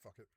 fuck it.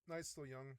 Nice, still young.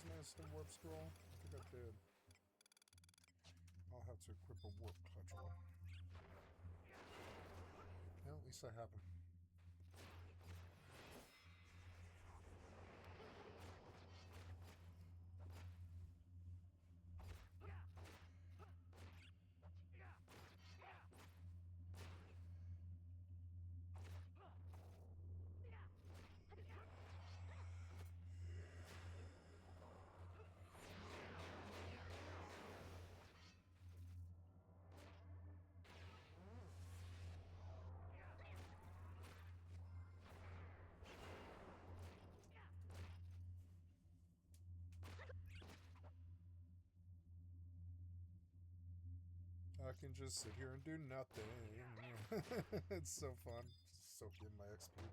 use my instant warp scroll? I think I did. I'll have to equip a warp cudgel. Well, at least I have him. I can just sit here and do nothing. It's so fun. Soak in my XP.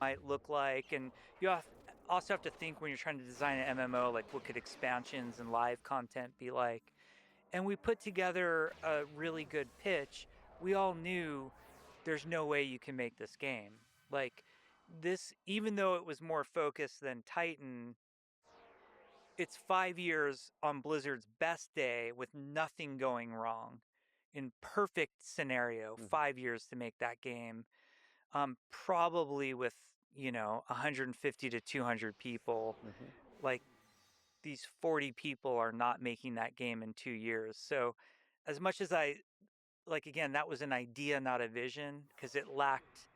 Might look like, and you also have to think when you're trying to design an MMO, like what could expansions and live content be like. And we put together a really good pitch. We all knew there's no way you can make this game. Like this, even though it was more focused than Titan, it's 5 years on Blizzard's best day with nothing going wrong. In perfect scenario, 5 years to make that game. Probably with 150 to 200 people. Like these 40 people are not making that game in 2 years. So as much as again, that was an idea, not a vision, because it lacked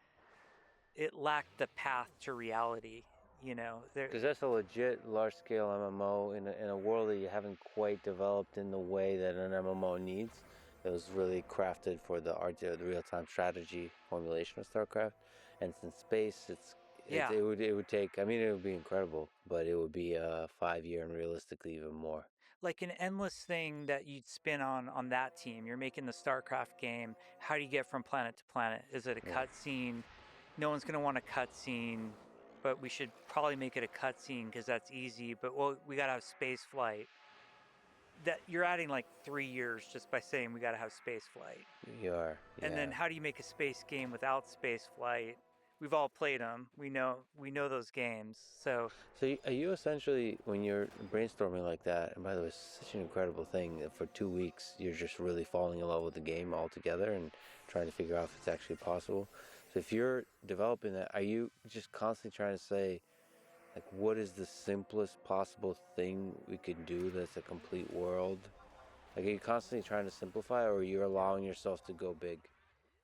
the path to reality. Because that's a legit large-scale MMO in a world that you haven't quite developed in the way that an MMO needs. It was really crafted for the real-time strategy formulation of StarCraft, and it's in space. It would take. I mean, it would be incredible, but it would be a 5 year and realistically even more. Like an endless thing that you'd spin on that team. You're making the StarCraft game. How do you get from planet to planet? Is it a cutscene? No one's going to want a cutscene, but we should probably make it a cutscene because that's easy. But we got to have space flight. That you're adding like 3 years just by saying we got to have space flight. You are. Yeah. And then how do you make a space game without space flight? We've all played them. We know those games. So are you essentially, when you're brainstorming like that, and by the way, it's such an incredible thing that for 2 weeks you're just really falling in love with the game altogether and trying to figure out if it's actually possible. So if you're developing that, are you just constantly trying to say, like, what is the simplest possible thing we could do that's a complete world? Like, are you constantly trying to simplify, or are you allowing yourself to go big?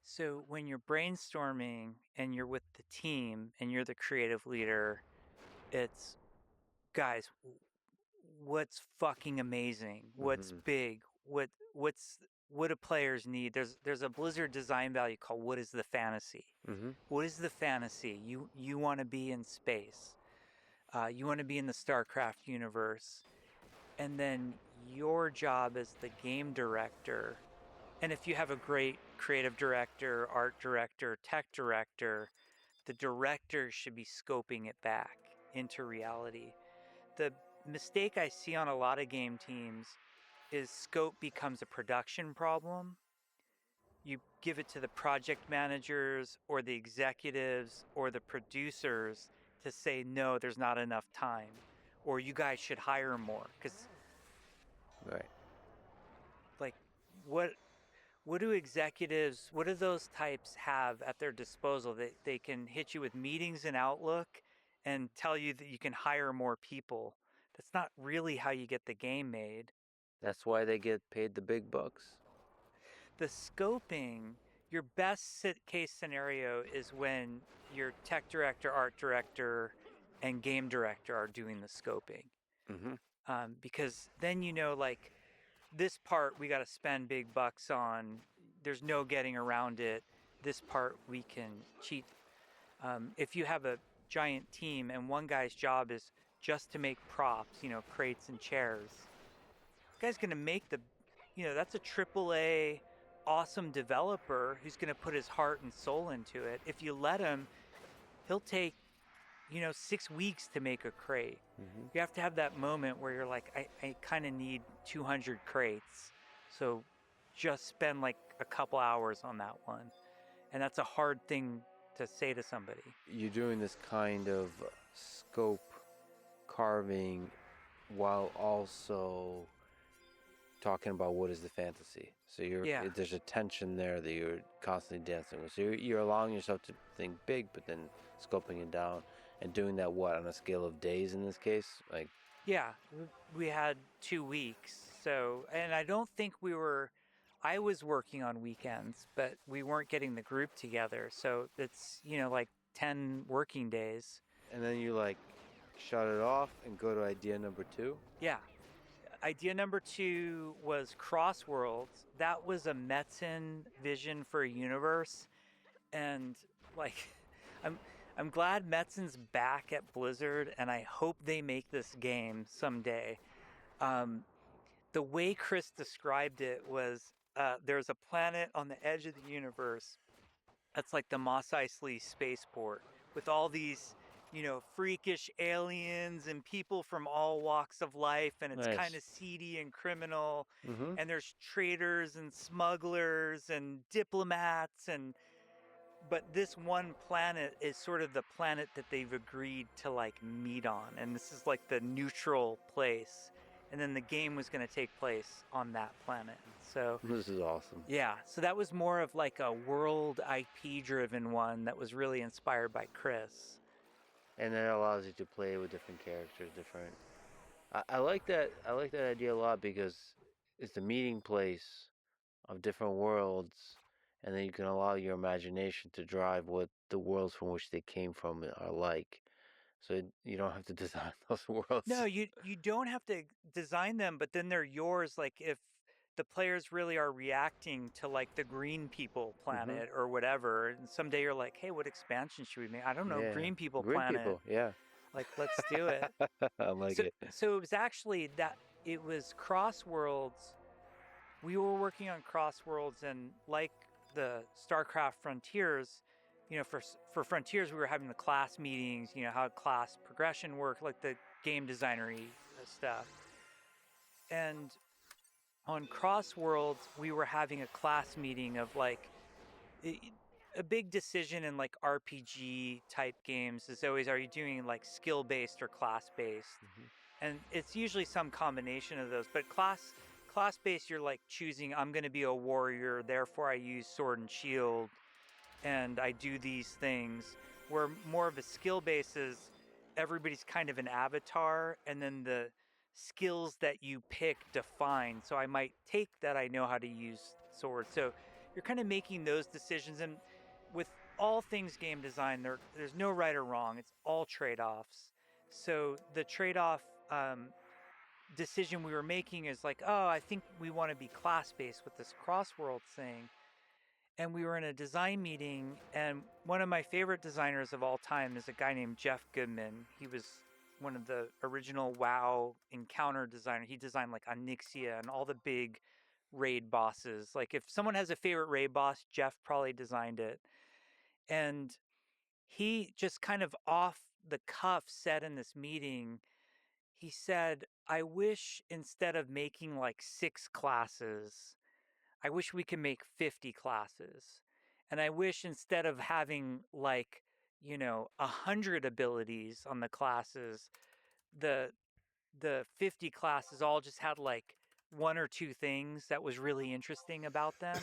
So when you're brainstorming and you're with the team and you're the creative leader, it's guys, what's fucking amazing? What's big? What's what do players need? There's a Blizzard design value called what is the fantasy? What is the fantasy? You want to be in space. You want to be in the StarCraft universe. And then your job as the game director, and if you have a great creative director, art director, tech director, the director should be scoping it back into reality. The mistake I see on a lot of game teams is scope becomes a production problem. You give it to the project managers or the executives or the producers to say, no, there's not enough time, or you guys should hire more. Because, Right. like, what do executives, what do those types have at their disposal? They can hit you with meetings in Outlook and tell you that you can hire more people. That's not really how you get the game made. That's why they get paid the big bucks. The scoping, your best case scenario is when your tech director, art director, and game director are doing the scoping. Because then you know, like, this part we got to spend big bucks on. There's no getting around it. This part we can cheat. If you have a giant team and one guy's job is just to make props, crates and chairs, the guy's going to make that's a AAA awesome developer who's going to put his heart and soul into it. If you let him, he'll take 6 weeks to make a crate. You have to have that moment where you're like, I kind of need 200 crates, so just spend like a couple hours on that one. And that's a hard thing to say to somebody. You're doing this kind of scope carving while also talking about what is the fantasy. So there's a tension there that you're constantly dancing with. So you're allowing yourself to think big, but then scoping it down and doing that on a scale of days in this case, like. Yeah, we had 2 weeks. So, and I don't think I was working on weekends, but we weren't getting the group together. So it's, like 10 working days. And then you like shut it off and go to idea number 2? Yeah. Idea number 2 was Crossworlds. That was a Metzen vision for a universe. And like, I'm glad Metzen's back at Blizzard, and I hope they make this game someday. The way Chris described it was there's a planet on the edge of the universe that's like the Mos Eisley spaceport with all these, freakish aliens and people from all walks of life, and it's kind of seedy and criminal, and there's traders and smugglers and diplomats but this one planet is sort of the planet that they've agreed to like meet on, and this is like the neutral place, and then the game was going to take place on that planet. So this is awesome. Yeah, so that was more of like a world IP driven one that was really inspired by Chris. And that allows you to play with different characters, different. I like that. I like that idea a lot because it's the meeting place of different worlds. And then you can allow your imagination to drive what the worlds from which they came from are like. So you don't have to design those worlds. No, you don't have to design them, but then they're yours. Like if the players really are reacting to like the green people planet or whatever, and someday you're like, hey, what expansion should we make? I don't know, green people planet. Green people, yeah. Like, let's do it. I like it. So it was actually it was Crossworlds. We were working on Crossworlds, and like the StarCraft Frontiers, for Frontiers we were having the class meetings, how class progression worked, like the game designery stuff. And on Crossworlds we were having a class meeting of like a big decision in like RPG type games is always, are you doing like skill based or class based? And it's usually some combination of those, but class-based, you're like choosing, I'm going to be a warrior, therefore I use sword and shield, and I do these things. Where more of a skill base is everybody's kind of an avatar, and then the skills that you pick define. So I might take that I know how to use swords. So you're kind of making those decisions. And with all things game design, there's no right or wrong. It's all trade-offs. So the trade-off decision we were making is like, oh, I think we want to be class-based with this cross-world thing. And we were in a design meeting, and one of my favorite designers of all time is a guy named Jeff Goodman. He was one of the original WoW encounter designers. He designed like Onyxia and all the big raid bosses. Like if someone has a favorite raid boss, Jeff probably designed it. And he just kind of off the cuff said in this meeting, he said, I wish instead of making like 6 classes, I wish we could make 50 classes. And I wish instead of having like, 100 abilities on the classes, the 50 classes all just had like 1 or 2 things that was really interesting about them.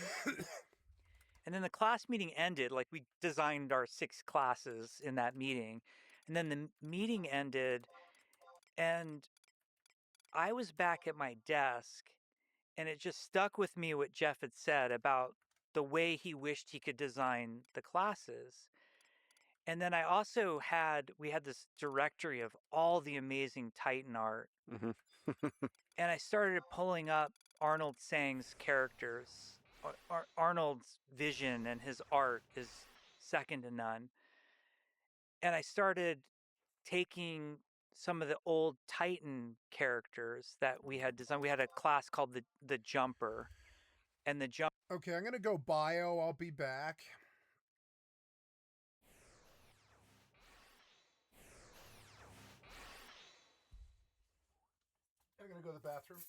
And then the class meeting ended, like we designed our 6 classes in that meeting. And then the meeting ended, and I was back at my desk, and it just stuck with me what Jeff had said about the way he wished he could design the classes. And then we had this directory of all the amazing Titan art. Mm-hmm. And I started pulling up Arnold Sang's characters. Arnold's vision and his art is second to none. And I started taking some of the old Titan characters that we had designed. We had a class called the Jumper. And the jump. Okay, I'm gonna go bio. I'll be back. I'm gonna go to the bathroom.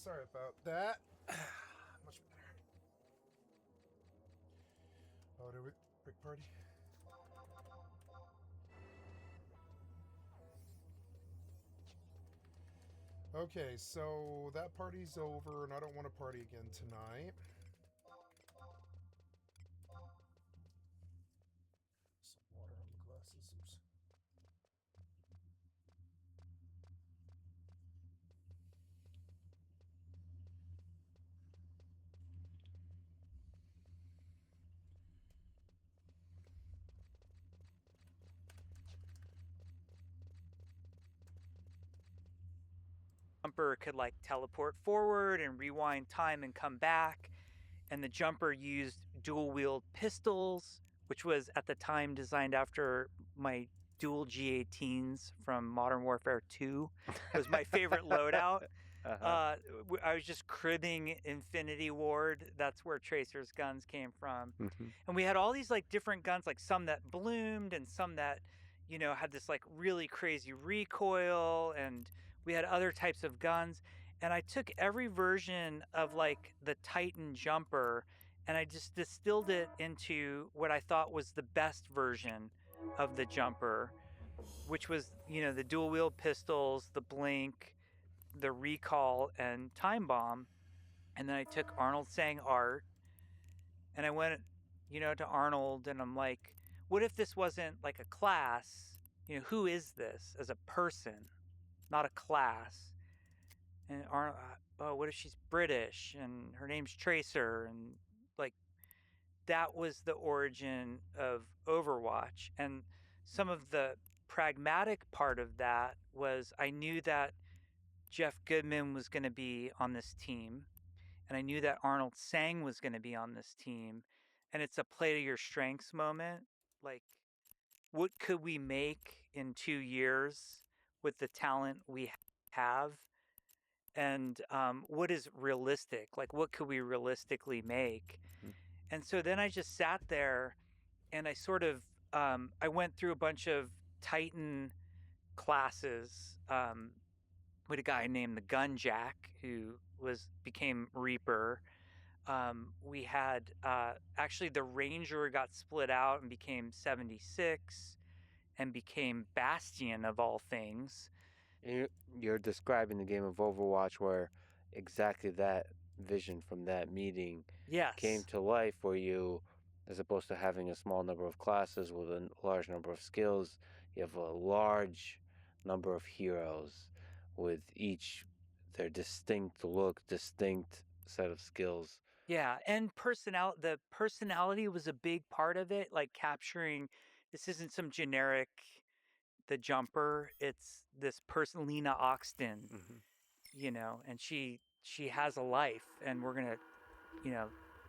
Sorry about that. Much better. Oh, did we? Big party? Okay, so that party's over, and I don't want to party again tonight. Some water on the glasses. Oops. Jumper could like teleport forward and rewind time and come back. And the jumper used dual wield pistols, which was at the time designed after my dual G18s from Modern Warfare 2. It was my favorite loadout. I was just cribbing Infinity Ward. That's where Tracer's guns came from. And we had all these like different guns, like some that bloomed and some that, had this like really crazy recoil, and we had other types of guns. And I took every version of like the Titan jumper and I just distilled it into what I thought was the best version of the jumper, which was, the dual wield pistols, the blink, the recall, and time bomb. And then I took Arnold Sang art and I went, to Arnold, and I'm like, what if this wasn't like a class? Who is this as a person, not a class? And Arnold, what if she's British and her name's Tracer? And like, that was the origin of Overwatch. And some of the pragmatic part of that was I knew that Jeff Goodman was going to be on this team, and I knew that Arnold Sang was going to be on this team. And it's a play to your strengths moment. Like, what could we make in 2 years with the talent we have? And what is realistic? Like, what could we realistically make? And so then I just sat there and I sort of, I went through a bunch of Titan classes. We had a guy named the Gunjack who became Reaper. We had, actually the Ranger got split out and became 76 and became Bastion of all things. You're describing the game of Overwatch where exactly that vision from that meeting came to life, where you, as opposed to having a small number of classes with a large number of skills, you have a large number of heroes with each their distinct look, distinct set of skills. Yeah, and the personality was a big part of it, like capturing, this isn't some generic, the jumper, it's this person, Lena Oxton, and she has a life, and we're gonna,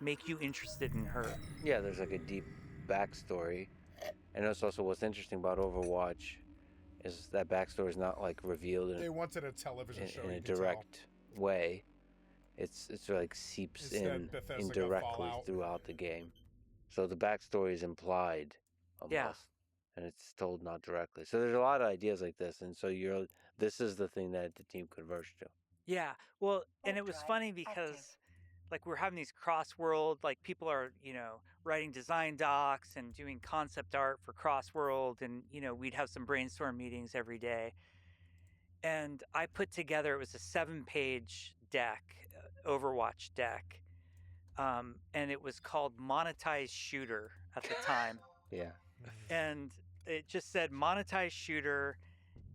make you interested in her. Yeah, there's like a deep backstory. And that's also what's interesting about Overwatch is that backstory is not like revealed They wanted a television show in a direct way. It's like seeps in indirectly throughout the game. So the backstory is implied almost, and it's told not directly. So there's a lot of ideas like this, and so this is the thing that the team converged to. Yeah, well, and it was funny because like we're having these cross-world, like people are, writing design docs and doing concept art for cross-world, and we'd have some brainstorm meetings every day. And I put together, it was a 7-page deck, Overwatch deck, and it was called Monetized Shooter at the time. Yeah. And it just said Monetized Shooter,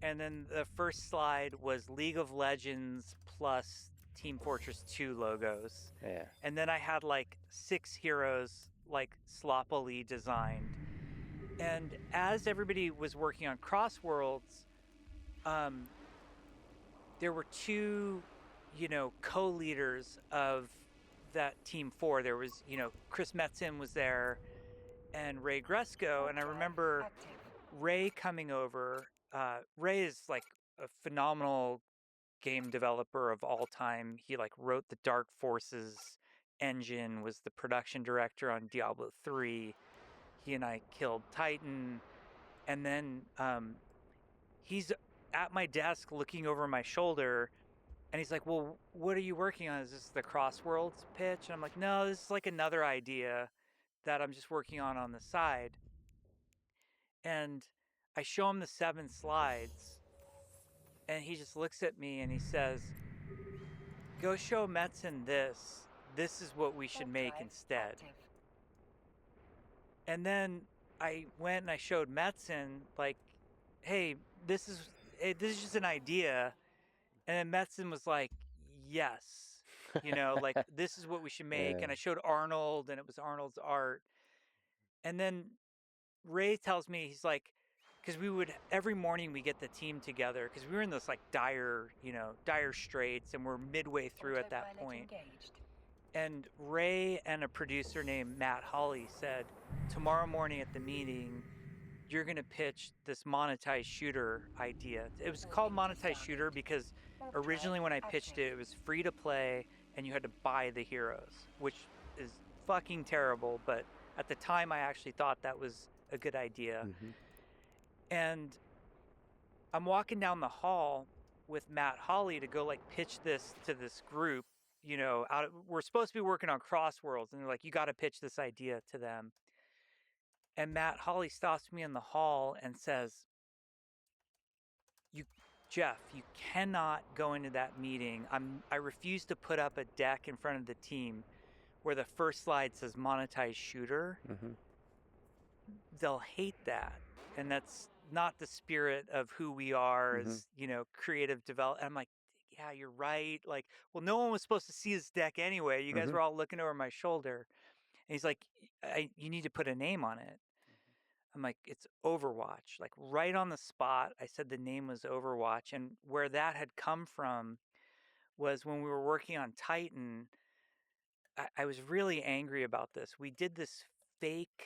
and then the first slide was League of Legends plus Team Fortress 2 logos. Yeah. And then I had like 6 heroes like sloppily designed. And as everybody was working on Crossworlds, there were 2, co-leaders of that Team 4. There was, Chris Metzen was there and Ray Gresco. And I remember Ray coming over. Ray is like a phenomenal game developer of all time. He like wrote the Dark Forces engine, was the production director on Diablo 3. He and I killed Titan. And then he's at my desk looking over my shoulder, And he's like, well, what are you working on? Is this the Crossworlds pitch? And I'm like, no, this is like another idea that I'm just working on the side. And I show him the 7 slides, and he just looks at me and he says, go show Metzen this. This is what we should make instead. And then I went and I showed Metzen, like, hey, this is just an idea. And then Metzen was like, yes, like, this is what we should make. And I showed Arnold, and it was Arnold's art. And then Ray tells me, he's like, because every morning we get the team together, because we were in this like dire straits, and we're midway through at that point. And Ray and a producer named Matt Hawley said, tomorrow morning at the meeting, you're going to pitch this monetized shooter idea. It was called monetized shooter because originally when I pitched it, it was free to play and you had to buy the heroes, which is fucking terrible. But at the time, I actually thought that was a good idea. Mm-hmm. And I'm walking down the hall with Matt Hawley to go like pitch this to this group. We're supposed to be working on Crossworlds, and they're like, you got to pitch this idea to them. And Matt Hawley stops me in the hall and says, Jeff, you cannot go into that meeting. I refuse to put up a deck in front of the team where the first slide says monetized shooter. Mm-hmm. They'll hate that. And that's not the spirit of who we are as, creative development. I'm like, yeah, you're right. Like, well, no one was supposed to see this deck anyway. You guys were all looking over my shoulder. And he's like, you need to put a name on it. I'm like, it's Overwatch. Like, right on the spot, I said the name was Overwatch. And where that had come from was when we were working on Titan, I was really angry about this. We did this fake,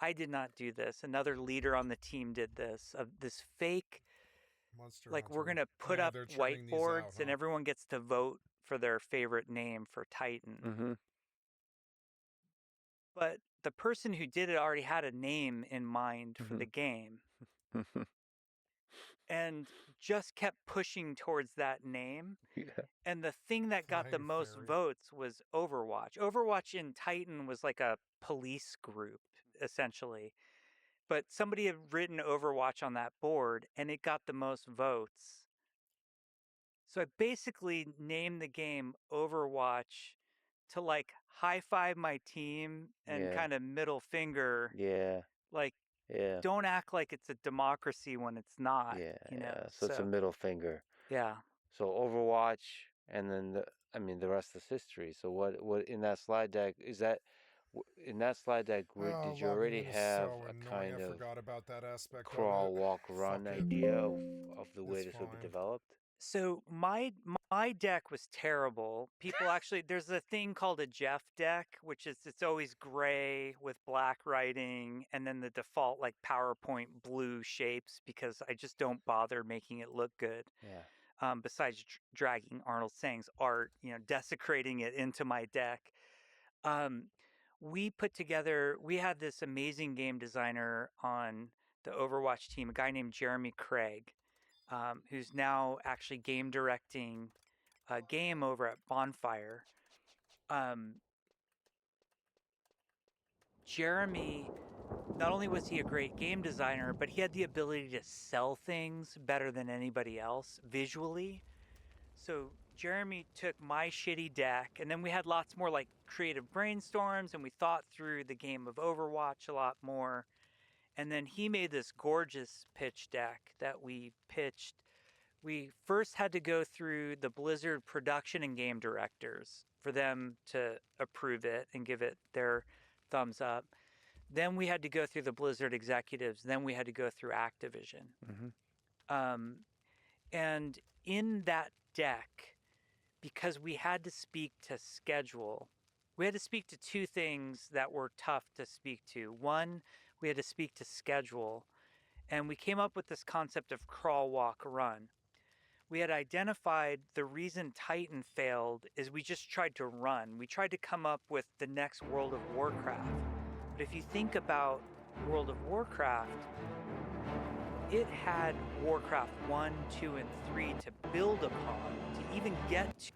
I did not do this. Another leader on the team did this, of this fake, Monster like, Hunter. we're going to put up whiteboards and everyone gets to vote for their favorite name for Titan. Mm-hmm. But the person who did it already had a name in mind for the game and just kept pushing towards that name. Yeah. And the thing that got the most votes was Overwatch. Overwatch in Titan was like a police group, essentially. But somebody had written Overwatch on that board, and it got the most votes. So I basically named the game Overwatch to, like, high-five my team and kind of middle finger. Yeah. Like, don't act like it's a democracy when it's not. Yeah, So it's a middle finger. Yeah. So Overwatch, and then the rest is history. So what in that slide deck, is that... In that slide deck, did you already have a kind of forgot about that aspect crawl, walk, run idea of the way this would be developed? So my deck was terrible. People actually, there's a thing called a Jeff deck, which is, it's always gray with black writing, and then the default like PowerPoint blue shapes, because I just don't bother making it look good. Yeah. Besides dragging Arnold Sang's art, desecrating it into my deck. We had this amazing game designer on the Overwatch team, a guy named Jeremy Craig, who's now actually game directing a game over at Bonfire. Jeremy, not only was he a great game designer, but he had the ability to sell things better than anybody else visually. So Jeremy took my shitty deck, and then we had lots more like creative brainstorms, and we thought through the game of Overwatch a lot more. And then he made this gorgeous pitch deck that we pitched. We first had to go through the Blizzard production and game directors for them to approve it and give it their thumbs up. Then we had to go through the Blizzard executives. Then we had to go through Activision. Mm-hmm. And in that deck, because we had to speak to schedule, we had to speak to two things that were tough to speak to. One, we had to speak to schedule, and we came up with this concept of crawl, walk, run. We had identified the reason Titan failed is we just tried to run. We tried to come up with the next World of Warcraft. But if you think about World of Warcraft, it had Warcraft 1, 2, and 3 to build upon to even get to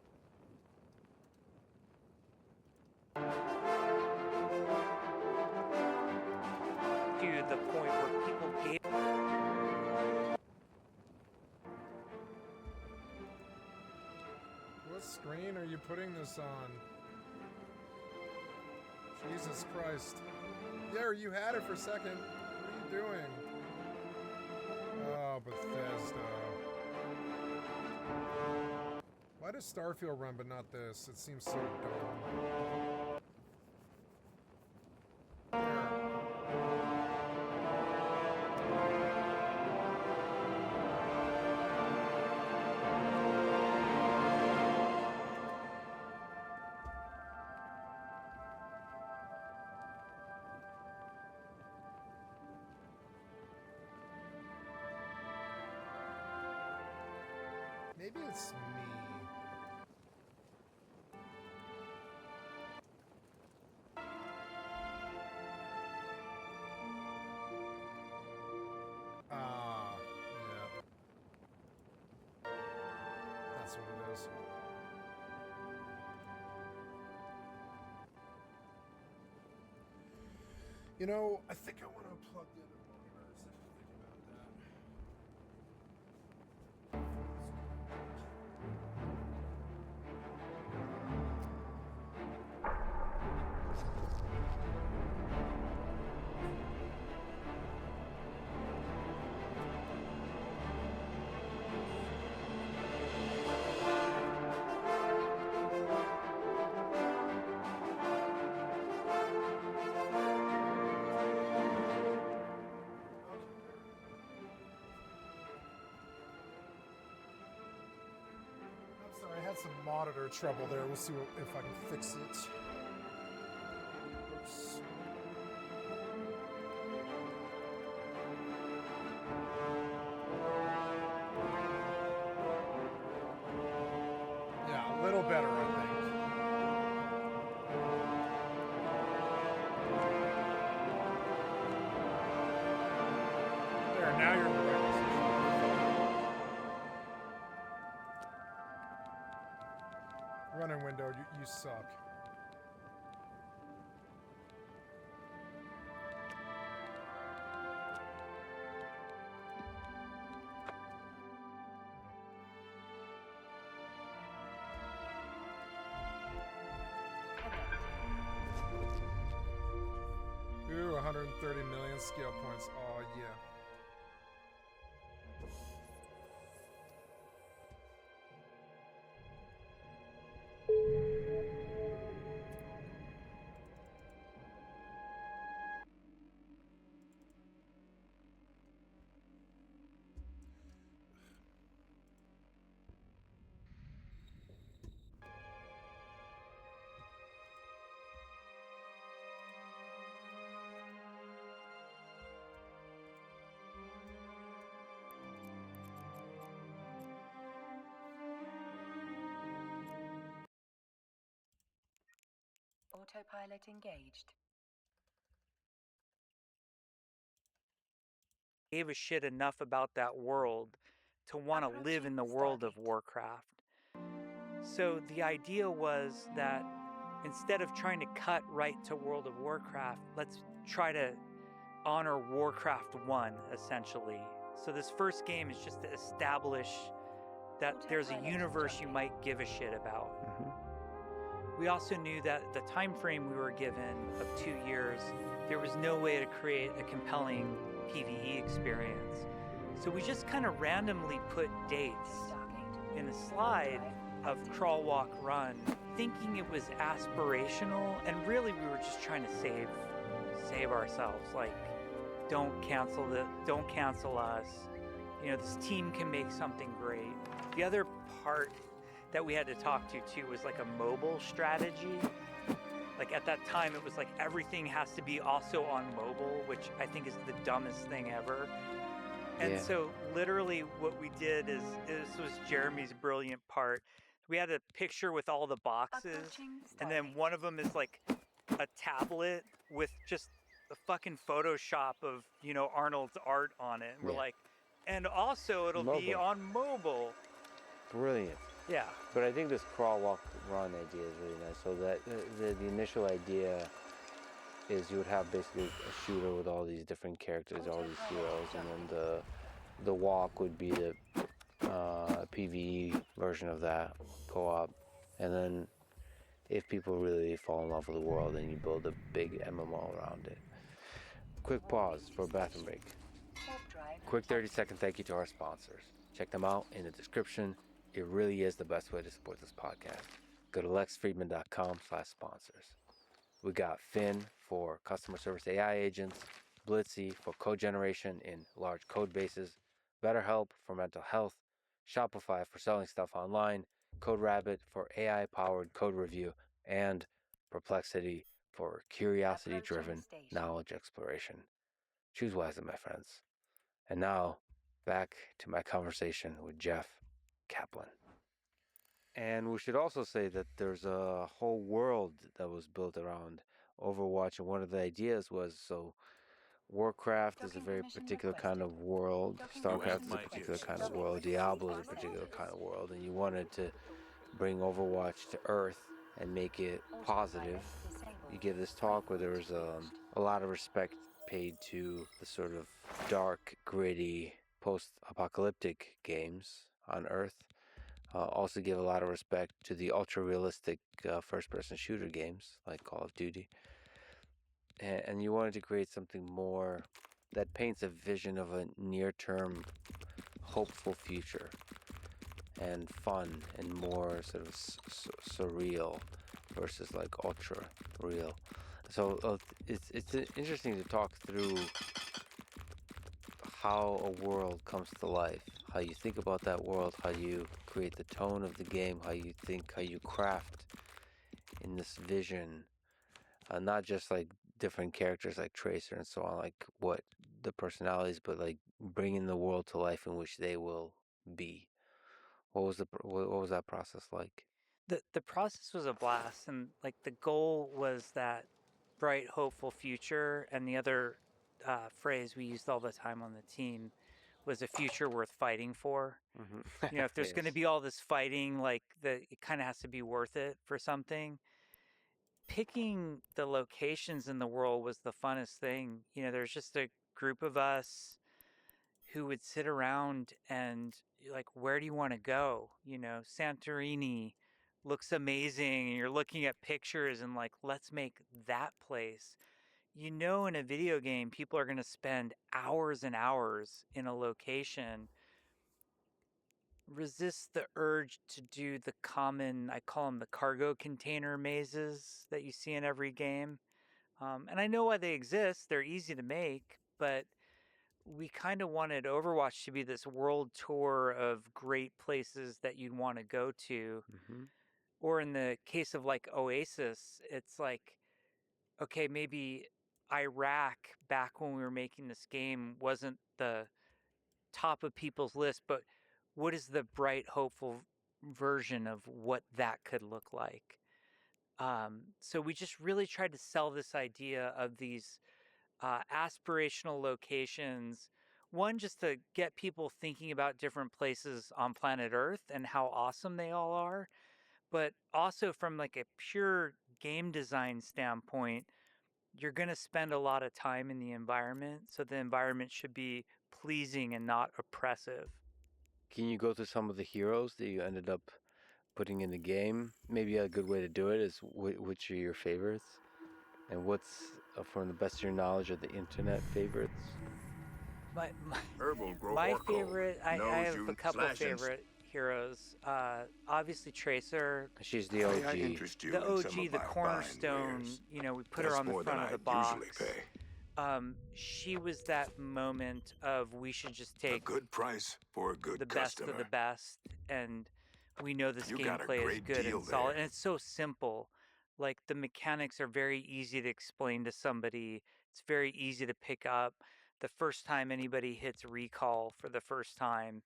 the point where people gave. What screen are you putting this on? Jesus Christ. There, you had it for a second. What are you doing? Oh, Bethesda. Why does Starfield run but not this? It seems so dumb. Maybe it's me. Yeah. That's what it is. You know, I think I want to plug in a monitor. So I have to think about that. Some monitor trouble there. We'll see if I can fix it. Oops. Yeah, a little better, I think. There, now you're in the right position. Running window, you suck. Ooh, 130 million skill points. Oh, yeah. Autopilot engaged. Gave a shit enough about that world to want to live in the world of Warcraft. So the idea was that instead of trying to cut right to World of Warcraft, let's try to honor Warcraft 1, essentially. So this first game is just to establish that there's a universe you might give a shit about. We also knew that the time frame we were given of 2 years, there was no way to create a compelling PvE experience. So we just kind of randomly put dates in a slide of crawl, walk, run, thinking it was aspirational, and really we were just trying to save ourselves. Like, don't cancel us. You know, this team can make something great. The other part that we had to talk to too was like a mobile strategy. Like at that time it was like everything has to be also on mobile, which I think is the dumbest thing ever. And so literally what we did is, this was Jeremy's brilliant part. We had a picture with all the boxes, and then one of them is like a tablet with just a fucking Photoshop of, you know, Arnold's art on it. And we're like, And also, it'll be Mobile. on mobile. Brilliant. Yeah. But I think this crawl, walk, run idea is really nice. So that the initial idea is you would have basically a shooter with all these different characters, all these heroes, and then the walk would be the PvE version of that, co-op. And then if people really fall in love with the world, then you build a big MMO around it. Quick pause for a bathroom break. Quick 30-second thank you to our sponsors. Check them out in the description. It really is the best way to support this podcast. Go to lexfriedman.com/sponsors. We got Finn for customer service AI agents, Blitzy for code generation in large code bases, BetterHelp for mental health, Shopify for selling stuff online, CodeRabbit for AI-powered code review, and Perplexity for curiosity-driven knowledge exploration. Choose wisely, my friends. And now, back to my conversation with Jeff Kaplan. And we should also say that there's a whole world that was built around Overwatch, and one of the ideas was, so Warcraft is a very particular kind of world, Starcraft is a particular kind of world, Diablo is a particular kind of world, and you wanted to bring Overwatch to Earth and make it positive. You give this talk where there was a lot of respect paid to the sort of dark, gritty, post-apocalyptic games on Earth. Also give a lot of respect to the ultra-realistic first-person shooter games like Call of Duty. And you wanted to create something more that paints a vision of a near-term, hopeful future and fun and more sort of surreal versus like ultra-real. So it's interesting to talk through how a world comes to life, how you think about that world, how you create the tone of the game, how you think, how you craft in this vision, not just like different characters like Tracer and so on, like what the personalities, but like bringing the world to life in which they will be. What was that process like? The process was a blast, and like the goal was that bright, hopeful future. And the other phrase we used all the time on the team was a future worth fighting for. Mm-hmm. You know, if there's going to be all this fighting, like it kind of has to be worth it for something. Picking the locations in the world was the funnest thing. You know, there's just a group of us who would sit around and like, where do you want to go? You know, Santorini looks amazing, and you're looking at pictures and like, let's make that place. You know, in a video game, people are going to spend hours and hours in a location. Resist the urge to do the common, I call them the cargo container mazes that you see in every game. And I know why they exist, they're easy to make, but we kind of wanted Overwatch to be this world tour of great places that you'd want to go to. Mm-hmm. Or in the case of like Oasis, it's like, okay, maybe Iraq back when we were making this game wasn't the top of people's list, but what is the bright, hopeful version of what that could look like? So we just really tried to sell this idea of these aspirational locations. One, just to get people thinking about different places on planet Earth and how awesome they all are, but also from like a pure game design standpoint, you're going to spend a lot of time in the environment, so the environment should be pleasing and not oppressive. Can you go through some of the heroes that you ended up putting in the game? Maybe a good way to do it is which are your favorites, and what's from the best of your knowledge of the internet favorites? My favorite, I have a couple favorite heroes. Obviously Tracer. She's the OG. The OG, the cornerstone. You know, we put her on the front of the box. She was that moment of we should just take a good price for a good the customer. best of the best, and we know this You got a gameplay is great good deal and solid, there. and it's so simple. Like the mechanics are very easy to explain to somebody. It's very easy to pick up. The first time anybody hits recall for the first time,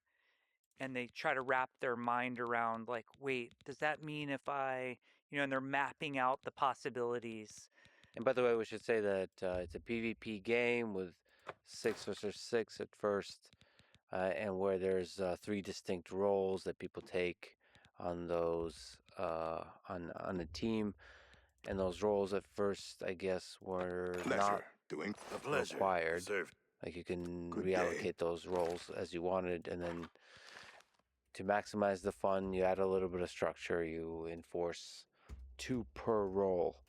and they try to wrap their mind around like, wait, does that mean if I, you know, and they're mapping out the possibilities. And by the way, we should say that it's a PvP game with 6 versus 6 at first. and where there's 3 distinct roles that people take on those on a team, and those roles at first, I guess, were not required. Like you can reallocate those roles as you wanted, and then to maximize the fun, you add a little bit of structure. You enforce 2 per role,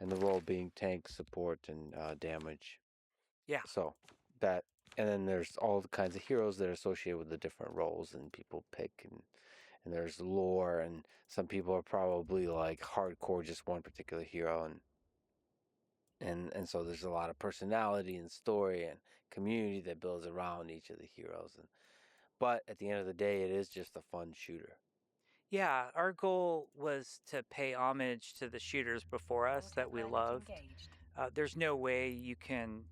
and the role being tank, support, and damage. Yeah. So that, and then there's all the kinds of heroes that are associated with the different roles, and people pick, and there's lore, and some people are probably like hardcore just one particular hero, and so there's a lot of personality and story and community that builds around each of the heroes. But at the end of the day, it is just a fun shooter. Yeah, our goal was to pay homage to the shooters before us that we loved. There's no way you can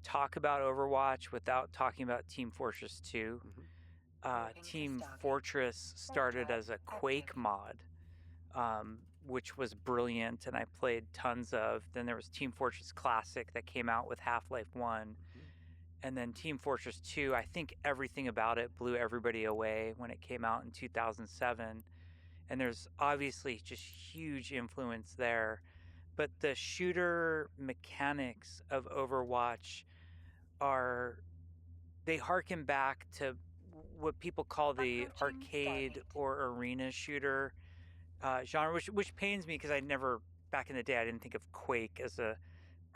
talk about Overwatch without talking about Team Fortress 2. Team Fortress started as a Quake mod, which was brilliant, and I played tons of. Then there was Team Fortress Classic that came out with Half-Life 1. And then Team Fortress 2, I think everything about it blew everybody away when it came out in 2007. And there's obviously just huge influence there. But the shooter mechanics of Overwatch they harken back to what people call the arcade or arena shooter genre, which pains me because back in the day, I didn't think of Quake as a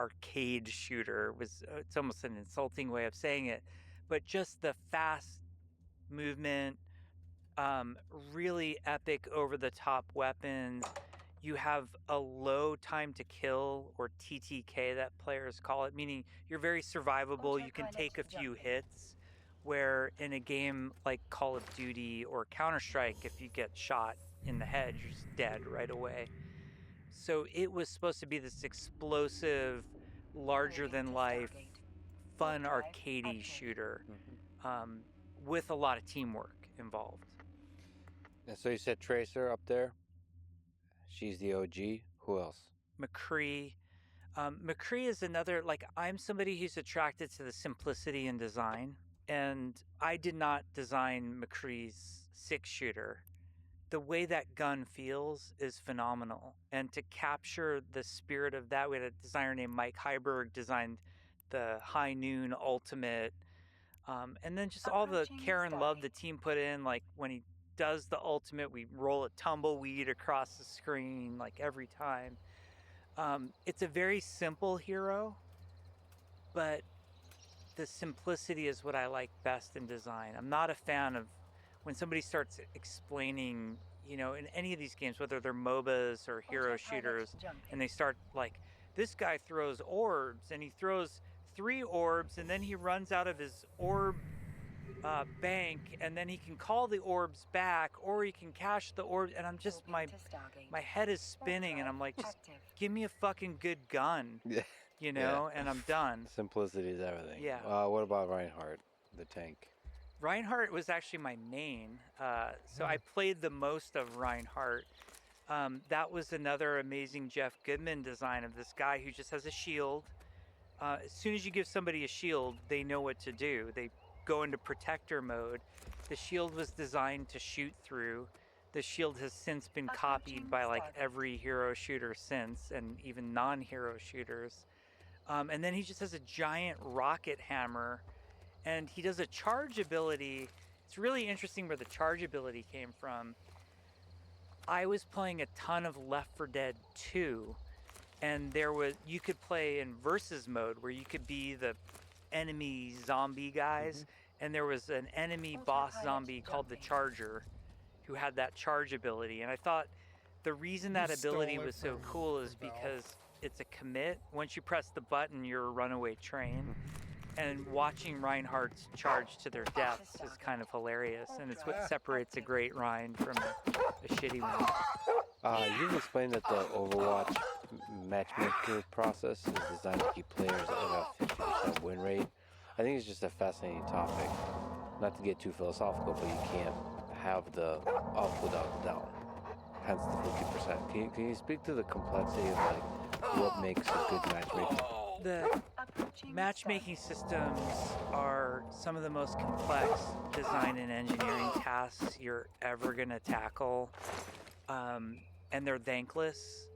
arcade shooter. It's almost an insulting way of saying it, but just the fast movement, really epic over-the-top weapons. You have a low time to kill, or TTK that players call it, meaning you're very survivable. You can take a few hits, where in a game like Call of Duty or Counter-Strike, if you get shot in the head, you're just dead right away. So it was supposed to be this explosive, larger-than-life, fun arcadey shooter with a lot of teamwork involved. And so you said Tracer up there. She's the OG. Who else? McCree. McCree is another, I'm somebody who's attracted to the simplicity in design, and I did not design McCree's 6-shooter. The way that gun feels is phenomenal. And to capture the spirit of that, we had a designer named Mike Heiberg designed the High Noon Ultimate. And then just all the care and love the team put in, like when he does the ultimate, we roll a tumbleweed across the screen, like every time. It's a very simple hero, but the simplicity is what I like best in design. I'm not a fan of when somebody starts explaining, in any of these games, whether they're MOBAs or hero shooters, and they start like, this guy throws orbs, and he throws 3 orbs, and then he runs out of his orb bank, and then he can call the orbs back, or he can cache the orbs, and I'm just, my head is spinning, and I'm like, just give me a fucking good gun, and I'm done. Simplicity is everything. Yeah. What about Reinhardt, the tank? Reinhardt was actually my main, so I played the most of Reinhardt. That was another amazing Jeff Goodman design of this guy who just has a shield. As soon as you give somebody a shield, they know what to do. They go into protector mode. The shield was designed to shoot through. The shield has since been copied by every hero shooter since, and even non-hero shooters. And then he just has a giant rocket hammer, and he does a charge ability. It's really interesting where the charge ability came from. I was playing a ton of Left 4 Dead 2, and you could play in versus mode where you could be the enemy zombie guys, and there was an enemy boss zombie called the Charger who had that charge ability. And I thought the reason that ability was so cool is because it's a commit. Once you press the button, you're a runaway train. And watching Reinhardt's charge to their deaths is kind of hilarious, and it's what separates a great Rein from a shitty one. You've explained that the Overwatch matchmaker process is designed to keep players at a 50% win rate. I think it's just a fascinating topic. Not to get too philosophical, but you can't have the up without the down. Hence the 50%. Can you speak to the complexity of what makes a good matchmaker? The matchmaking systems are some of the most complex design and engineering tasks you're ever going to tackle, and they're thankless.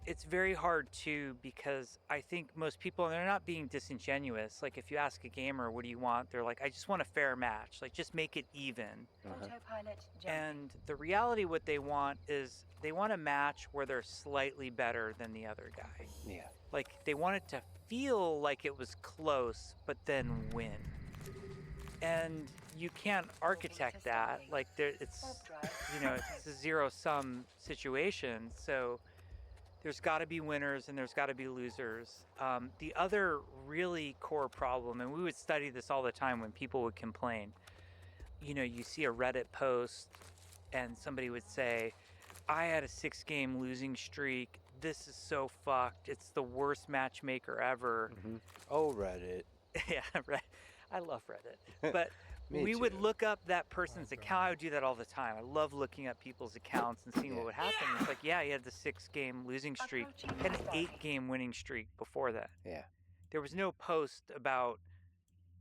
It's very hard too, because I think most people, and they're not being disingenuous, like if you ask a gamer what do you want, they're like, I just want a fair match, like just make it even. And the reality, what they want is they want a match where they're slightly better than the other guy. Yeah. Like they want it to feel like it was close, but then win. And you can't architect that. Like it's, it's a zero-sum situation. So there's got to be winners and there's got to be losers. The other really core problem, and we would study this all the time when people would complain, you see a Reddit post and somebody would say, I had a 6-game losing streak. This is so fucked. It's the worst matchmaker ever. Mm-hmm. Oh, Reddit. Yeah, right. I love Reddit. But we too. would look up that person's account. I would do that all the time. I love looking up people's accounts and seeing what would happen. It's like, yeah, he had the 6-game losing streak. He had an 8-game winning streak before that. Yeah. There was no post about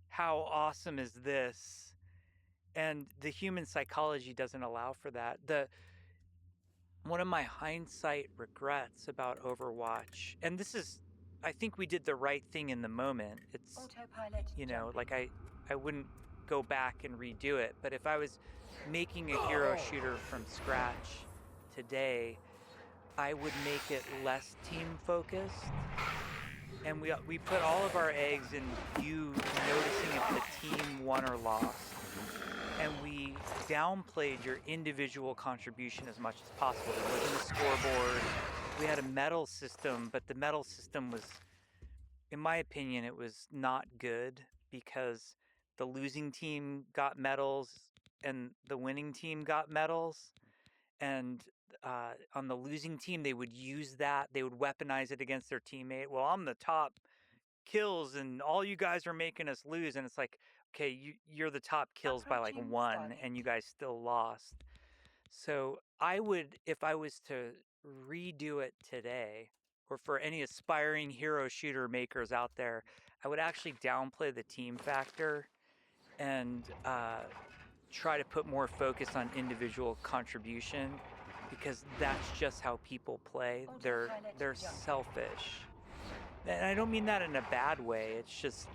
how awesome is this. And the human psychology doesn't allow for that. One of my hindsight regrets about Overwatch, and this is, I think we did the right thing in the moment. It's, like I wouldn't go back and redo it. But if I was making a hero shooter from scratch today, I would make it less team focused. And we put all of our eggs in you noticing if the team won or lost. And we downplayed your individual contribution as much as possible. There wasn't a scoreboard. We had a medal system, but the medal system was, in my opinion, it was not good, because the losing team got medals and the winning team got medals. And on the losing team, they would use that. They would weaponize it against their teammate. Well, I'm the top kills and all you guys are making us lose. And it's like, okay, you're the top kills by like 1 and you guys still lost. So I would, if I was to redo it today, or for any aspiring hero shooter makers out there, I would actually downplay the team factor and try to put more focus on individual contribution, because that's just how people play. They're selfish. And I don't mean that in a bad way. It's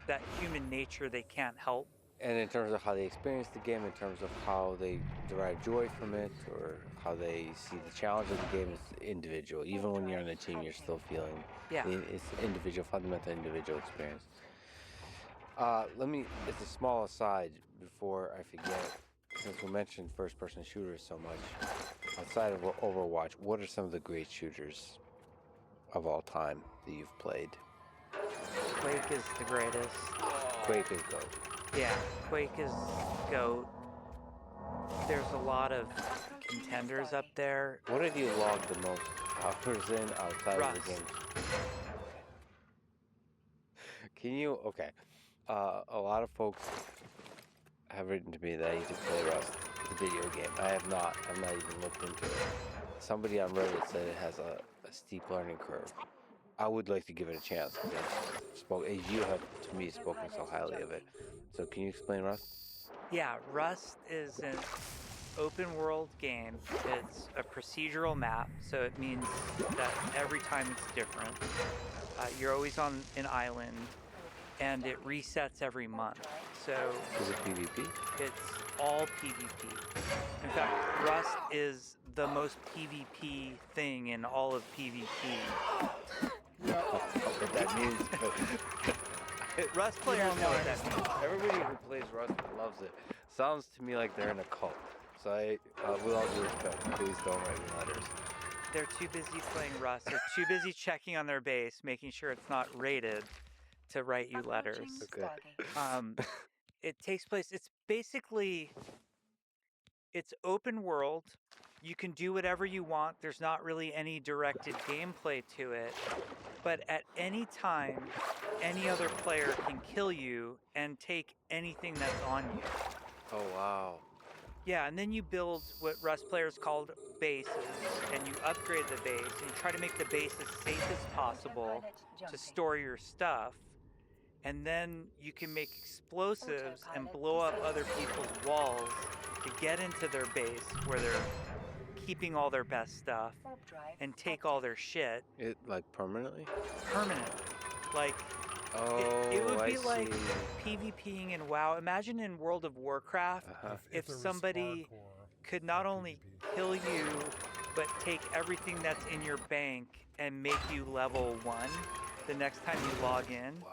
that human nature they can't help. And in terms of how they experience the game, in terms of how they derive joy from it, or how they see the challenge of the game, is individual. Even when you're on a team, you're still feeling it's individual, fundamental individual experience. It's a small aside before I forget, since we mentioned first-person shooters so much. Outside of Overwatch, what are some of the great shooters of all time that you've played? Quake is the greatest. Quake is GOAT. Yeah, Quake is GOAT. There's a lot of contenders up there. What have you logged the most hours in outside of the game? Can you? Okay. A lot of folks have written to me that I need to play Rust, the video game. I have not. I've not even looked into it. Somebody on Reddit said it has a steep learning curve. I would like to give it a chance, because you have, to me, spoken so highly of it. So can you explain Rust? Yeah, Rust is an open world game. It's a procedural map, so it means that every time it's different. You're always on an island, and it resets every month. So is it PvP? It's all PvP. In fact, Rust is the most PvP thing in all of PvP. What that means. Rust players know what that means. Everybody who plays Rust loves it. Sounds to me like they're in a cult. So with all due respect, please don't write me letters. They're too busy playing Rust. They're too busy checking on their base, making sure it's not rated, to write you letters. Okay. It takes place, it's open world. You can do whatever you want. There's not really any directed gameplay to it. But at any time, any other player can kill you and take anything that's on you. Oh, wow. Yeah, and then you build what Rust players called bases, and you upgrade the base, and you try to make the base as safe as possible to store your stuff. And then you can make explosives and blow up other people's walls to get into their base where they're keeping all their best stuff and take all their shit. It like permanently? Permanent. Like, Oh, it would I be like see. PvPing in WoW. Imagine in World of Warcraft if there was somebody hardcore could not only PvP. kill you, but take everything that's in your bank and make you level 1 the next time you log in. Wow,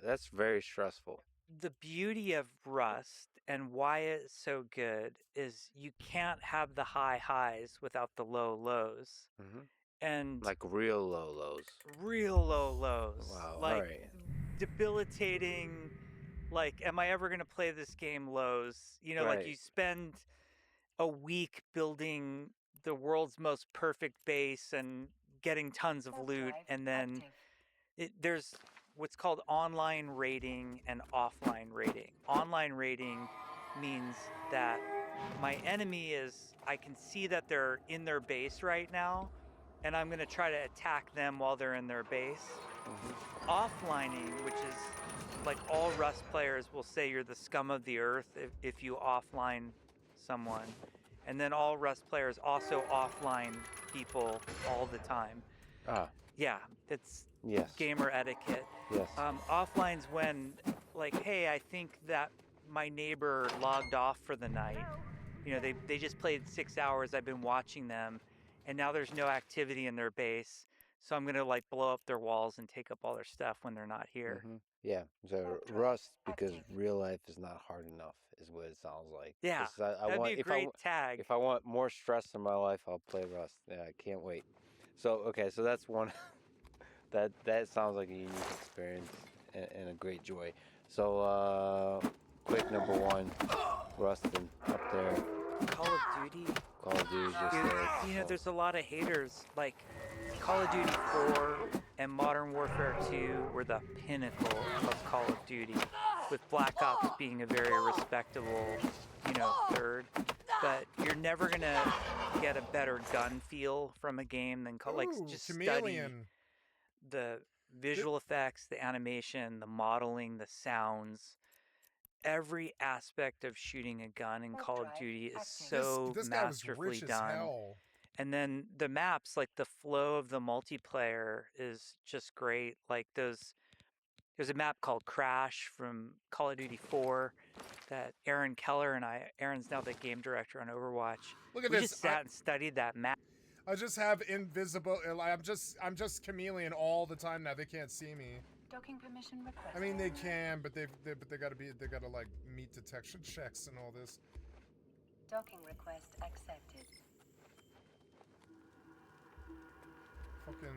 that's very stressful. The beauty of Rust and why it's so good is you can't have the high highs without the low lows. And Like real low lows. real low lows. Wow, Like alright. debilitating, like, am I ever going to play this game lows? You know, like Right. you spend a week building the world's most perfect base and getting tons of loot, and then there's what's called online raiding and offline raiding. Online raiding means that my enemy I can see that they're in their base right now, and I'm going to try to attack them while they're in their base. Offlining, which is like all Rust players will say you're the scum of the earth if you offline someone. And then all Rust players also offline people all the time. Yeah, it's gamer etiquette. Yes. Offline's when, like, hey, I think that my neighbor logged off for the night. You know, they just played 6 hours. I've been watching them, and now there's no activity in their base. So I'm gonna like blow up their walls and take up all their stuff when they're not here. Yeah. So Rust, because real life is not hard enough, is what it sounds like. Yeah, that'd be a great tag. If I want more stress in my life, I'll play Rust. Yeah, I can't wait. So okay, so that's one. that sounds like a unique experience and a great joy. So quick number 1, Rustin up there. Call of Duty. Call of Duty just Dude, there. you know, there's a lot of haters. Like, Call of Duty 4 and Modern Warfare 2 were the pinnacle of Call of Duty, with Black Ops being a very respectable, you know, third. But you're never gonna get a better gun feel from a game than just Chameleon. study the visual effects, the animation, the modeling, the sounds. Every aspect of shooting a gun in Call of Duty is so this guy was masterfully rich as done. hell. And then the maps, like the flow of the multiplayer is just great. Like there's a map called Crash from Call of Duty 4 that Aaron Keller and Aaron's now the game director on Overwatch. Look at we this. Just sat and studied that map. I just have invisible. I'm just chameleon all the time now. They can't see me. Docking permission requested. I mean, they can, but they gotta like meet detection checks and all this. Docking request accepted. Fucking.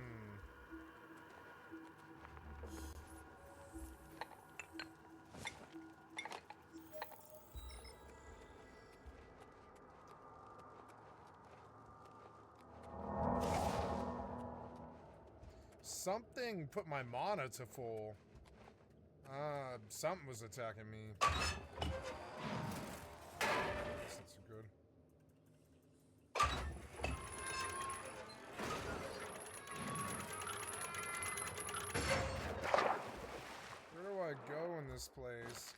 Something put my mana to full. Something was attacking me. That's not so good. Where do I go in this place?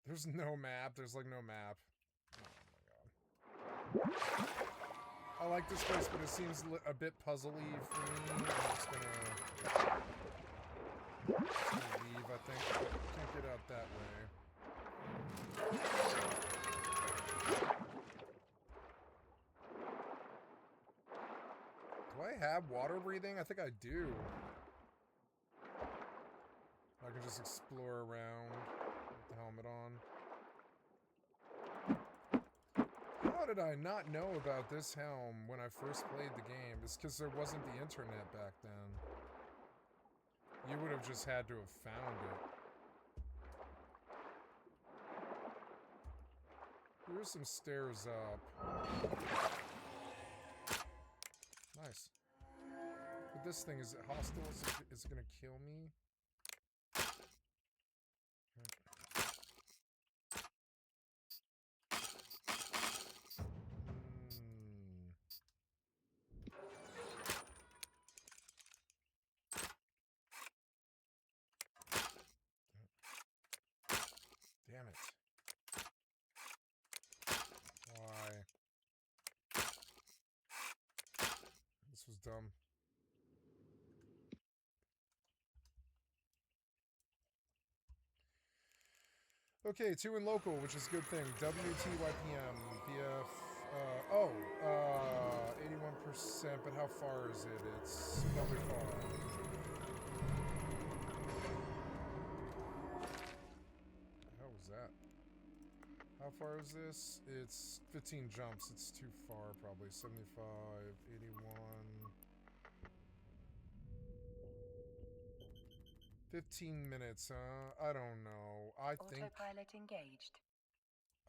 There's no map. There's like no map. I like this place, but it seems a bit puzzly for me. I'm just gonna leave, I think. Can't get out that way. Do I have water breathing? I think I do. I can just explore around with the helmet on. How did I not know about this helm when I first played the game? It's because there wasn't the internet back then. You would have just had to have found it. Here's some stairs up. Nice. But this thing? Is it hostile? Is it gonna kill me? Damn it. Why? This was dumb. Okay, 2 in local, which is a good thing. WTYPM, PF, 81%, but how far is it? It's probably far. How was that? How far is this? It's 15 jumps. It's too far, probably. 75, 81... 15 minutes, huh? I don't know. I think Autopilot engaged.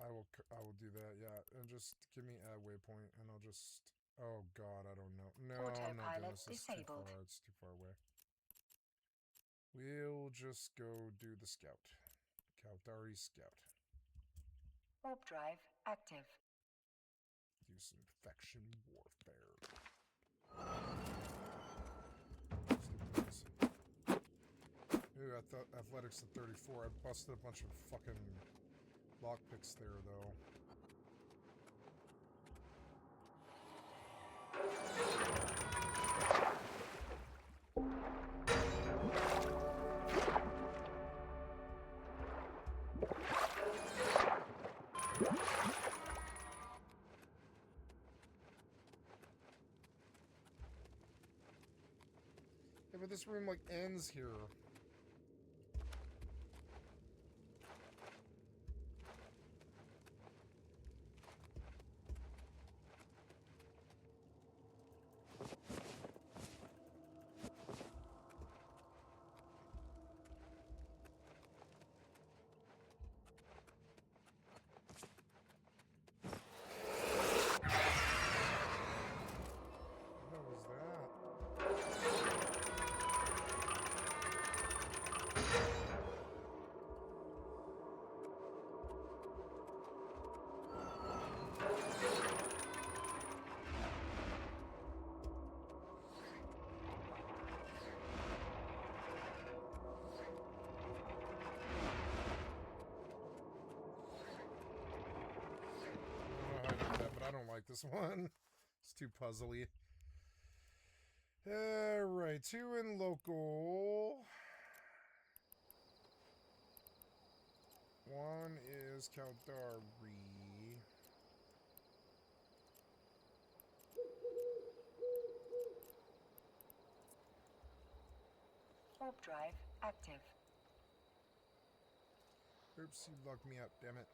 I will do that, yeah. And just give me a waypoint and I'll just... Oh god, I don't know. No, I'm not doing this. It's too far. It's too far away. We'll just go do the scout. Caldari scout. Warp drive active. Do some faction warfare. Ooh, I thought athletics at 34. I busted a bunch of fucking lockpicks there, though. Yeah, but this room, like, ends here. What was that? I don't know how I did that, but I don't like this one. It's too puzzly. Alright, 2 in local. 1 is Caldari. Warp drive active. Oops, you locked me up, damn it.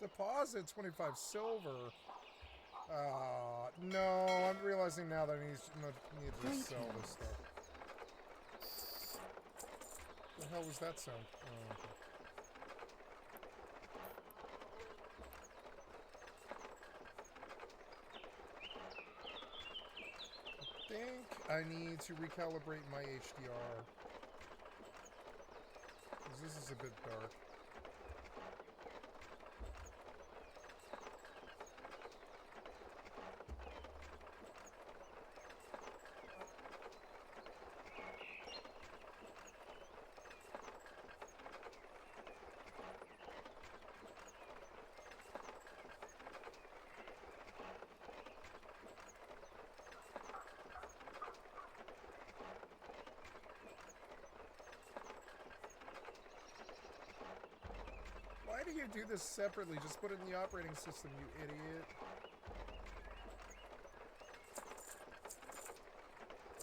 Deposit 25 silver. No, I'm realizing now that I need to sell this stuff. What the hell was that sound? Oh, okay. I think I need to recalibrate my HDR. Because this is a bit dark. Why do you do this separately? Just put it in the operating system, you idiot.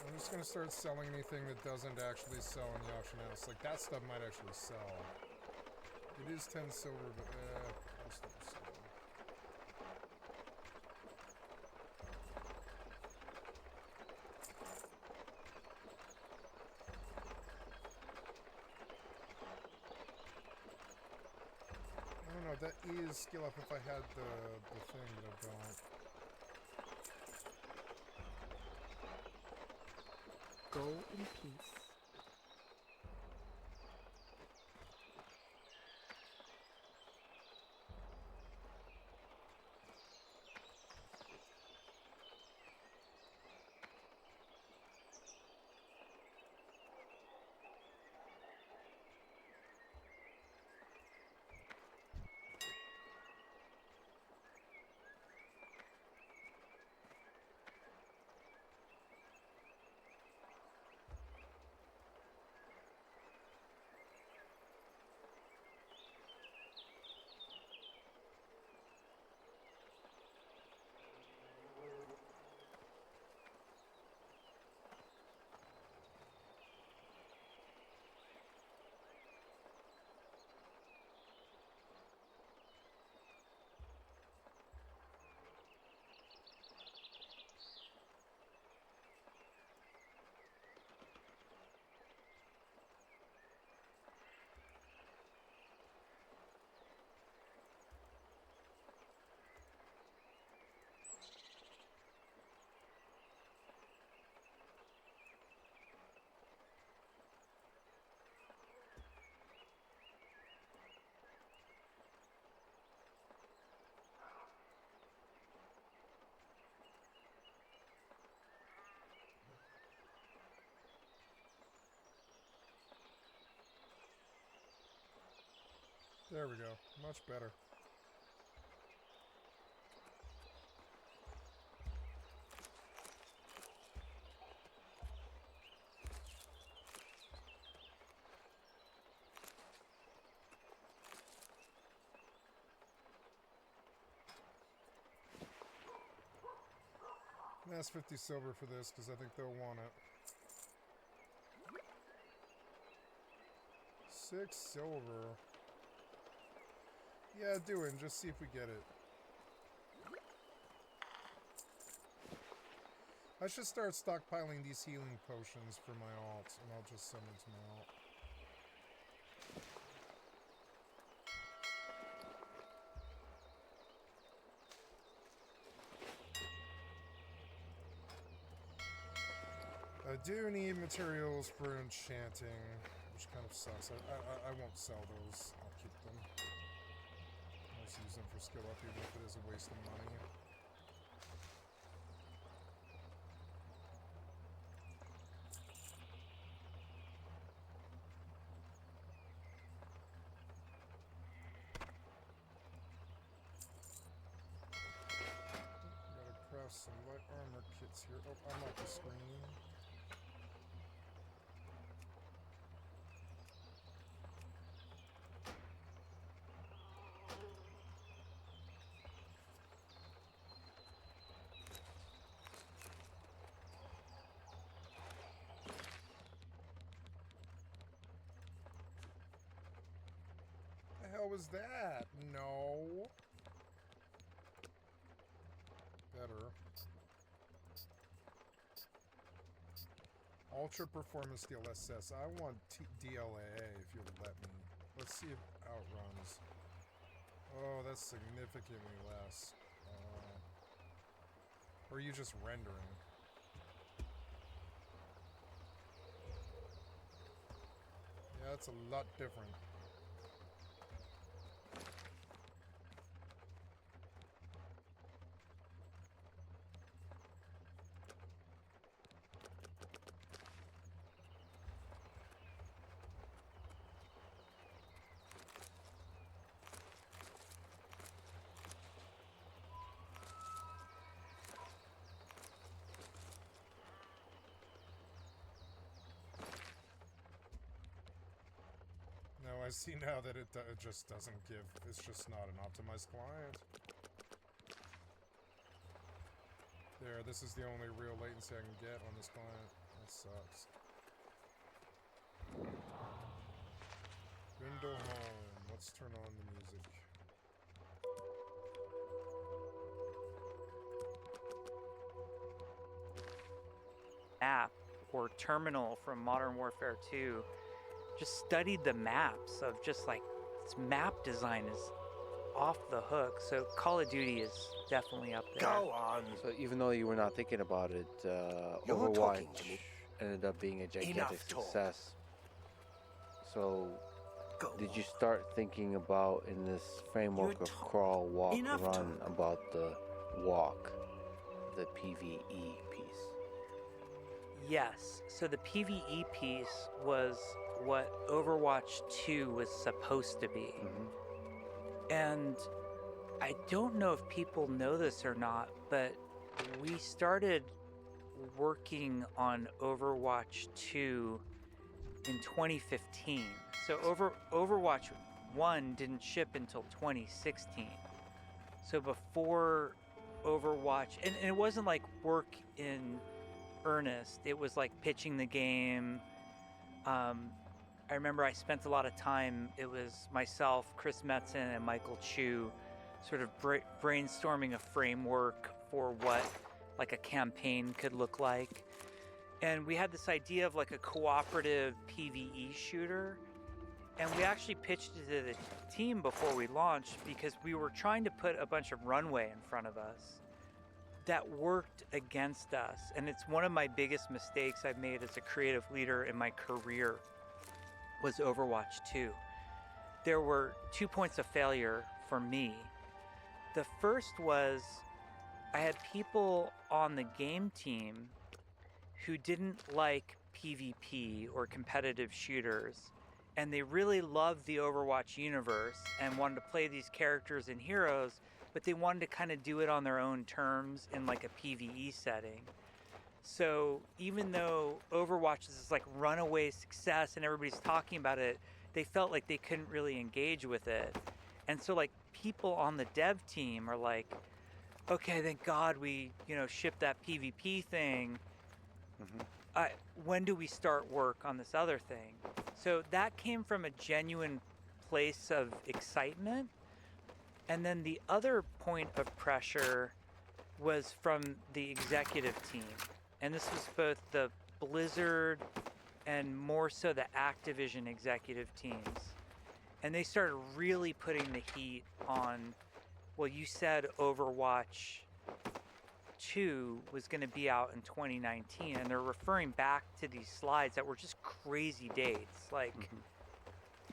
I'm just gonna start selling anything that doesn't actually sell in the auction house. Like, that stuff might actually sell. It is 10 silver, but most of them sell. I don't know, that is skill up if I had the thing, but I don't. Go in peace. There we go. Much better. That's 50 silver for this, because I think they'll want it. 6 silver. Yeah, do it and just see if we get it. I should start stockpiling these healing potions for my alts, and I'll just send them to my alt. I do need materials for enchanting, which kind of sucks. I won't sell those. I'll keep them. I'll just use them for skill up, even if it is a waste of money. Gotta craft some light armor kits here. Oh, I'm off the screen. hell was that? No. Better. Ultra Performance DLSS. I want DLAA if you'll let me. Let's see if it outruns. Oh, that's significantly less. Or are you just rendering? Yeah, that's a lot different. No, I see now that it just doesn't give. It's just not an optimized client. There, this is the only real latency I can get on this client. That sucks. Window home. Let's turn on the music. App or terminal from Modern Warfare 2. Just studied the maps of just like this map design is off the hook. So Call of Duty is definitely up there. Go on. So even though you were not thinking about it, You're Overwatch talking to me. ended up being a gigantic Enough talk. success. So Go did you on. start thinking about in this framework of crawl, walk, Enough run talk. about the walk, the PvE piece? Yes. So the PvE piece was what Overwatch 2 was supposed to be. And I don't know if people know this or not, but we started working on Overwatch 2 in 2015. So Overwatch 1 didn't ship until 2016. So before Overwatch, and it wasn't like work in earnest. It was like pitching the game. I remember I spent a lot of time, it was myself, Chris Metzen, and Michael Chu sort of brainstorming a framework for what like a campaign could look like. And we had this idea of like a cooperative PvE shooter. And we actually pitched it to the team before we launched because we were trying to put a bunch of runway in front of us that worked against us. And it's one of my biggest mistakes I've made as a creative leader in my career was Overwatch 2. There were 2 points of failure for me. The first was I had people on the game team who didn't like PvP or competitive shooters, and they really loved the Overwatch universe and wanted to play these characters and heroes, but they wanted to kind of do it on their own terms in like a PvE setting. So even though Overwatch is this like runaway success and everybody's talking about it, they felt like they couldn't really engage with it. And so like people on the dev team are like, okay, thank God we, shipped that PvP thing. When do we start work on this other thing? So that came from a genuine place of excitement. And then the other point of pressure was from the executive team. And this was both the Blizzard and more so the Activision executive teams. And they started really putting the heat on, well, you said Overwatch 2 was going to be out in 2019, and they're referring back to these slides that were just crazy dates. Like,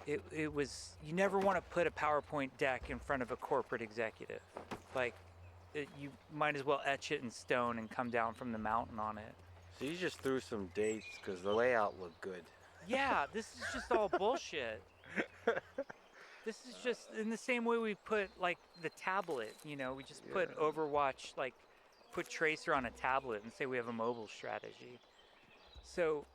it was, you never want to put a PowerPoint deck in front of a corporate executive. Like, you might as well etch it in stone and come down from the mountain on it. So you just threw some dates because the layout looked good. Yeah, this is just all bullshit. This is just in the same way we put like the tablet, we just put Overwatch, like put Tracer on a tablet and say we have a mobile strategy. So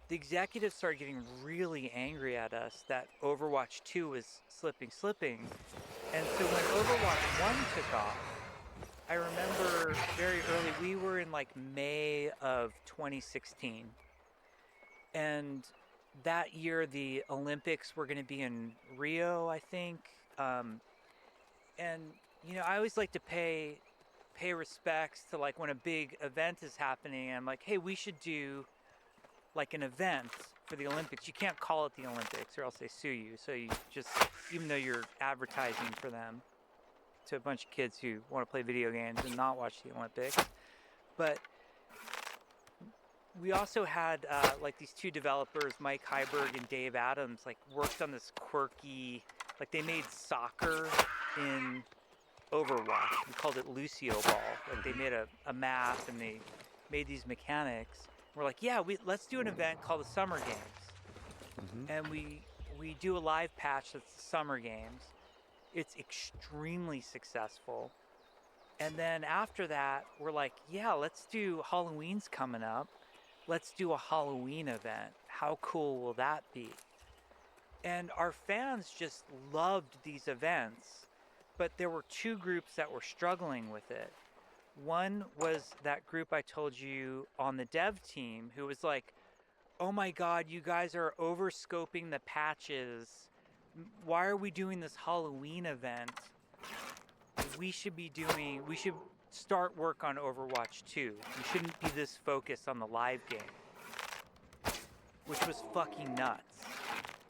the executives started getting really angry at us that Overwatch 2 was slipping. And so when Overwatch 1 took off, I remember very early, we were in like May of 2016. And that year the Olympics were going to be in Rio, I think. And you know, I always like to pay respects to like when a big event is happening. I'm like, hey, we should do like an event for the Olympics. You can't call it the Olympics or else they sue you. So you just, even though you're advertising for them to a bunch of kids who want to play video games and not watch the Olympics. But we also had like these two developers, Mike Heiberg and Dave Adams, like worked on this quirky, like they made soccer in Overwatch. We called it Lucio Ball. Like they made a map and they made these mechanics. We're like, yeah, let's do an event called the Summer Games. And we do a live patch that's the Summer Games. It's extremely successful. And then after that, we're like, yeah, let's do Halloween's coming up. Let's do a Halloween event. How cool will that be? And our fans just loved these events, but there were two groups that were struggling with it. One was that group I told you on the dev team who was like, oh my God, you guys are overscoping the patches. Why are we doing this Halloween event? We should start work on Overwatch 2. We shouldn't be this focused on the live game. Which was fucking nuts.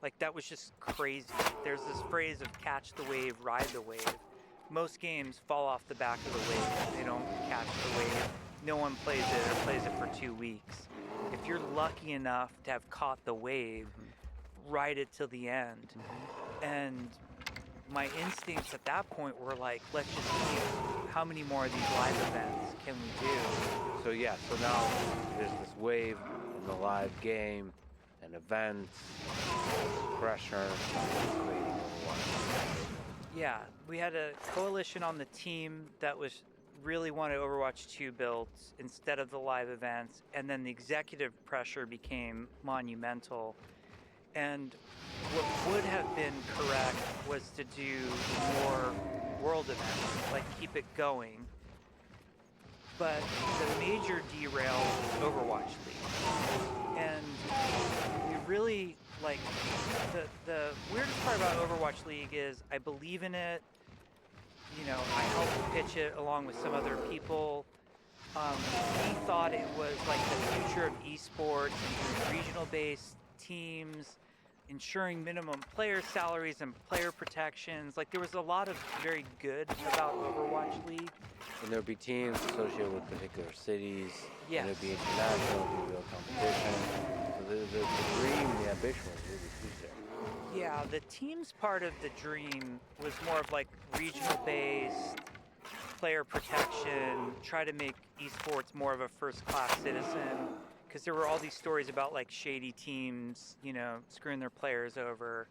Like, that was just crazy. There's this phrase of catch the wave, ride the wave. Most games fall off the back of the wave. They don't catch the wave. No one plays it or plays it for 2 weeks. If you're lucky enough to have caught the wave, ride it till the end. And my instincts at that point were like, let's just see how many more of these live events can we do. So yeah, so now there's this wave in the live game and events, pressure, creating Overwatch. Yeah, we had a coalition on the team that was really wanted Overwatch 2 built instead of the live events, and then the executive pressure became monumental. And what would have been correct was to do more world events, like keep it going. But the major derail was Overwatch League. And we really, like, the weirdest part about Overwatch League is I believe in it. You know, I helped pitch it along with some other people. We thought it was like the future of esports and doing regional-based teams, ensuring minimum player salaries and player protections. Like, there was a lot of very good about Overwatch League. And there'd be teams associated with particular cities. Yes. And there'd be international, there'd be real competition. So the dream, the ambition was really huge there. Yeah, the teams part of the dream was more of like regional-based, player protection, try to make esports more of a first-class citizen. Because there were all these stories about like shady teams, you know, screwing their players over.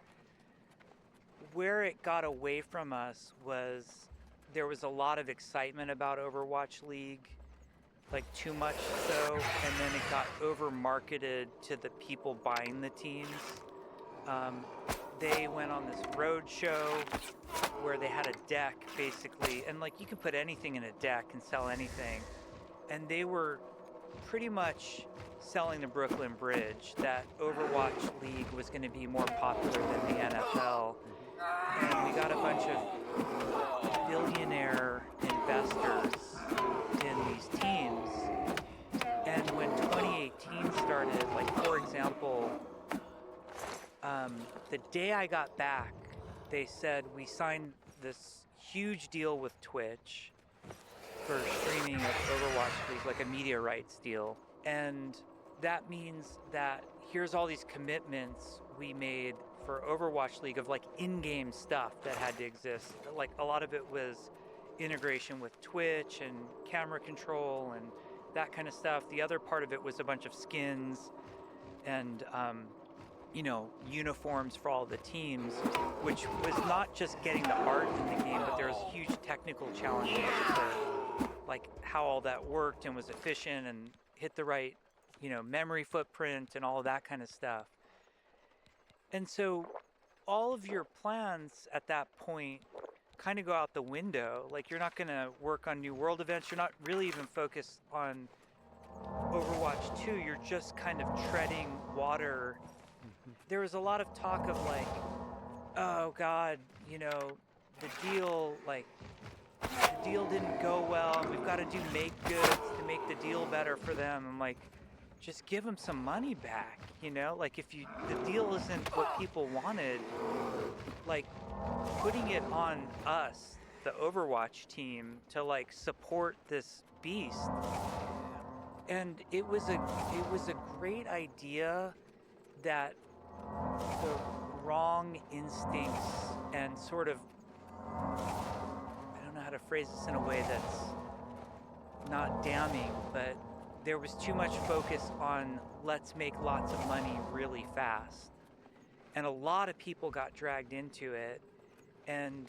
Where it got away from us was there was a lot of excitement about Overwatch League, like too much so, and then it got over-marketed to the people buying the teams. They went on this road show where they had a deck basically, and like you can put anything in a deck and sell anything, and they were pretty much selling the Brooklyn Bridge that Overwatch League was going to be more popular than the NFL. And we got a bunch of billionaire investors in these teams. And when 2018 started, like for example, the day I got back, they said we signed this huge deal with Twitch for streaming of Overwatch League, like a media rights deal. And that means that here's all these commitments we made for Overwatch League of like in-game stuff that had to exist. Like a lot of it was integration with Twitch and camera control and that kind of stuff. The other part of it was a bunch of skins and, you know, uniforms for all the teams, which was not just getting the art in the game, but there was huge technical challenges to like how all that worked and was efficient and hit the right, you know, memory footprint and all of that kind of stuff. And so all of your plans at that point kind of go out the window. Like, you're not going to work on new world events. You're not really even focused on Overwatch 2. You're just kind of treading water there was a lot of talk of like, oh God, you know, the deal didn't go well. We've got to do make goods to make the deal better for them. I'm like, just give them some money back, you know? Like if the deal isn't what people wanted, like putting it on us, the Overwatch team, to like support this beast. And it was a great idea that the wrong instincts and sort of, I don't know how to phrase this in a way that's not damning, but there was too much focus on let's make lots of money really fast. And a lot of people got dragged into it. And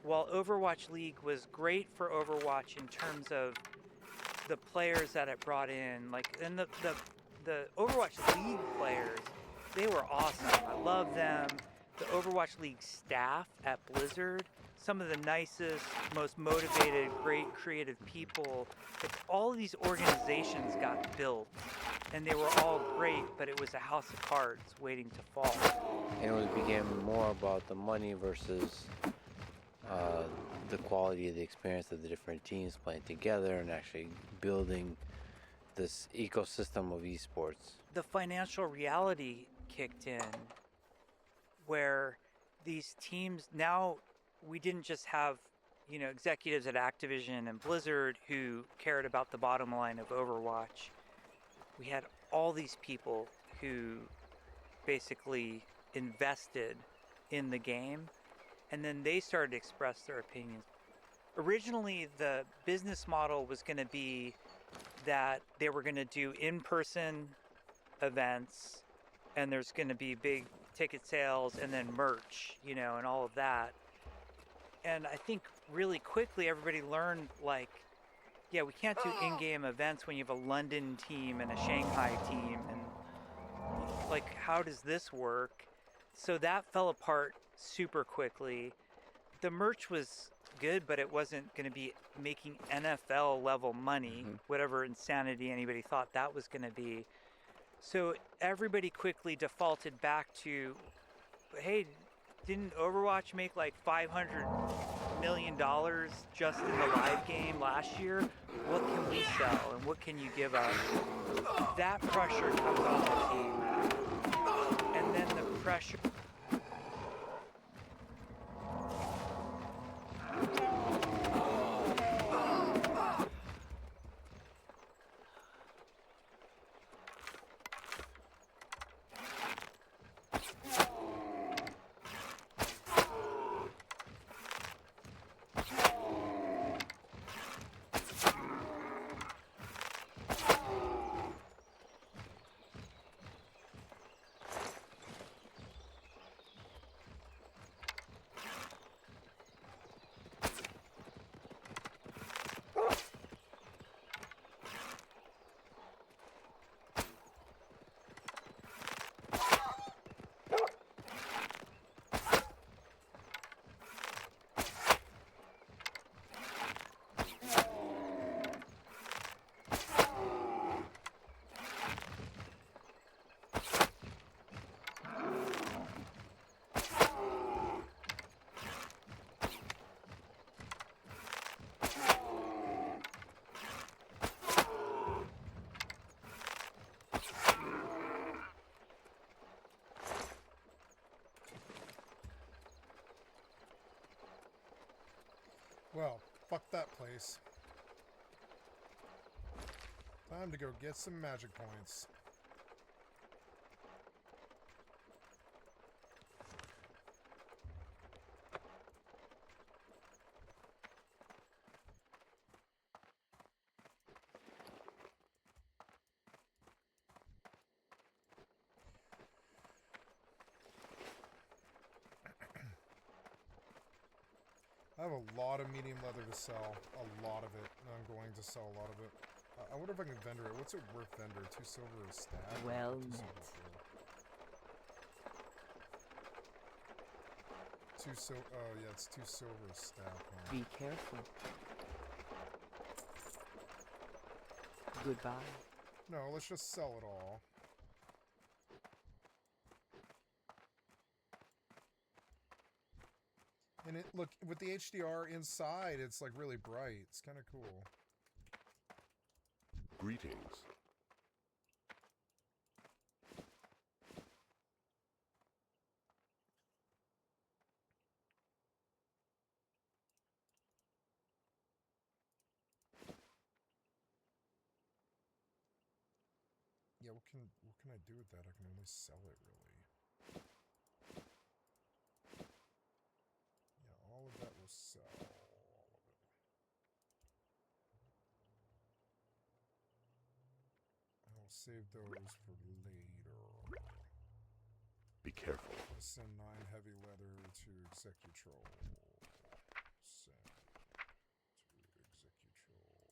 while Overwatch League was great for Overwatch in terms of the players that it brought in, like, and the Overwatch League players, they were awesome. I love them. The Overwatch League staff at Blizzard, some of the nicest, most motivated, great creative people. Like, all of these organizations got built, and they were all great, but it was a house of cards waiting to fall. And it became more about the money versus the quality of the experience of the different teams playing together and actually building this ecosystem of esports. The financial reality kicked in where these teams, now we didn't just have, you know, executives at Activision and Blizzard who cared about the bottom line of Overwatch. We had all these people who basically invested in the game, and then they started to express their opinions. Originally, the business model was going to be that they were going to do in-person events, and there's going to be big ticket sales and then merch, you know, and all of that. And I think really quickly everybody learned, like, yeah, we can't do in-game events when you have a London team and a Shanghai team, and like, how does this work? So that fell apart super quickly. The merch was good, but it wasn't going to be making NFL level money, whatever insanity anybody thought that was going to be. So everybody quickly defaulted back to, hey, didn't Overwatch make like $500 million just in the live game last year? What can we sell and what can you give us? That pressure comes on the team. And then the pressure... Well, fuck that place. Time to go get some magic points. I have a lot of medium leather to sell. A lot of it. And I'm going to sell a lot of it. I wonder if I can vendor it. What's it worth vendor? 2 silver a stack? Well Two met. silver. Oh yeah, it's 2 silver a stack. Huh? Be careful. Goodbye. No, let's just sell it all. And it look with the HDR inside, it's like really bright. It's kind of cool. Greetings. Yeah, what can I do with that? I can only sell it, really. Yeah, all of that will sell. All of it. I'll save those for later. Be careful. Send 9 heavy leather to Executrol. Send to Executrol. Send heavy leather.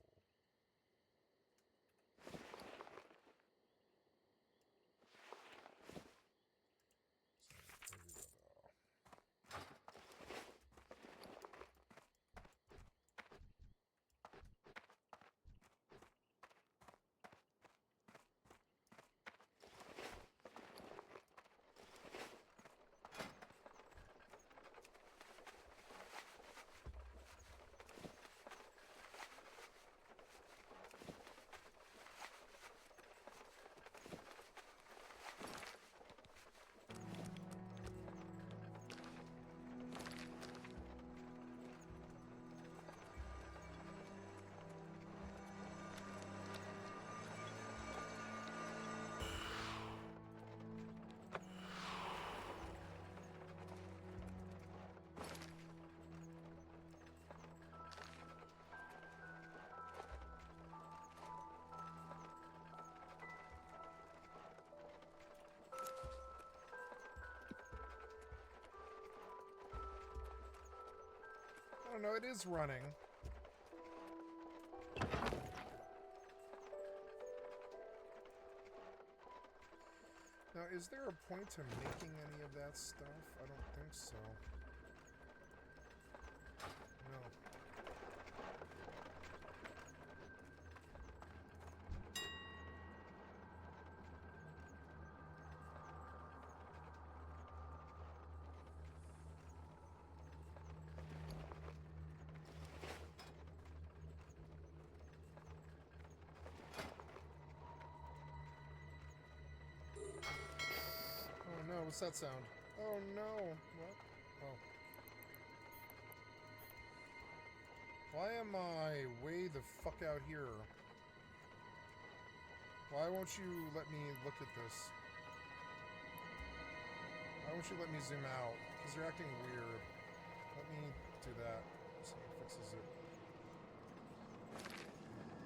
Oh no, it is running. Now, is there a point to making any of that stuff? I don't think so. No. Oh no, what's that sound? Oh no! What? Oh. Why am I way the fuck out here? Why won't you let me look at this? Why won't you let me zoom out? Because you're acting weird. Let me do that. So it fixes it.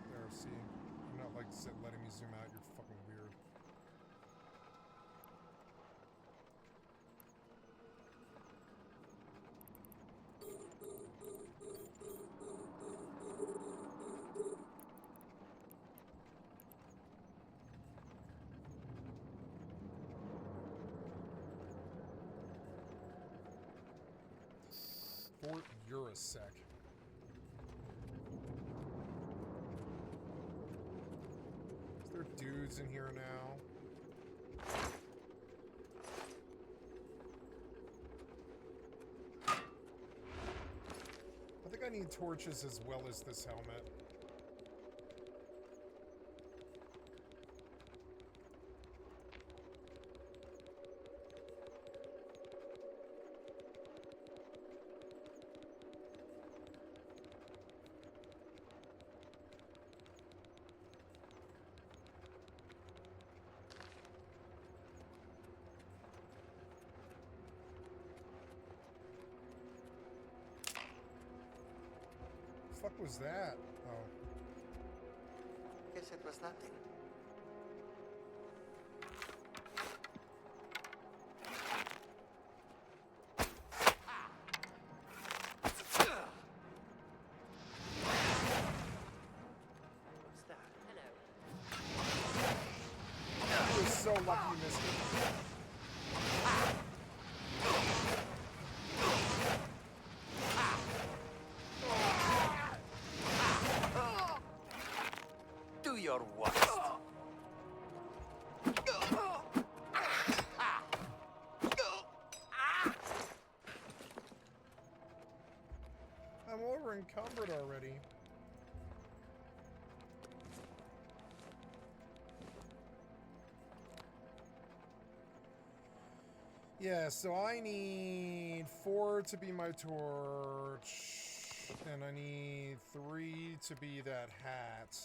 There, see? You're not like letting me zoom out. You're fucking weird. Fort Eurosec. Is there dudes in here now? I think I need torches as well as this helmet. The fuck was that? Oh. Guess it was nothing. What's that? Hello. I was so lucky you missed it. Do your worst. I'm over encumbered already. Yeah, so I need 4 to be my torch, and I need 3 to be that hat.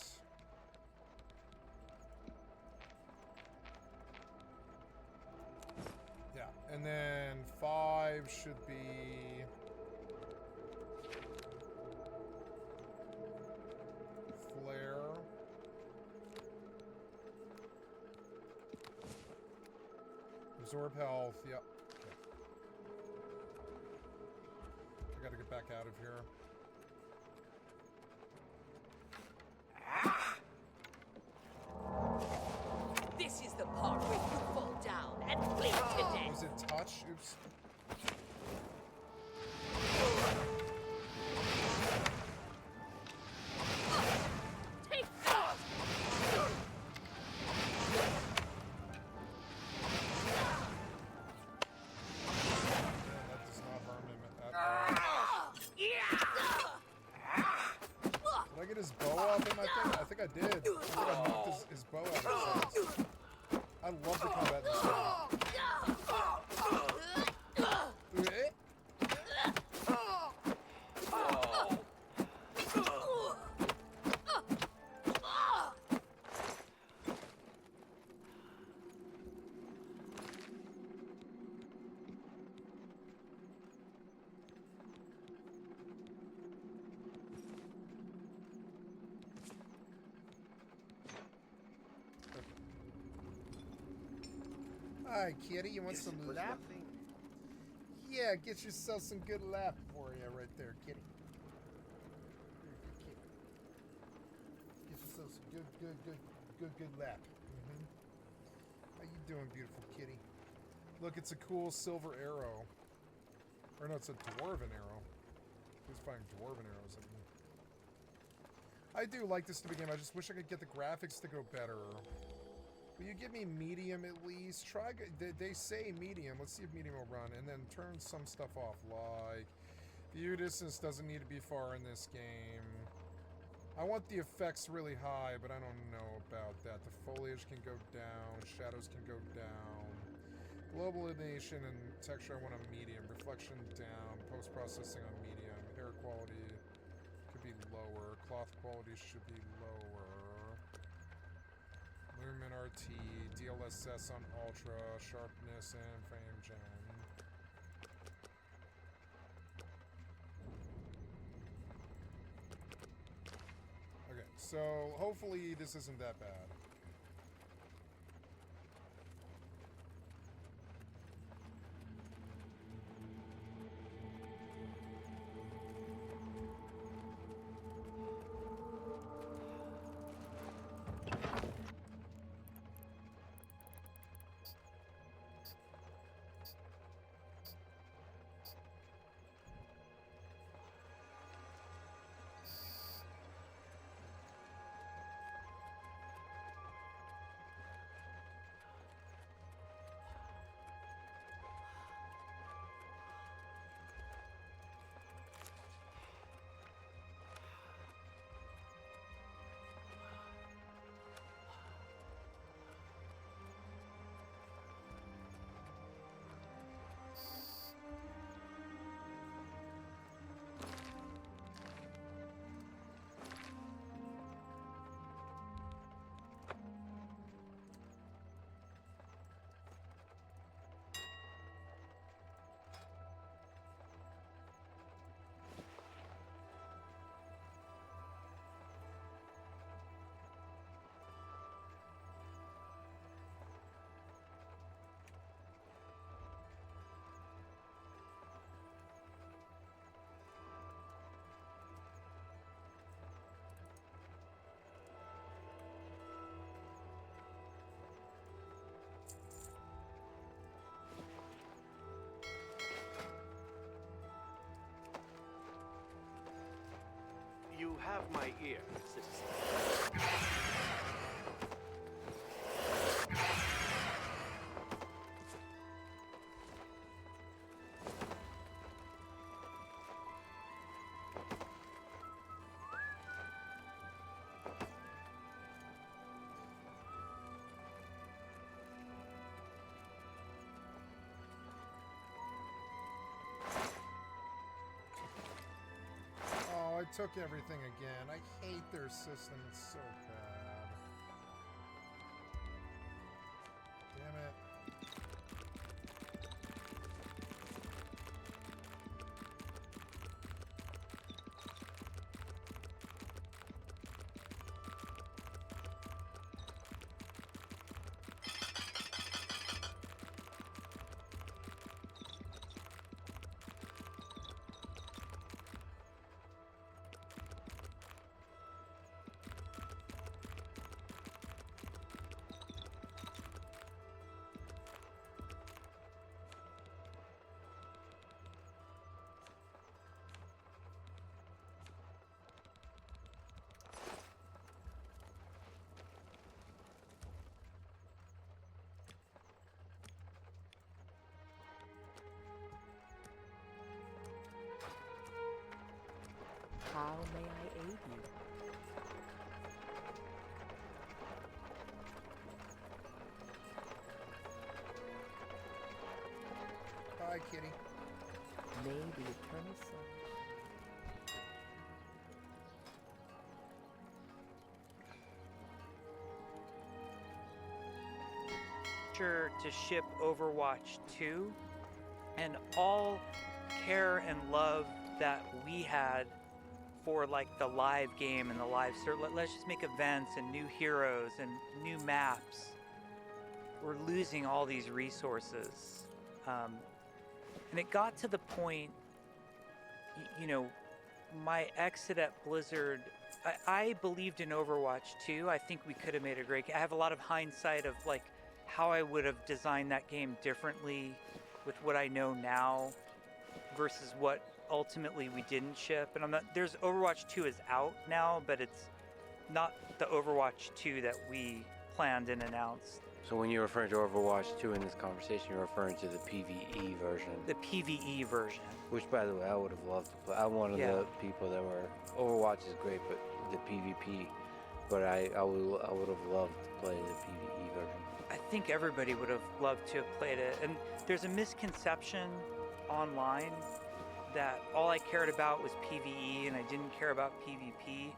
Yeah, and then 5 should be flare. Absorb health, yep. Okay. I gotta get back out of here. This is the part where you fall down and bleed to death. Was it touch? Oops. Take that! Yeah, that does not harm him at all. Did I get his bow off him? I think I did. I think I knocked his bow out of his hands. I love the combat in this game. Hi, kitty. You want some laughing? Yeah, get yourself some good laugh for you right there, kitty. You're a good kitty. Get yourself some good laugh. How you doing, beautiful kitty? Look, it's a cool silver arrow. Or no, it's a dwarven arrow. Who's fighting dwarven arrows at me? I do like this to begin. I just wish I could get the graphics to go better. Will you give me medium at least? Try. They say medium. Let's see if medium will run. And then turn some stuff off. Like, view distance doesn't need to be far in this game. I want the effects really high, but I don't know about that. The foliage can go down. Shadows can go down. Global illumination and texture I want on medium. Reflection down. Post-processing on medium. Hair quality could be lower. Cloth quality should be lower. Lumen RT, DLSS on Ultra, Sharpness, and Frame Gen. Okay, so hopefully this isn't that bad. You have my ear, citizen. took everything again. I hate their system. It's so bad. Damn it. How may I aid you? Bye, kitty. May the eternal sun. To ship Overwatch 2, and all care and love that we had for like the live game and the live let's just make events and new heroes and new maps. We're losing all these resources, and it got to the point, you know, my exit at Blizzard. I believed in Overwatch 2. I think we could have made a great game. I have a lot of hindsight of like how I would have designed that game differently with what I know now versus what ultimately we didn't ship. And I'm not, there's Overwatch 2 is out now, but it's not the Overwatch 2 that we planned and announced. So when you're referring to Overwatch 2 in this conversation, you're referring to the PvE version. The PvE version. Which, by the way, I would have loved to play. I'm one of the people that were, Overwatch is great, but the PvP, but I would have loved to play the PvE version. I think everybody would have loved to have played it. And there's a misconception online that all I cared about was PvE and I didn't care about PvP.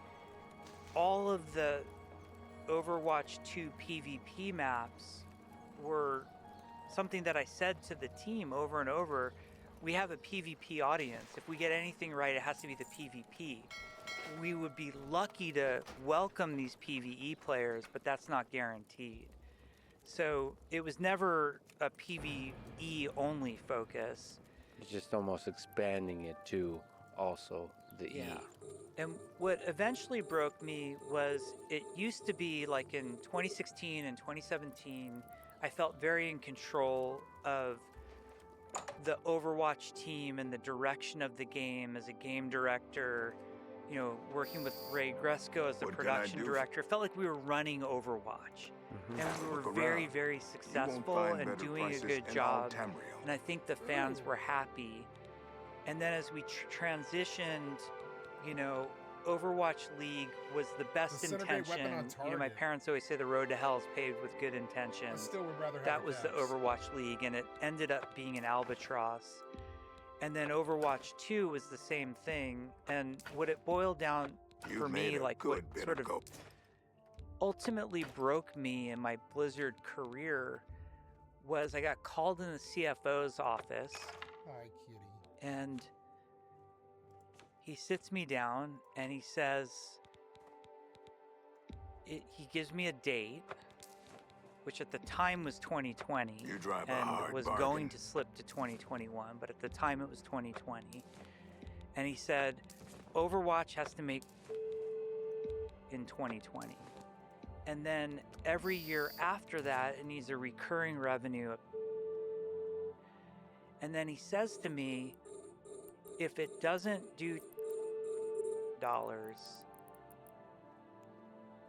All of the Overwatch 2 PvP maps were something that I said to the team over and over. We have a PvP audience. If we get anything right, it has to be the PvP. We would be lucky to welcome these PvE players, but that's not guaranteed. So it was never a PvE only focus. It's just almost expanding it to also the E. And what eventually broke me was it used to be like in 2016 and 2017, I felt very in control of the Overwatch team and the direction of the game as a game director, you know, working with Ray Gresco as the production director. It felt like we were running Overwatch. And we were very, very successful and doing a good job. And I think the fans were happy. And then as we transitioned, you know, Overwatch League was the best intention. You know, my parents always say the road to hell is paved with good intentions. I still would rather have that was the Overwatch League, and it ended up being an albatross. And then Overwatch 2 was the same thing. And what it boiled down for me, like what sort of ultimately broke me in my Blizzard career was I got called in the CFO's office. Hi, kitty. And he sits me down and he says, he gives me a date, which at the time was 2020 and was going to slip to 2021, but at the time it was 2020. And he said, Overwatch has to make in 2020. And then every year after that, it needs a recurring revenue. And then he says to me, if it doesn't do dollars,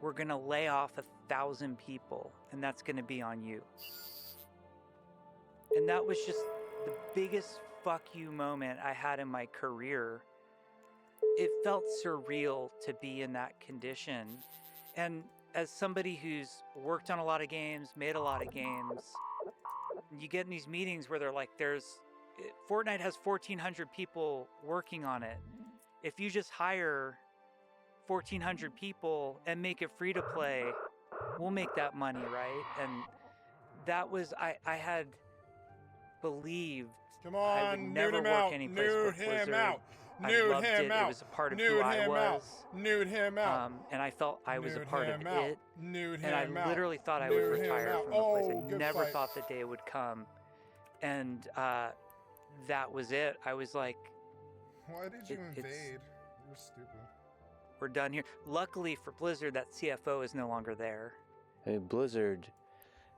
we're gonna lay off 1,000 people, and that's gonna be on you. And that was just the biggest fuck you moment I had in my career. It felt surreal to be in that condition. And as somebody who's worked on a lot of games, made a lot of games, you get in these meetings where they're like, Fortnite has 1,400 people working on it. if you just hire 1,400 people and make it free to play, we'll make that money, right? And that was, I had believed Come I would on, never nude him work out. any place Nude but him Blizzard. out. I Nude loved him it. out. It was a part of Nude who I him out. was. Nude him out. And I felt I was a Nude part of him out. it. Nude And I him out. literally thought I Nude would him retire out. from the place. Oh, I good never fight. thought the day would come. And that was it. I was like, Why did you it's- invade? You're stupid. we're done here. Luckily for Blizzard, that CFO is no longer there. I mean, Blizzard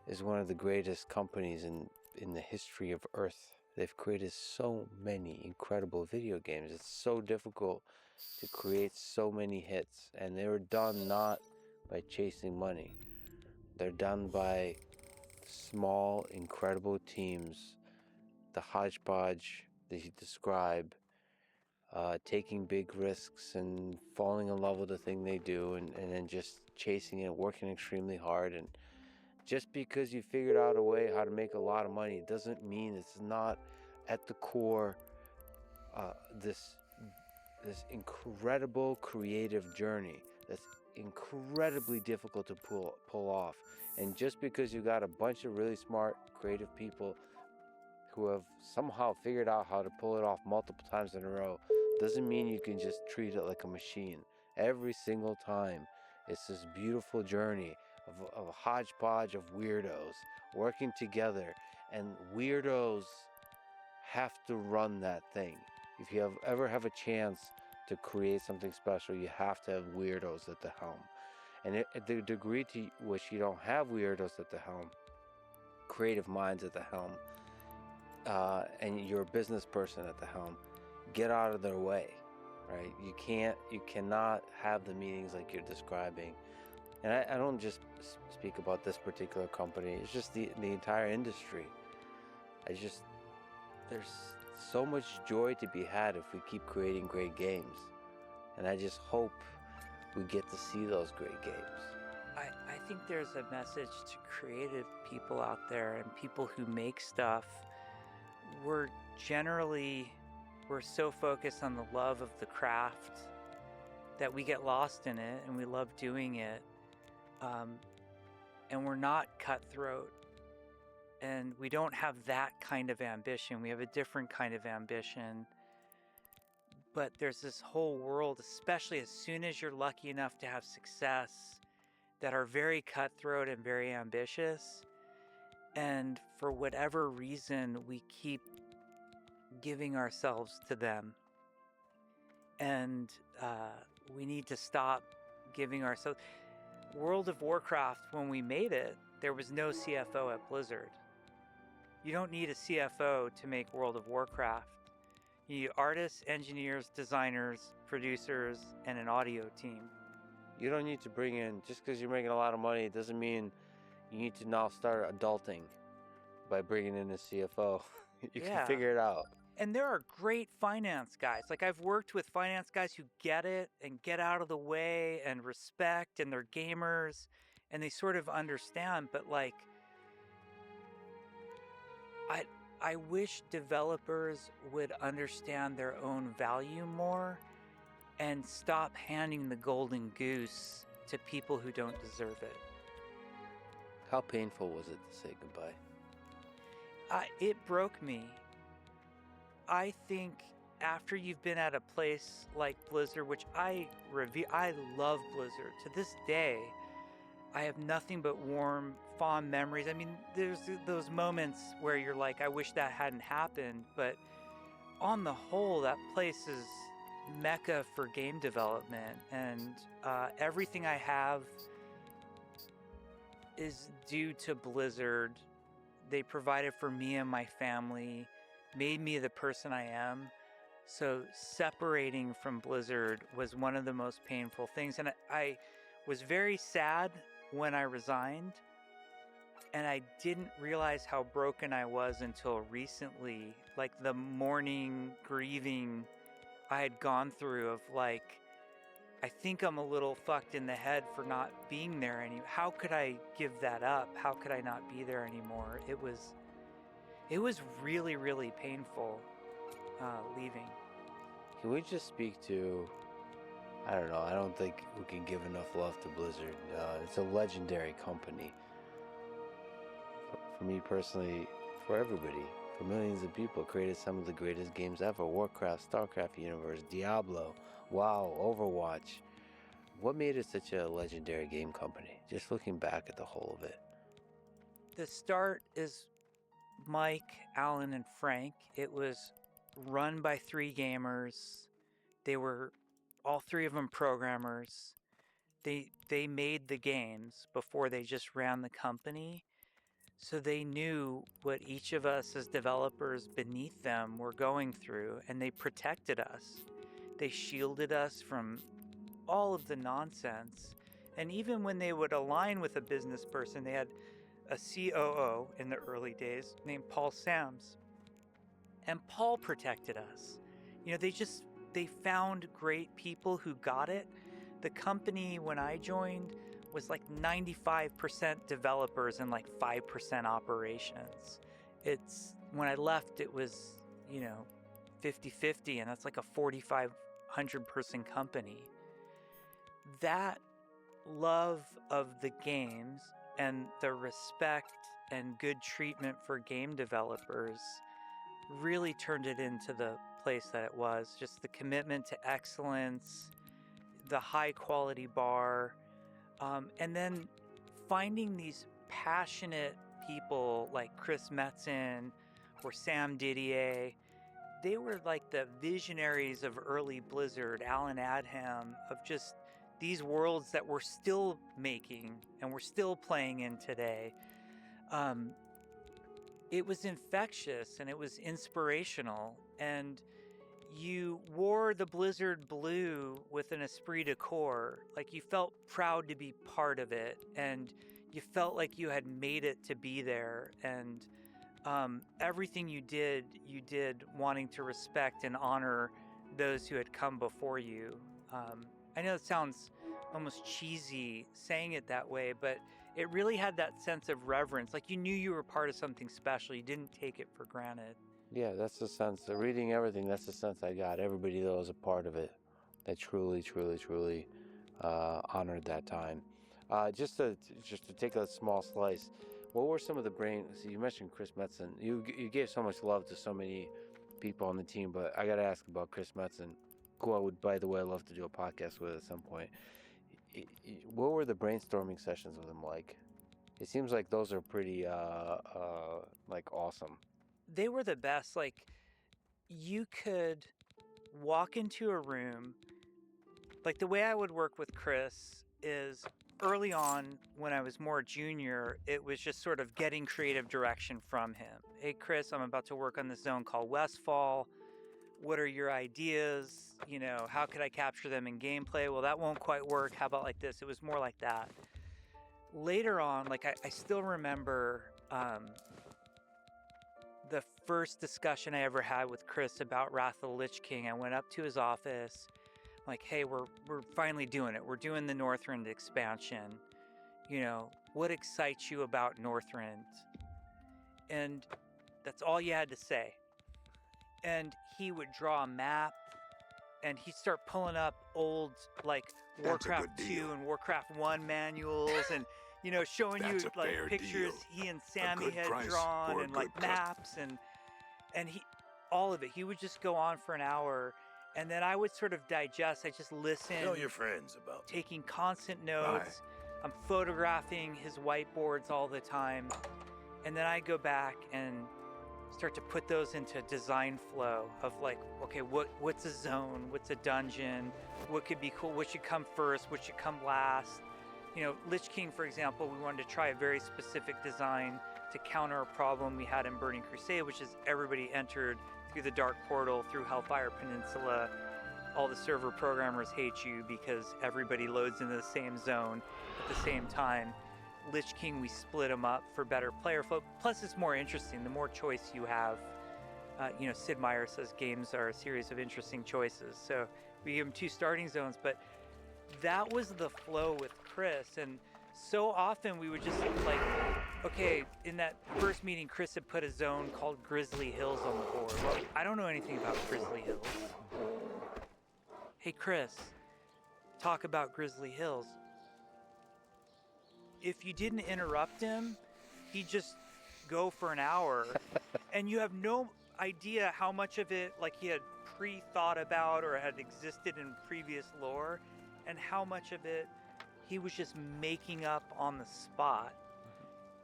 is one of the greatest companies in the history of Earth. They've created so many incredible video games. It's so difficult to create so many hits, and they were done not by chasing money. They're done by small, incredible teams, the hodgepodge that you describe, taking big risks and falling in love with the thing they do, and then just chasing it, working extremely hard. And just because you figured out a way how to make a lot of money doesn't mean it's not at the core this incredible creative journey that's incredibly difficult to pull off. And just because you got a bunch of really smart creative people who have somehow figured out how to pull it off multiple times in a row doesn't mean you can just treat it like a machine. Every single time it's this beautiful journey of a hodgepodge of weirdos working together, and weirdos have to run that thing. If you ever have a chance to create something special, you have to have weirdos at the helm. And at the degree to which you don't have weirdos at the helm, creative minds at the helm, and you're a business person at the helm, get out of their way, right? You cannot have the meetings like you're describing. And I don't just speak about this particular company, it's just the entire industry. There's so much joy to be had if we keep creating great games. And I just hope we get to see those great games. I think there's a message to creative people out there and people who make stuff. We're so focused on the love of the craft that we get lost in it, and we love doing it. And we're not cutthroat, and we don't have that kind of ambition. We have a different kind of ambition. But there's this whole world, especially as soon as you're lucky enough to have success, that are very cutthroat and very ambitious. And for whatever reason, we keep giving ourselves to them. And we need to stop giving ourselves. World of Warcraft, when we made it, there was no CFO at Blizzard. You don't need a CFO to make World of Warcraft. You need artists, engineers, designers, producers, and an audio team. You don't need to bring in, just because you're making a lot of money, it doesn't mean you need to now start adulting by bringing in a CFO. You can figure it out. And there are great finance guys. Like, I've worked with finance guys who get it and get out of the way and respect, and they're gamers and they sort of understand. But like, I wish developers would understand their own value more and stop handing the golden goose to people who don't deserve it. How painful was it to say goodbye? It broke me. I think after you've been at a place like Blizzard, which I love Blizzard. To this day, I have nothing but warm, fond memories. I mean, there's those moments where you're like, I wish that hadn't happened. But on the whole, that place is mecca for game development. And everything I have is due to Blizzard. They provided for me and my family, made me the person I am. So separating from Blizzard was one of the most painful things. And I was very sad when I resigned. And I didn't realize how broken I was until recently. Like the morning grieving I had gone through of like, I think I'm a little fucked in the head for not being there anymore. How could I give that up? How could I not be there anymore? It was really, really painful leaving. Can we just speak to, I don't know, I don't think we can give enough love to Blizzard. It's a legendary company. For me personally, for everybody, for millions of people, created some of the greatest games ever. Warcraft, StarCraft universe, Diablo, WoW, Overwatch. What made it such a legendary game company? Just looking back at the whole of it. The start is Mike, Alan, and Frank. It was run by 3 gamers. They were all 3 of them programmers. They made the games before they just ran the company. So they knew what each of us as developers beneath them were going through, and they protected us. They shielded us from all of the nonsense. And even when they would align with a business person, they had a COO in the early days named Paul Sams. And Paul protected us. You know, they found great people who got it. The company, when I joined, was like 95% developers and like 5% operations. When I left, it was, 50-50, and that's like a 4,500 person company. That love of the games and the respect and good treatment for game developers really turned it into the place that it was. Just the commitment to excellence, the high quality bar, and then finding these passionate people like Chris Metzen or Sam Didier. They were like the visionaries of early Blizzard, Alan Adham, of just these worlds that we're still making and we're still playing in today. It was infectious and it was inspirational, and you wore the Blizzard blue with an esprit de corps. Like, you felt proud to be part of it, and you felt like you had made it to be there. And everything you did wanting to respect and honor those who had come before you. I know it sounds almost cheesy saying it that way, but it really had that sense of reverence. Like, you knew you were part of something special. You didn't take it for granted. Yeah, that's the sense. Reading everything, that's the sense I got. Everybody that was a part of it, that truly honored that time. Just to take a small slice, what were some of the so you mentioned Chris Metzen. You gave so much love to so many people on the team, but I got to ask about Chris Metzen, who I would, by the way, love to do a podcast with at some point. What were the brainstorming sessions with him like? It seems like those are pretty like awesome. They were the best. Like, you could walk into a room. Like, the way I would work with Chris is early on, when I was more junior, it was just sort of getting creative direction from him. Hey, Chris, I'm about to work on this zone called Westfall. What are your ideas? How could I capture them in gameplay? Well, that won't quite work. How about like this? It was more like that. Later on, like, I still remember the first discussion I ever had with Chris about Wrath of the Lich King. I went up to his office, like, hey, we're finally doing it. We're doing the Northrend expansion. What excites you about Northrend? And that's all you had to say. And he would draw a map, and he'd start pulling up old, like, Warcraft 2 and Warcraft 1 manuals, and showing you like pictures he and Sammy had drawn, and like maps, and he, all of it. He would just go on for an hour, and then I would sort of digest. I just listen. Tell your friends about taking constant notes. I'm photographing his whiteboards all the time, and then I go back and start to put those into design flow of like, okay, what's a zone? What's a dungeon? What could be cool? What should come first? What should come last? Lich King, for example, we wanted to try a very specific design to counter a problem we had in Burning Crusade, which is everybody entered through the Dark Portal, through Hellfire Peninsula. All the server programmers hate you because everybody loads into the same zone at the same time. Lich King, we split them up for better player flow. Plus, it's more interesting. The more choice you have, Sid Meier says games are a series of interesting choices. So we give them 2 starting zones, but that was the flow with Chris. And so often we would just like, okay, in that first meeting, Chris had put a zone called Grizzly Hills on the board. Well, I don't know anything about Grizzly Hills. hey, Chris, talk about Grizzly Hills. If you didn't interrupt him, he'd just go for an hour, and you have no idea how much of it like he had pre-thought about or had existed in previous lore, and how much of it he was just making up on the spot.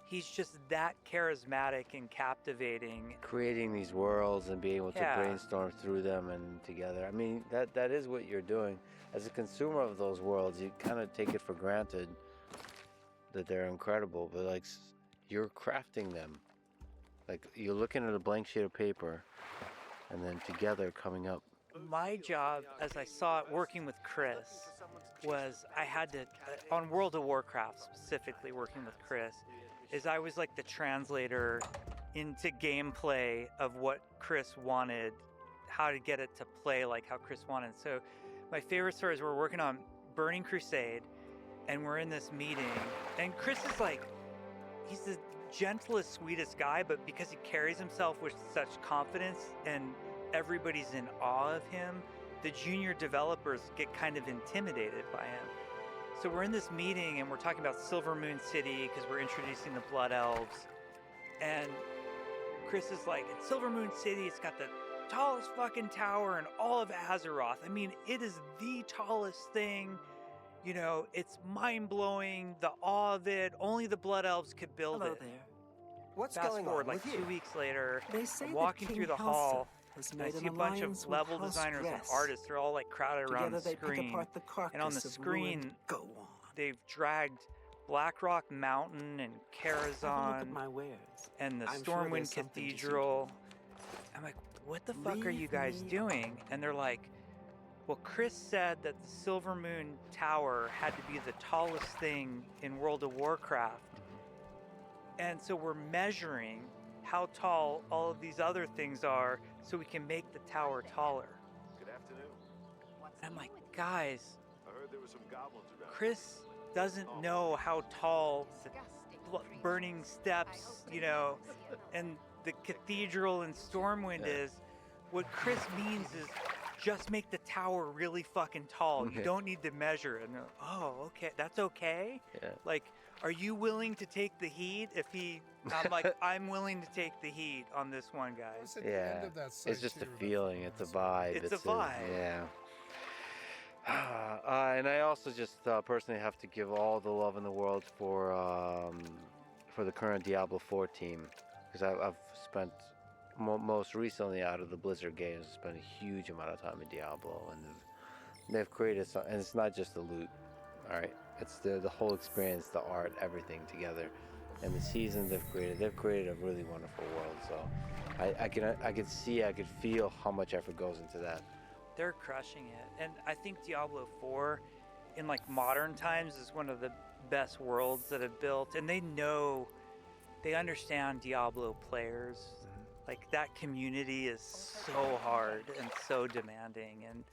He's just that charismatic and captivating. Creating these worlds and being able to Yeah. brainstorm through them and together. I mean, that is what you're doing. As a consumer of those worlds, you kind of take it for granted that they're incredible, but like you're crafting them. Like you're looking at a blank sheet of paper and then together coming up. My job, as I saw it working with Chris, was I had to, on World of Warcraft specifically working with Chris, is I was like the translator into gameplay of what Chris wanted, how to get it to play like how Chris wanted. So my favorite story is we're working on Burning Crusade, and we're in this meeting, and Chris is like, he's the gentlest, sweetest guy, but because he carries himself with such confidence and everybody's in awe of him, the junior developers get kind of intimidated by him. So we're in this meeting and we're talking about Silver Moon City because we're introducing the Blood Elves. And Chris is like, in Silver Moon City, it's got the tallest fucking tower in all of Azeroth. I mean, it is the tallest thing. You know, it's mind-blowing, the awe of it. Only the Blood Elves could build Hello it. there. What's Fast going forward on like with 2 you? weeks later, They say I'm that walking King through the Halsa hall, has and I made see an a bunch of alliance with level House designers and Dress. artists. They're all like crowded around Together the they pick screen. apart the carcass And on the of screen, ruined Go on. they've dragged Blackrock Mountain and Have a look Karazhan at my wares. and the I'm sure Stormwind there's something to see Cathedral. I'm like, what the fuck are you Leave guys me doing? And they're like, well, Chris said that the Silver Moon Tower had to be the tallest thing in World of Warcraft. And so we're measuring how tall all of these other things are so we can make the tower taller. Good afternoon. And I'm like, guys, I heard there were some goblins around. Chris doesn't know how tall the burning steps, you know, and the cathedral in Stormwind is. What Chris means is just make the tower really fucking tall. You don't need to measure it. And they're like, oh, okay, that's okay? Yeah. Like, are you willing to take the heat? I'm like, I'm willing to take the heat on this one, guys. What's at the Yeah, end of that site it's just a here, that feeling. thing It's a on the vibe. It's a vibe. Yeah. And I also just personally have to give all the love in the world for the current Diablo 4 team, because I've spent most recently out of the Blizzard games, spent a huge amount of time in Diablo, and they've created some, and it's not just the loot. All right, it's the whole experience, the art, everything together, and the season they've created a really wonderful world. So I could see, I could feel how much effort goes into that. They're crushing it. And I think Diablo 4 in like modern times is one of the best worlds that have built, and they understand Diablo players. Like that community is so hard and so demanding, and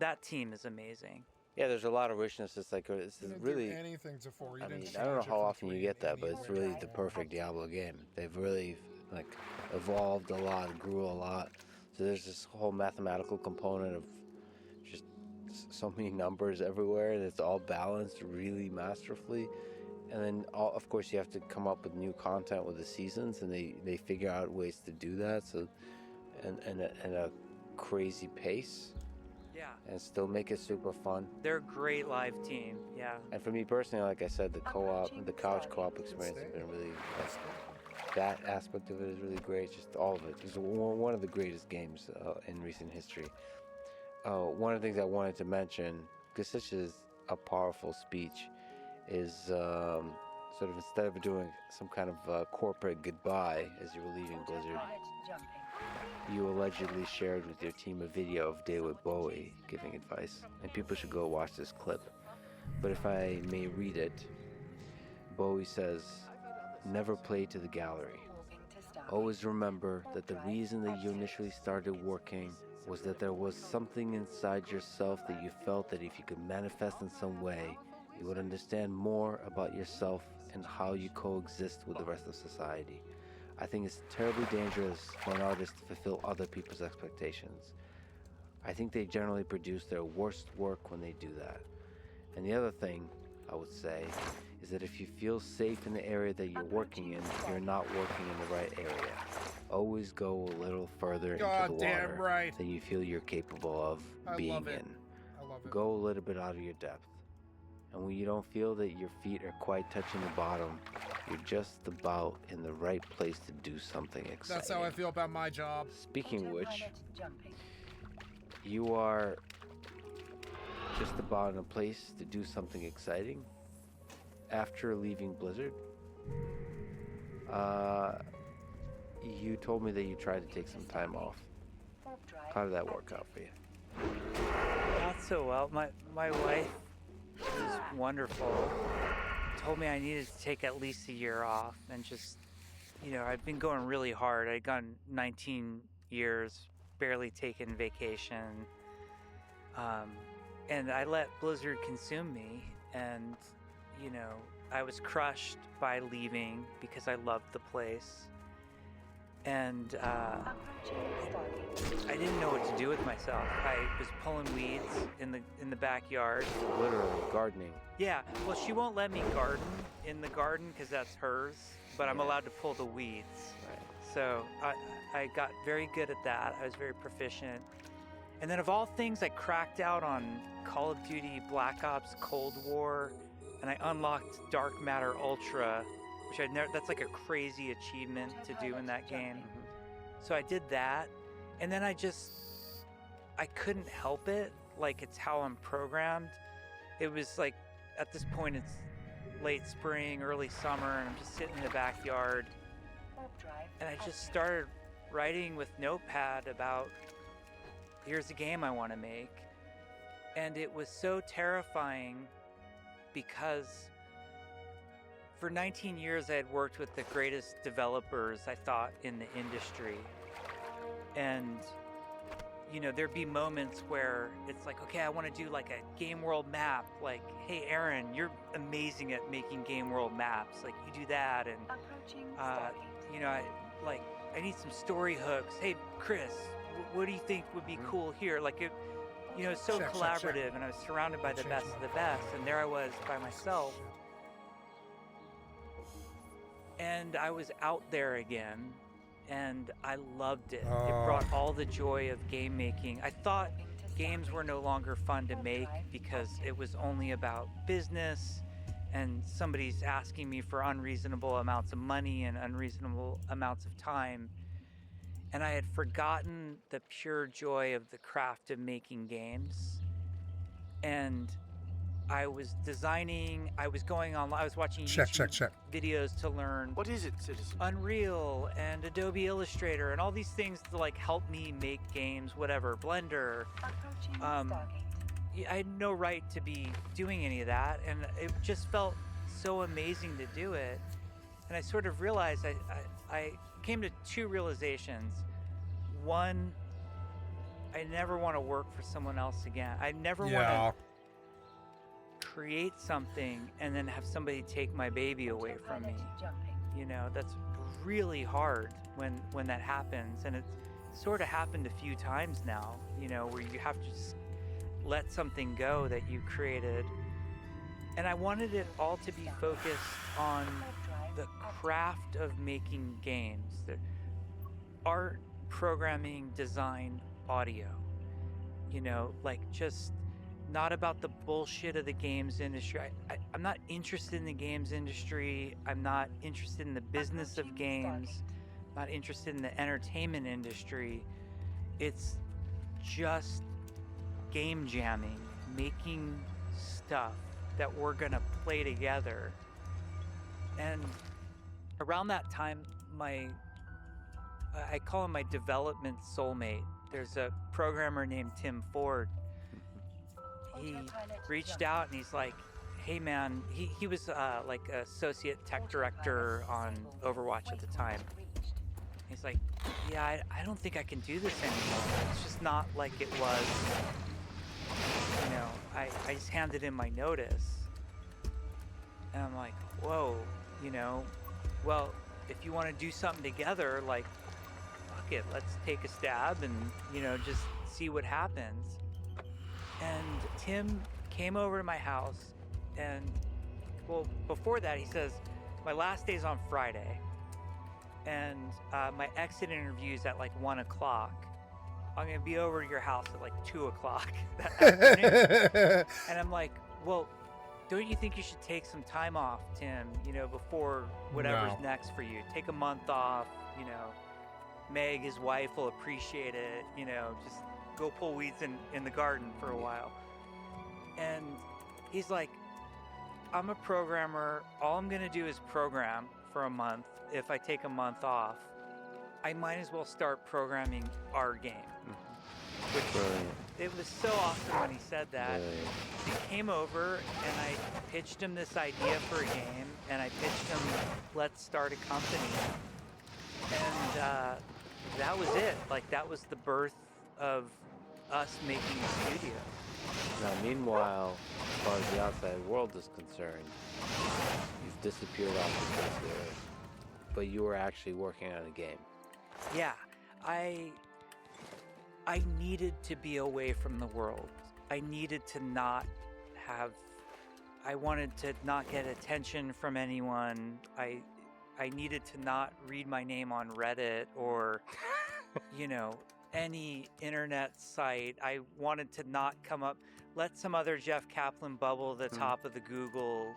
that team is amazing. Yeah, there's a lot of richness. It's like it's You didn't really. do anything to 4. You I didn't mean, I don't know change it how from often you 3 get that, but it's anywhere. really the perfect Diablo game. They've really like evolved a lot, grew a lot. So there's this whole mathematical component of just so many numbers everywhere, and it's all balanced really masterfully. And then, of course, you have to come up with new content with the seasons, and they figure out ways to do that. So, and a crazy pace. Yeah. And still make it super fun. They're a great live team. Yeah. And for me personally, like I said, the couch co-op experience has been really, that aspect of it is really great. Just all of it. It's one of the greatest games in recent history. One of the things I wanted to mention, because such is a powerful speech, is sort of instead of doing some kind of corporate goodbye as you were leaving Blizzard, you allegedly shared with your team a video of David Bowie giving advice, and people should go watch this clip. But if I may read it, Bowie says, "Never play to the gallery. Always remember that the reason that you initially started working was that there was something inside yourself that you felt that if you could manifest in some way, you would understand more about yourself and how you coexist with the rest of society. I think it's terribly dangerous for an artist to fulfill other people's expectations. I think they generally produce their worst work when they do that. And the other thing I would say is that if you feel safe in the area that you're working in, you're not working in the right area. Always go a little further into the Goddamn water right. than you feel you're capable of being love it. in. I love it. Go a little bit out of your depth. And when you don't feel that your feet are quite touching the bottom, you're just about in the right place to do something exciting. That's how I feel about my job. Speaking of which, Autopilot jumping. you are just about in a place to do something exciting after leaving Blizzard. You told me that you tried to take some time off. Warp drive How did that work active. out for you? Not so well. My wife was wonderful. Told me I needed to take at least a year off and just, I've been going really hard. I'd gone 19 years, barely taken vacation. And I let Blizzard consume me, and, I was crushed by leaving because I loved the place. And Approaching Stargate. I didn't know what to do with myself. I was pulling weeds in the backyard. Literally gardening. Yeah, well, she won't let me garden in the garden because that's hers, but I'm Yeah. allowed to pull the weeds. Right. So I got very good at that. I was very proficient. And then of all things, I cracked out on Call of Duty Black Ops Cold War, and I unlocked Dark Matter Ultra, which I'd never, that's like a crazy achievement to do in that game. So I did that, and then I couldn't help it. Like, it's how I'm programmed. It was like, at this point, it's late spring, early summer, and I'm just sitting in the backyard, Warp drive and I just active. started writing with Notepad about, here's a game I want to make. And it was so terrifying because for 19 years I had worked with the greatest developers, I thought, in the industry. And, there'd be moments where it's like, okay, I want to do like a game world map. Like, hey, Aaron, you're amazing at making game world maps. Like, you do that. And, Approaching Stargate. I need some story hooks. Hey, Chris, what do you think would be cool here? Like, it's so Check, check, collaborative, check. and I was surrounded by the Change best my of the best, and there I was by myself, and I was out there again, and I loved it. It brought all the joy of game making. I thought games were no longer fun to make because it was only about business, and somebody's asking me for unreasonable amounts of money and unreasonable amounts of time. And I had forgotten the pure joy of the craft of making games. And I was designing, I was going online, I was watching Check, YouTube check. videos to learn What is it, citizen? Unreal and Adobe Illustrator and all these things to like help me make games, whatever, Blender. Approaching Um, Stargate. I had no right to be doing any of that, and it just felt so amazing to do it. And I sort of realized I came to two realizations. One, I never want to work for someone else again. I never want to create something and then have somebody take my baby away from me. Autopilot jumping. That's really hard when that happens, and it's sort of happened a few times now, where you have to just let something go that you created. And I wanted it all to be focused on the craft of making games, the art, programming, design, audio, like just not about the bullshit of the games industry. I'm not interested in the games industry. I'm not interested in the business of games. I'm not interested in the entertainment industry. It's just game jamming, making stuff that we're gonna play together. And around that time, I call him my development soulmate. There's a programmer named Tim Ford. He reached out and he's like, hey man, he was like associate tech director on Overwatch at the time. He's like, yeah, I don't think I can do this anymore. It's just not like it was. I just handed in my notice. And I'm like, whoa, well, if you want to do something together, like, fuck it, let's take a stab and, just see what happens. And Tim came over to my house, and well, before that, he says, my last day's on Friday, and my exit interview's at like 1 o'clock. I'm gonna be over to your house at like 2 o'clock that afternoon. And I'm like, well, don't you think you should take some time off, Tim, before whatever's No. next for you? Take a month off, Meg, his wife, will appreciate it, just go pull weeds in the garden for a while. And he's like, I'm a programmer. All I'm gonna do is program for a month. If I take a month off, I might as well start programming our game. Which, Brilliant. it was so awesome when he said that. Brilliant. He came over and I pitched him this idea for a game, and I pitched him, let's start a company. And that was it. Like, that was the birth of us making a studio. Now, meanwhile, as far as the outside world is concerned, you've disappeared off the face of the earth, but you were actually working on a game. Yeah, I needed to be away from the world. I needed to I wanted to not get attention from anyone. I needed to not read my name on Reddit or, any internet site. I wanted to not come up, let some other Jeff Kaplan bubble the top of the Google,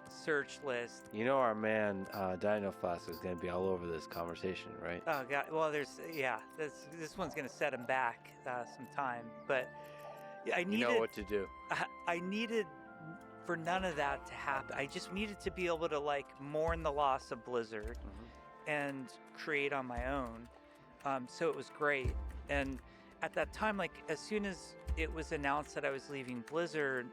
search list. Our man Dino Flask is going to be all over this conversation, right? Oh God! Well, this one's gonna set him back some time, but I needed. You know what to do. I needed for none of that to happen. I just needed to be able to mourn the loss of Blizzard and create on my own. So it was great. And at that time, as soon as it was announced that I was leaving Blizzard,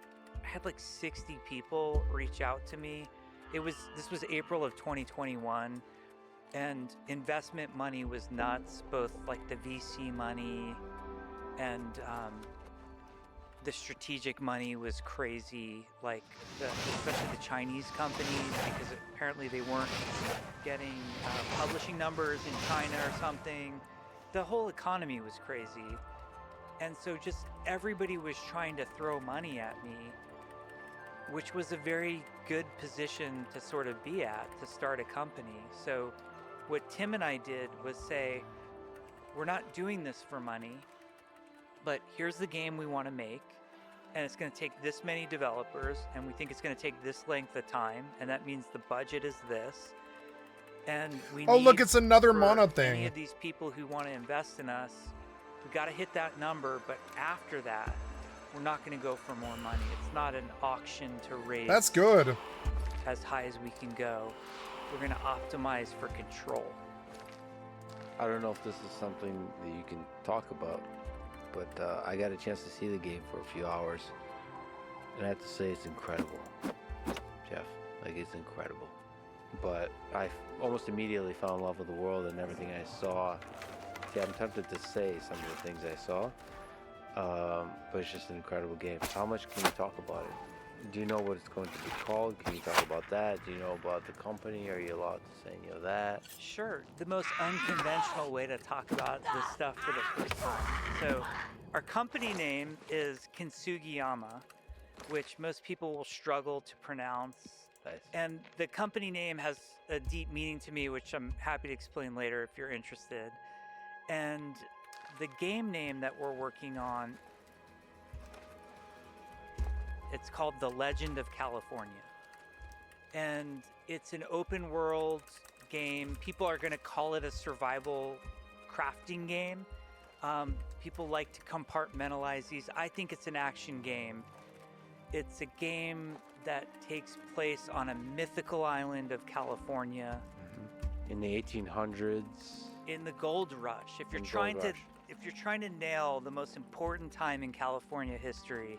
I had 60 people reach out to me. This was April of 2021, and investment money was nuts, both the VC money and the strategic money was crazy, especially the Chinese companies, because apparently they weren't getting publishing numbers in China or something. The whole economy was crazy. And so just everybody was trying to throw money at me, which was a very good position to sort of be at, to start a company. So what Tim and I did was say, we're not doing this for money, but here's the game we want to make, and it's going to take this many developers, and we think it's going to take this length of time, and that means the budget is this. And we Oh, look, need it's another for mono any thing. of these people who want to invest in us, we got to hit that number, but after that, we're not going to go for more money. It's not an auction to raise That's good. as high as we can go. We're going to optimize for control. I don't know if this is something that you can talk about, but I got a chance to see the game for a few hours, and I have to say it's incredible, Jeff. It's incredible. But I almost immediately fell in love with the world and everything I saw. Yeah, I'm tempted to say some of the things I saw, but it's just an incredible game. How much can you talk about it? Do you know what it's going to be called? Can you talk about that? Do you know about the company? Are you allowed to say any of that? Sure, the most unconventional way to talk about this stuff for the first time. So our company name is Kintsugi-yama, which most people will struggle to pronounce. Nice. And the company name has a deep meaning to me, which I'm happy to explain later if you're interested. And the game name that we're working on, it's called The Legend of California. And it's an open world game. People are going to call it a survival crafting game. People like to compartmentalize these. I think it's an action game. It's a game that takes place on a mythical island of California. In the 1800s. In the gold rush. If you're trying to nail the most important time in California history,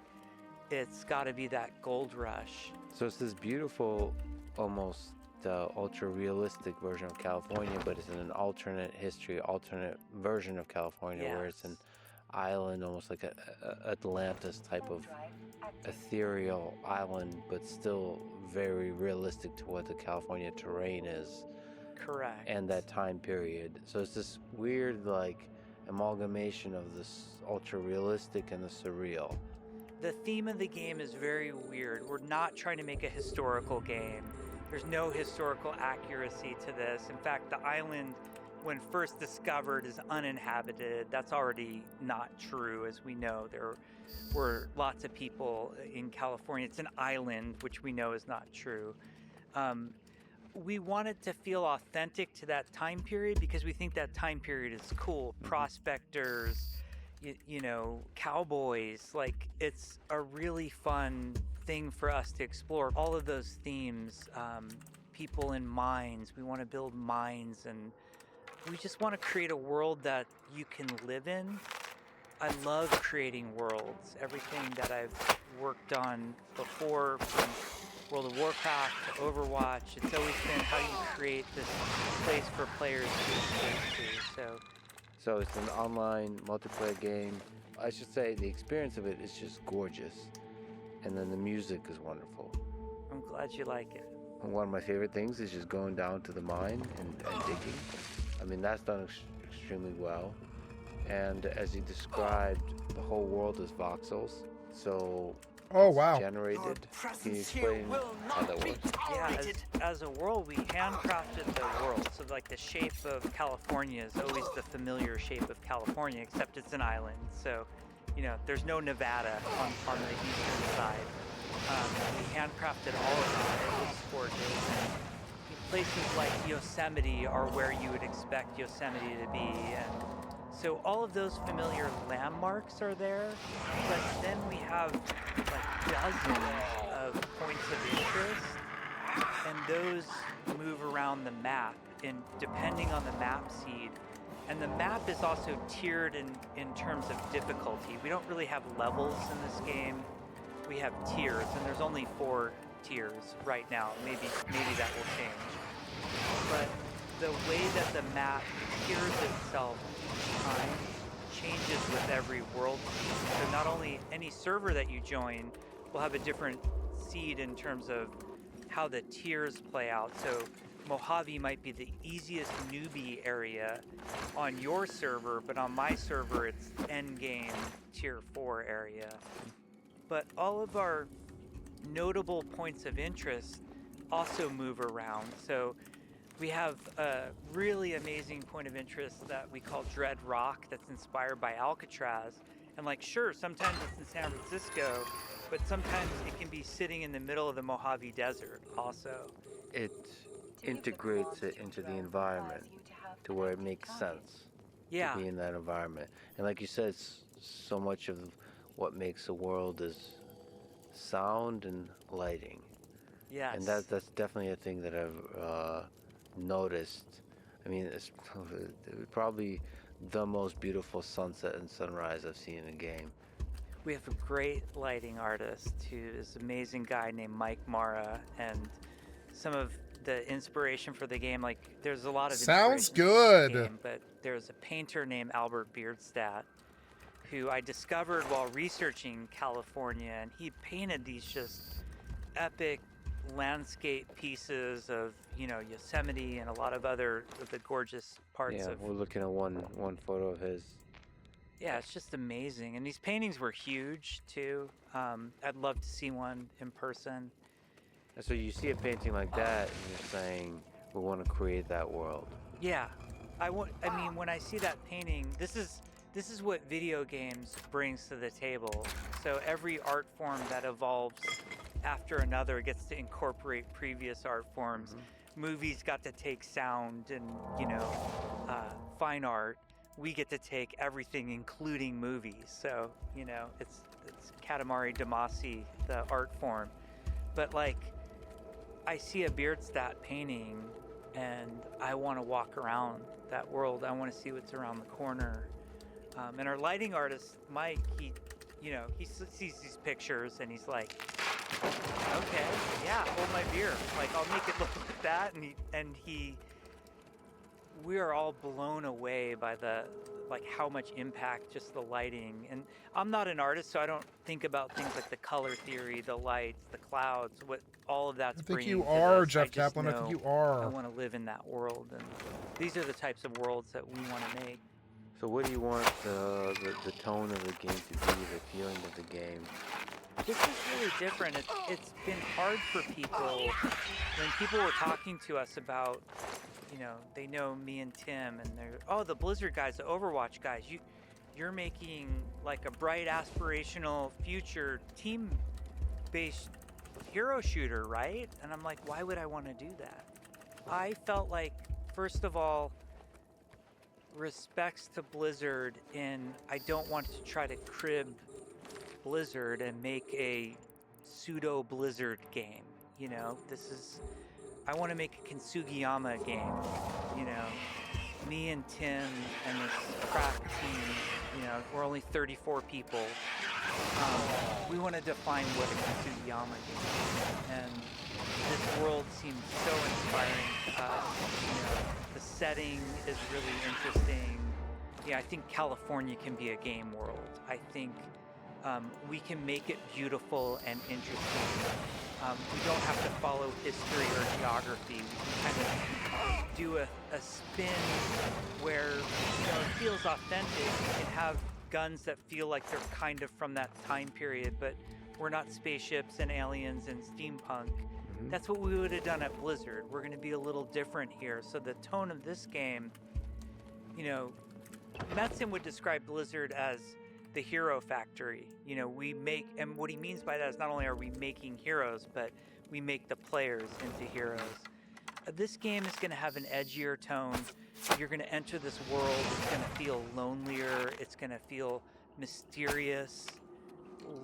it's got to be that gold rush. So it's this beautiful, almost ultra realistic version of California, but it's in an alternate history, alternate version of California, where it's an island, almost like a Atlantis type of ethereal island, but still very realistic to what the California terrain is. Correct. And that time period. So it's this weird amalgamation of this ultra realistic and the surreal. The theme of the game is very weird. We're not trying to make a historical game. There's no historical accuracy to this. In fact, the island, when first discovered, is uninhabited. That's already not true, as we know. There were lots of people in California. It's an island, which we know is not true. We wanted to feel authentic to that time period because we think that time period is cool. Prospectors, you know, cowboys, like it's a really fun thing for us to explore. All of those themes, people in mines, we want to build mines, and we just want to create a world that you can live in. I love creating worlds. Everything that I've worked on before, from World of Warcraft to Overwatch, it's always been how you create this place for players to escape to. So it's an online multiplayer game. I should say the experience of it is just gorgeous. And then the music is wonderful. I'm glad you like it. And one of my favorite things is just going down to the mine and digging. I mean, that's done extremely well. And as you described, the whole world is voxels. So Oh, it's wow. generated. Can you explain how that works? Yeah, as a world, we handcrafted the world. So like the shape of California is always the familiar shape of California, except it's an island. So, you know, there's no Nevada on the eastern side. We handcrafted all of that. It was gorgeous. And places like Yosemite are where you would expect Yosemite to be. And so all of those familiar landmarks are there, but then we have like dozens of points of interest, and those move around the map, and depending on the map seed. And the map is also tiered in terms of difficulty. We don't really have levels in this game. We have tiers, and there's only 4 tiers right now. Maybe that will change. But the way that the map tiers itself each time changes with every world seed. So not only any server that you join will have a different seed in terms of how the tiers play out. So Mojave might be the easiest newbie area on your server, but on my server it's endgame tier 4 area. But all of our notable points of interest also move around. So we have a really amazing point of interest that we call Dread Rock that's inspired by Alcatraz. And like, sure, sometimes it's in San Francisco, but sometimes it can be sitting in the middle of the Mojave Desert also. It integrates it into the environment to where it makes sense Yeah. to be in that environment. And like you said, so much of what makes a world is sound and lighting. Yes. And that's definitely a thing that I've noticed. I mean, it's probably the most beautiful sunset and sunrise I've seen in a game. We have a great lighting artist who is an amazing guy named Mike Mara, and some of the inspiration for the game, like there's a lot of Sounds inspiration for the good. game, but there's a painter named Albert Beardstadt who I discovered while researching California, and he painted these just epic landscape pieces of, you know, Yosemite and a lot of other of the gorgeous parts Yeah, of. we're looking at one photo of his. Yeah, it's just amazing, and these paintings were huge too. I'd love to see one in person. And so you see a painting like that, and you're saying, we want to create that world. Yeah, I mean, when I see that painting, this is what video games brings to the table. So every art form that evolves after another gets to incorporate previous art forms. Mm-hmm. Movies got to take sound and, you know, fine art. We get to take everything, including movies. So, you know, it's Katamari Damacy, the art form. But like, I see a Beardstadt painting and I want to walk around that world. I want to see what's around the corner. And our lighting artist, Mike, he sees these pictures and he's like, okay, yeah, hold my beer. Like, I'll make it look like that. And we are all blown away by how much impact just the lighting. And I'm not an artist, so I don't think about things like the color theory, the lights, the clouds, what all of that's I think bringing you to are, this. Jeff I just Kaplan. I know think you I are. want to live in that world, and these are the types of worlds that we want to make. So what do you want the tone of the game to be, the feeling of the game? This is really different. It's been hard for people when people were talking to us about, you know, they know me and Tim, and they're, oh, the Blizzard guys, the Overwatch guys, you're making like a bright aspirational future team-based hero shooter, right? And I'm like, why would I want to do that? I felt like, first of all, respects to Blizzard, and I don't want to try to crib Blizzard and make a pseudo Blizzard game. You know, I want to make a Kensugiyama game. You know, me and Tim and this crack team, you know, we're only 34 people. We want to define what a Kensugiyama game is. And this world seems so inspiring. You know, the setting is really interesting. Yeah, I think California can be a game world. I think we can make it beautiful and interesting. We don't have to follow history or geography. We can kind of do a spin where, you know, it feels authentic. We can have guns that feel like they're kind of from that time period, but we're not spaceships and aliens and steampunk. That's what we would have done at Blizzard. We're going to be a little different here. So the tone of this game, you know, Metzen would describe Blizzard as the hero factory. You know, we make, and what he means by that is not only are we making heroes, but we make the players into heroes. This game is going to have an edgier tone. You're going to enter this world. It's going to feel lonelier. It's going to feel mysterious,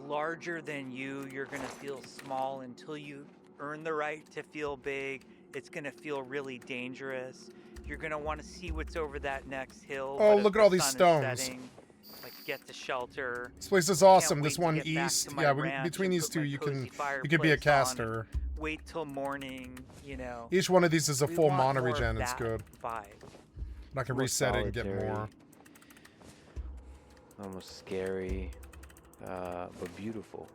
larger than you. You're going to feel small until you earn the right to feel big. It's going to feel really dangerous. You're going to want to see what's over that next hill. Oh, look at all these stones. Setting, like get to shelter. This place is awesome. This To one get back east. to my Yeah, ranch between and these put two, my you cozy could be a fireplace on caster. and wait till morning, you know. Each one of these is a We full want mana more of regen. It's that good. vibe. And I can More reset it and get solitary, more. Almost scary, but beautiful.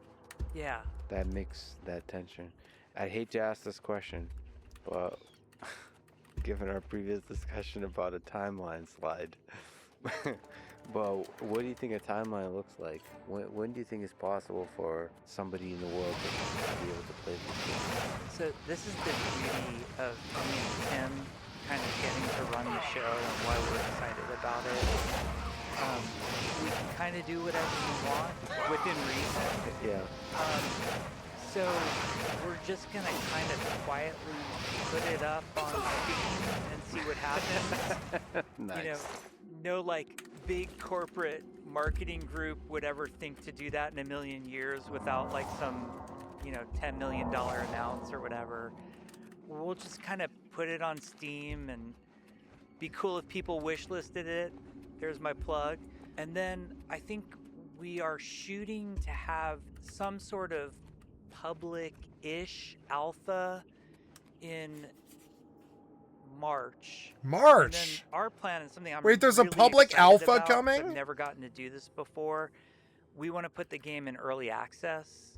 Yeah. That mix, that tension. I hate to ask this question, but given our previous discussion about a timeline slide, but what do you think a timeline looks like? When do you think it's possible for somebody in the world to be able to play this game? So this is the beauty of me and Tim kind of getting to run the show and why we're excited about it. We can kind of do whatever we want within reason. Yeah. So we're just gonna kind of quietly put it up on Steam and see what happens. Nice. You know, no like big corporate marketing group would ever think to do that in a million years without like some, you know, $10 million announce or whatever. We'll just kind of put it on Steam and be cool if people wishlisted it. There's my plug. And then I think we are shooting to have some sort of public-ish alpha in March. And then March. our plan is something I'm Wait, there's a really public excited alpha about, 'cause coming? I've never gotten to do this before. We want to put the game in early access.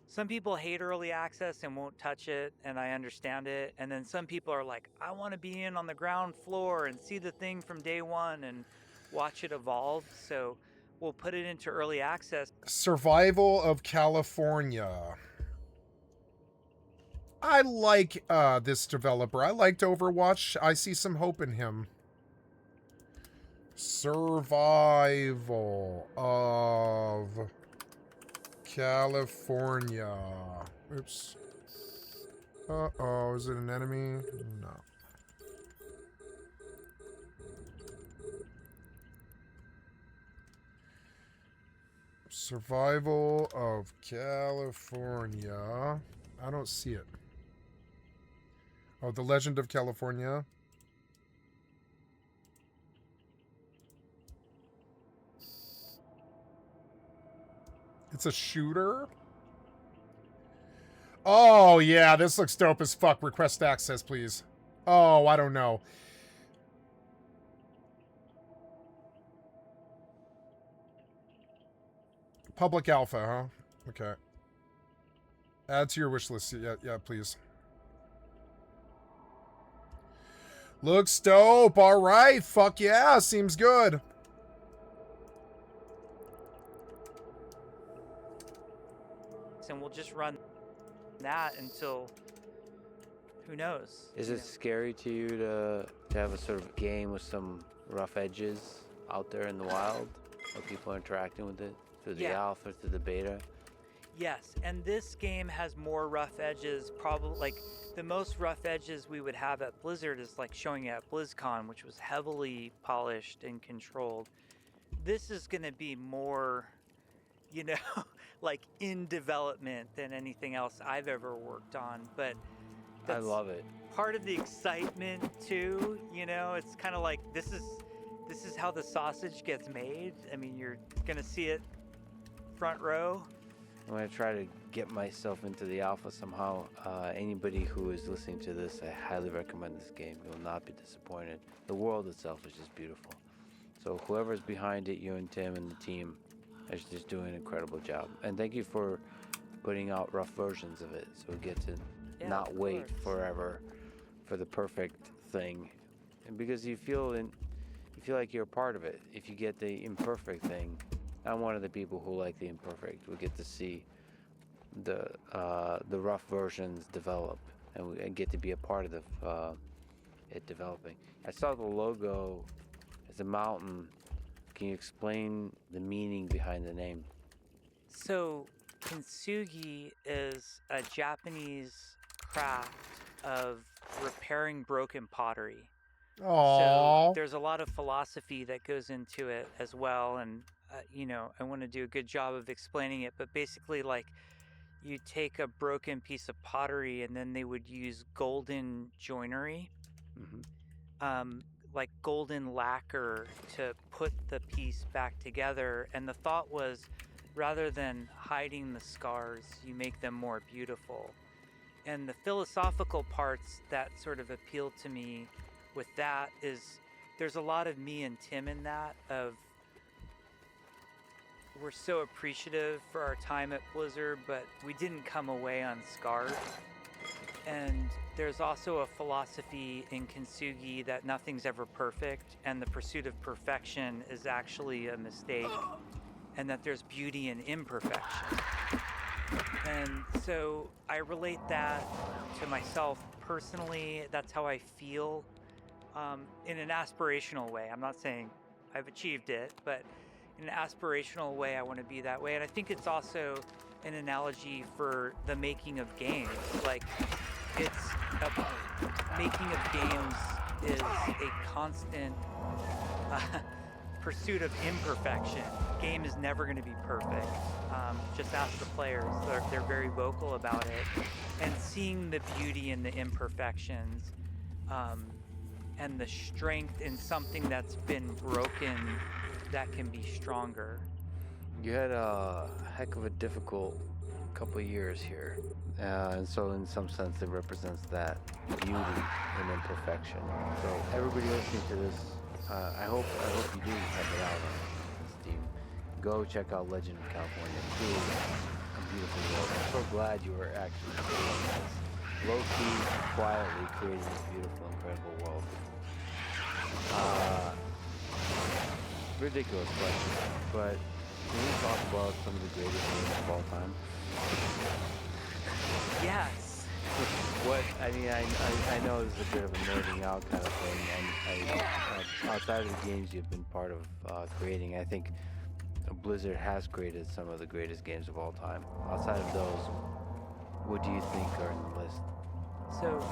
Some people hate early access and won't touch it, and I understand it. And then some people are like, I want to be in on the ground floor and see the thing from day one and watch it evolve. So we'll put it into early access. Survival of California. I like this developer. I liked Overwatch. I see some hope in him. Survival of California. Oops. Uh-oh, is it an enemy? No. Survival of California. I don't see it. Oh, The Legend of California. It's a shooter? Oh, yeah, this looks dope as fuck. Request access, please. Oh, I don't know. Public alpha, huh? Okay. Add to your wish list. Yeah, please. Looks dope. All right. Fuck yeah. Seems good. Xbox, and we'll just run that until who knows. Is you it know? scary to you to have a sort of game with some rough edges out there in the wild, where people are interacting with it through the Yeah. alpha, through the beta? Yes, and this game has more rough edges. Probably like the most rough edges we would have at Blizzard is like showing it at BlizzCon, which was heavily polished and controlled. This is going to be more, you know, like in development than anything else I've ever worked on. But I that's love it. part of the excitement too. You know, it's kind of like this is how the sausage gets made. I mean, you're going to see it front row. I'm going to try to get myself into the alpha somehow. Anybody who is listening to this, I highly recommend this game. You will not be disappointed. The world itself is just beautiful. So whoever's behind it, you and Tim and the team, is just doing an incredible job. And thank you for putting out rough versions of it, so we get to Yeah, not of wait course. forever for the perfect thing. And because you feel like you're a part of it. If you get the imperfect thing, I'm one of the people who like the imperfect. We get to see the rough versions develop, and we get to be a part of it developing. I saw the logo as a mountain. Can you explain the meaning behind the name? So, kintsugi is a Japanese craft of repairing broken pottery. Aww. So, there's a lot of philosophy that goes into it as well. And, you know, I want to do a good job of explaining it. But basically, like, you take a broken piece of pottery and then they would use golden joinery, like golden lacquer, to put the piece back together. And the thought was, rather than hiding the scars, you make them more beautiful. And the philosophical parts that sort of appeal to me with that is there's a lot of me and Tim in that, of we're so appreciative for our time at Blizzard, but we didn't come away unscarred. And there's also a philosophy in kintsugi that nothing's ever perfect, and the pursuit of perfection is actually a mistake, and that there's beauty in imperfection. And so I relate that to myself personally. That's how I feel, in an aspirational way. I'm not saying I've achieved it, but in an aspirational way, I want to be that way. And I think it's also an analogy for the making of games. Like, making of games is a constant pursuit of imperfection. Game is never going to be perfect. Just ask the players. They're very vocal about it. And seeing the beauty in the imperfections, and the strength in something that's been broken that can be stronger. You had a heck of a difficult couple of years here, and so in some sense it represents that beauty in imperfection. So everybody listening to this, I hope you do check it out on Steam. Go check out Legend of California. Truly a beautiful world. I'm so glad you were actually doing this. Low-key, quietly creating this beautiful, incredible world. Ridiculous question, but can we talk about some of the greatest games of all time? Yes. What I mean, I know this is a bit of a nerding out kind of thing, and outside of the games you've been part of creating, I think Blizzard has created some of the greatest games of all time. Outside of those, what do you think are in the list? So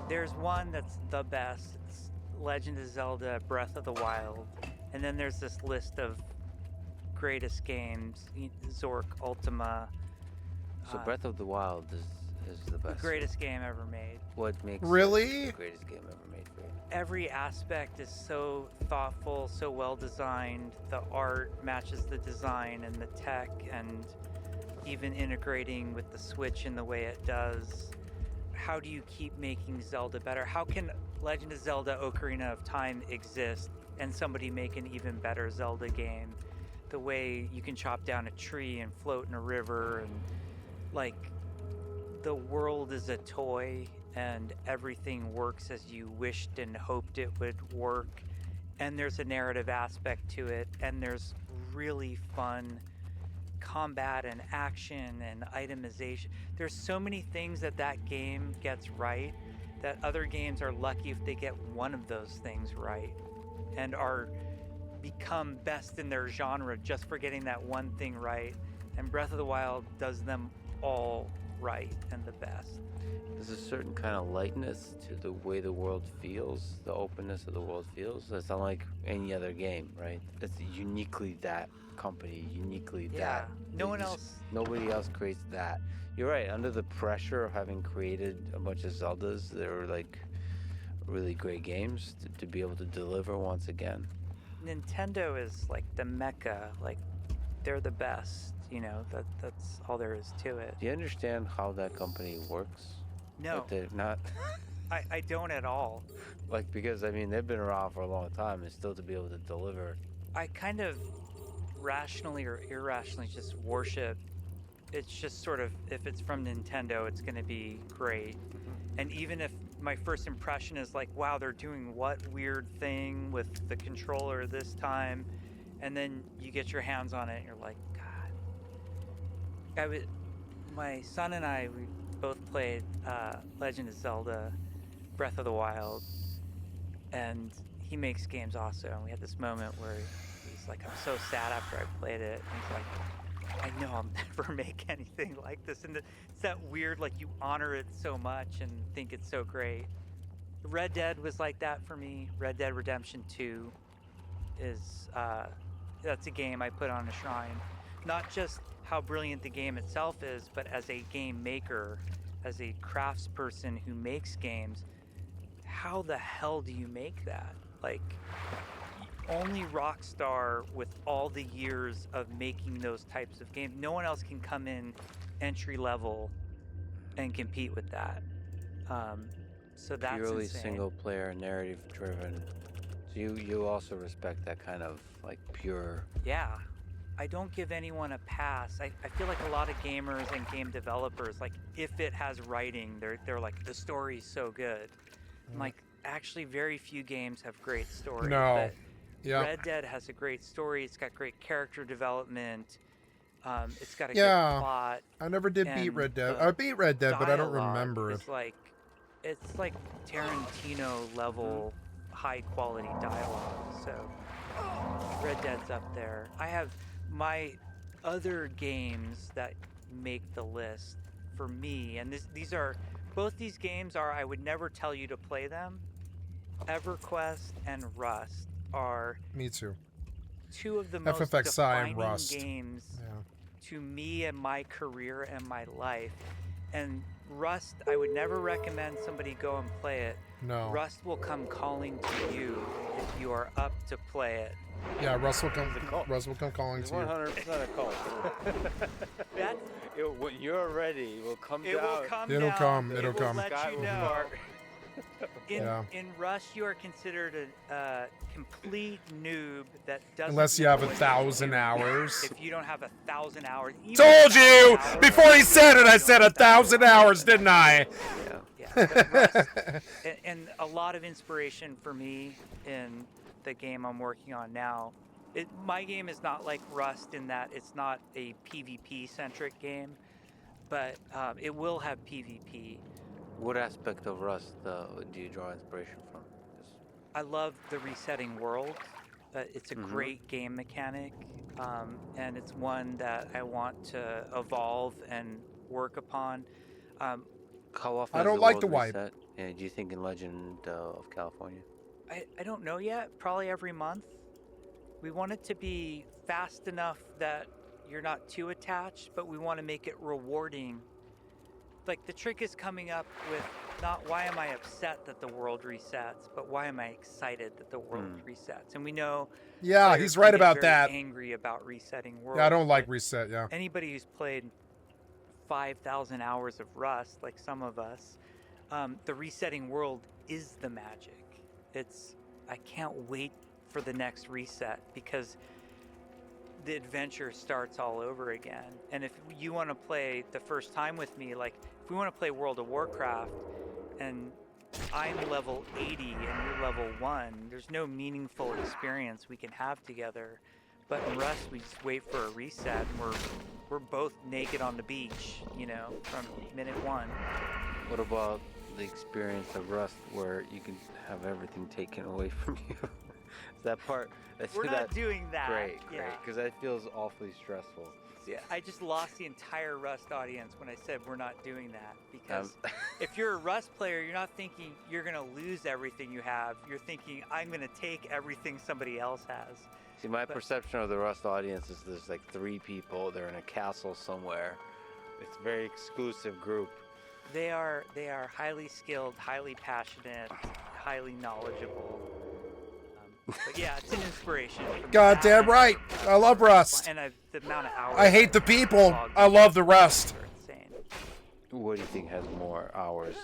there's one that's the best. It's Legend of Zelda Breath of the Wild. And then there's this list of greatest games, Zork, Ultima. So Breath of the Wild is the best. The greatest game ever made. What makes Really? it the greatest game ever made for you? Every aspect is so thoughtful, so well designed. The art matches the design and the tech, and even integrating with the Switch in the way it does. How do you keep making Zelda better? How can Legend of Zelda Ocarina of Time exist and somebody make an even better Zelda game? The way you can chop down a tree and float in a river, and like the world is a toy and everything works as you wished and hoped it would work, and there's a narrative aspect to it, and there's really fun combat and action and itemization. There's so many things that game gets right that other games are lucky if they get one of those things right and are become best in their genre just for getting that one thing right. And Breath of the Wild does them all right and the best. There's a certain kind of lightness to the way the world feels, the openness of the world feels. It's unlike any other game, right? It's uniquely that company, uniquely that. Nobody else creates that. You're right, under the pressure of having created a bunch of Zeldas, they're like really great games to be able to deliver once again. Nintendo is like the mecca, like they're the best, that's all there is to it. Do you understand how that company works? No. Like they're not... I don't at all. Like, because, I mean, they've been around for a long time and still to be able to deliver. I kind of rationally or irrationally just worship. It's just sort of, if it's from Nintendo, it's going to be great. And even if my first impression is like, wow, they're doing what weird thing with the controller this time, and then you get your hands on it and you're like, God. My son and I, we both played Legend of Zelda Breath of the Wild, and he makes games also, and we had this moment where he's like, I'm so sad after I played it, and he's like, I know I'll never make anything like this. And it's that weird, like, you honor it so much and think it's so great. Red Dead was like that for me. Red Dead Redemption 2 is that's a game I put on a shrine. Not just how brilliant the game itself is, but as a game maker, as a craftsperson who makes games, how the hell do you make that? Like, only Rockstar, with all the years of making those types of games, no one else can come in entry level and compete with that. So that's purely insane. Single player, narrative driven. So you also respect that kind of like pure. Yeah. I don't give anyone a pass. I feel like a lot of gamers and game developers, like, if it has writing, they're like, the story's so good. I'm like, actually, very few games have great stories. No. But Red Dead has a great story. It's got great character development. It's got a good plot. I never did beat Red Dead. I beat Red Dead, but I don't remember it. It's like Tarantino level high quality dialogue. So Red Dead's up there. I have my other games that make the list for me, and both these games are, I would never tell you to play them. EverQuest and Rust are me too. Two of the most FFXI defining and Rust. games to me and my career and my life. And Rust, I would never recommend somebody go and play it. No. Rust will come calling to you if you are up to play it. Yeah, Rust will come calling to you. 100% a call. When you're ready, it will come down. It'll come. It'll come. Let you know. In Rust, you are considered a complete noob that doesn't. Unless you have 1,000 hours. If you don't have 1,000 hours. Told you! Before he said it, I said 1,000 hours, didn't I? Yeah. Rust, and a lot of inspiration for me in the game I'm working on now. My game is not like Rust in that it's not a PvP-centric game, but it will have PvP. What aspect of Rust do you draw inspiration from? I love the resetting world. It's a great game mechanic, and it's one that I want to evolve and work upon. How often I don't like the wipe. Yeah, do you think in Legend of California? I don't know yet. Probably every month. We want it to be fast enough that you're not too attached, but we want to make it rewarding. Like, the trick is coming up with not why am I upset that the world resets, but why am I excited that the world resets? And we know. Yeah, he's right about that. Angry about resetting worlds. Yeah, I don't like reset. Yeah. Anybody who's played 5,000 hours of Rust, like some of us, the resetting world is the magic. I can't wait for the next reset because the adventure starts all over again. And if you want to play the first time with me, like if we want to play World of Warcraft and I'm level 80 and you're level 1, there's no meaningful experience we can have together. But in Rust, we just wait for a reset, and we're both naked on the beach, you know, from minute 1. What about the experience of Rust where you can have everything taken away from you? That part. We're not doing that. Great, Yeah. because that feels awfully stressful. Yeah, I just lost the entire Rust audience when I said we're not doing that. Because if you're a Rust player, you're not thinking you're going to lose everything you have. You're thinking, I'm going to take everything somebody else has. See, my perception of the Rust audience is there's like 3 people. They're in a castle somewhere. It's a very exclusive group. They are highly skilled, highly passionate, highly knowledgeable. But yeah, it's an inspiration. Goddamn right. I love Rust. And the amount of hours. I hate the people. I love the Rust. They're insane. What do you think has more hours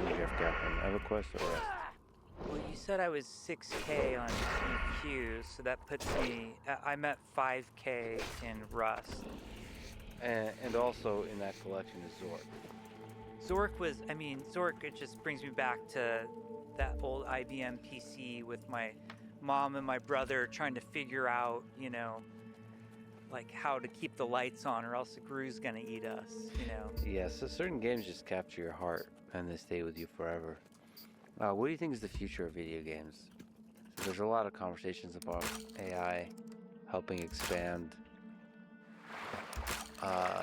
in Jeff Kaplan? EverQuest or Rust? Well, you said I was 6K on EQ, so that puts me. I'm at 5K in Rust. And also in that collection is Zork. Zork, it just brings me back to that old IBM PC with my mom and my brother trying to figure out, you know, like how to keep the lights on or else the Gru's gonna eat us, you know. Yeah, so certain games just capture your heart and they stay with you forever. What do you think is the future of video games? So there's a lot of conversations about AI helping expand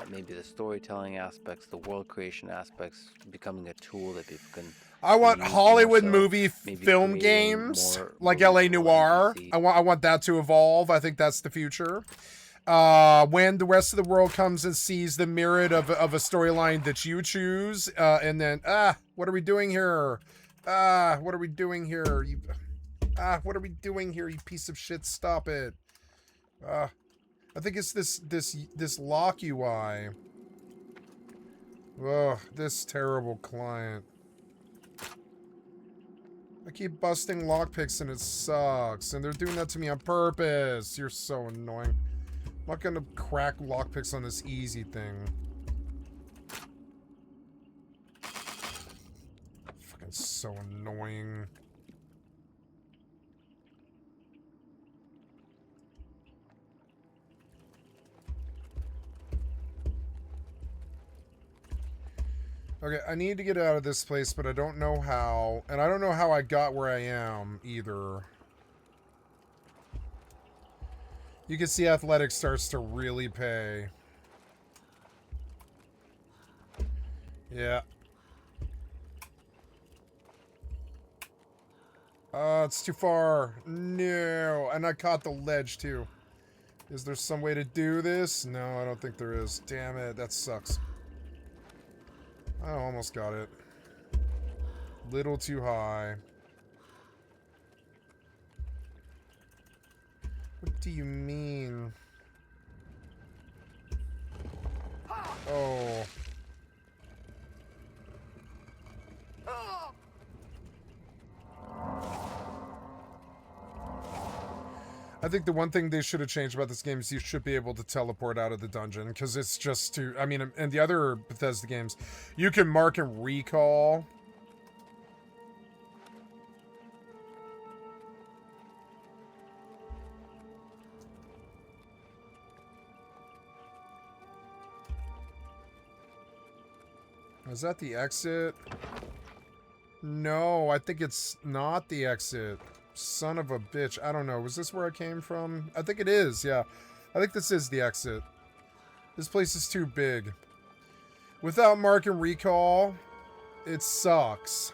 maybe the storytelling aspects, the world creation aspects, becoming a tool that people can. I want use Hollywood more so, movie maybe film creating games more like movies LA for Noir. NBC. I want that to evolve. I think that's the future. When the rest of the world comes and sees the merit of a storyline that you choose, and then what are we doing here? What are we doing here? What are we doing here? You piece of shit! Stop it. I think it's this lock UI. Ugh, this terrible client. I keep busting lockpicks and it sucks. And they're doing that to me on purpose. You're so annoying. I'm not gonna crack lockpicks on this easy thing. Fucking so annoying. Okay, I need to get out of this place, but I don't know how. And I don't know how I got where I am, either. You can see athletics starts to really pay. Yeah. It's too far. No. And I caught the ledge, too. Is there some way to do this? No, I don't think there is. Damn it, that sucks. I almost got it. Little too high. What do you mean? Oh. I think the one thing they should have changed about this game is you should be able to teleport out of the dungeon, because it's just too... I mean, in the other Bethesda games, you can mark and recall. Is that the exit? No, I think it's not the exit. Son of a bitch. I don't know. Was this where I came from? I think it is, yeah. I think this is the exit. This place is too big. Without mark and recall, it sucks.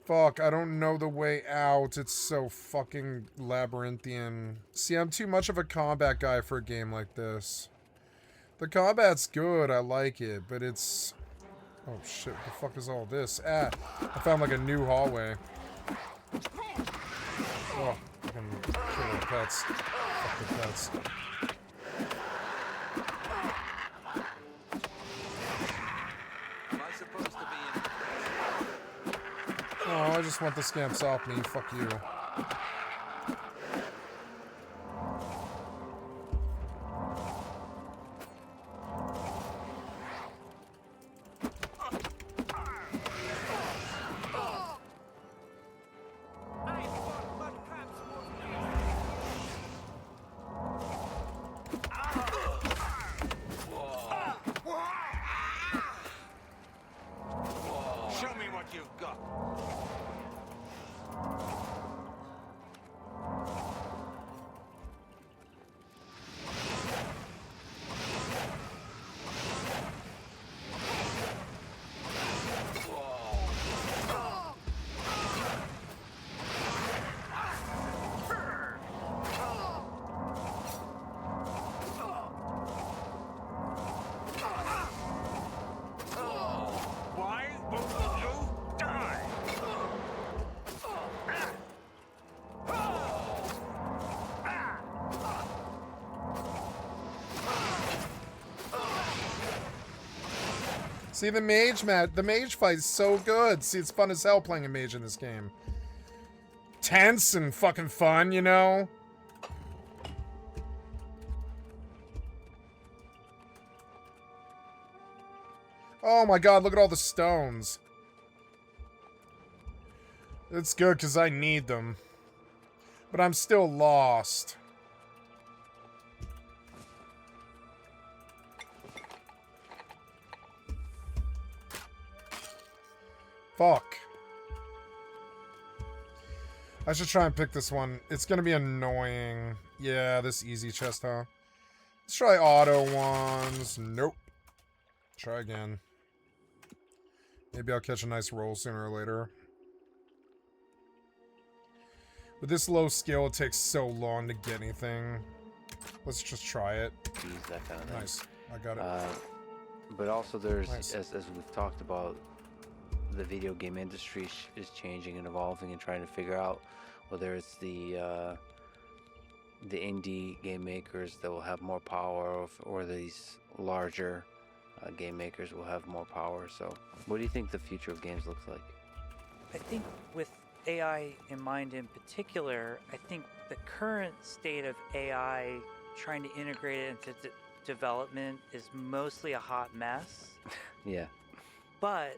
Fuck, I don't know the way out. It's so fucking labyrinthian. See, I'm too much of a combat guy for a game like this. The combat's good, I like it, but it's... Oh shit, what the fuck is all this? I found like a new hallway. Oh, fucking kill the pets. Fuck the pets. Oh, I just want the scamps off me. Fuck you. you've got. Why won't you die? See the mage, Matt. The mage fight is so good. See, it's fun as hell playing a mage in this game. Tense and fucking fun, you know? Oh my god, look at all the stones. It's good because I need them. But I'm still lost. Fuck. I should try and pick this one. It's gonna be annoying. Yeah, this easy chest, huh? Let's try auto ones. Nope. Try again. Maybe I'll catch a nice roll sooner or later. With this low skill, it takes so long to get anything. Let's just try it. Use that kind of thing. Nice. I got it. But also there's, Nice. as we've talked about, the video game industry is changing and evolving and trying to figure out whether it's the indie game makers that will have more power or these larger game makers will have more power. So what do you think the future of games looks like? I think with AI in mind in particular, I think the current state of AI trying to integrate it into development is mostly a hot mess. Yeah. But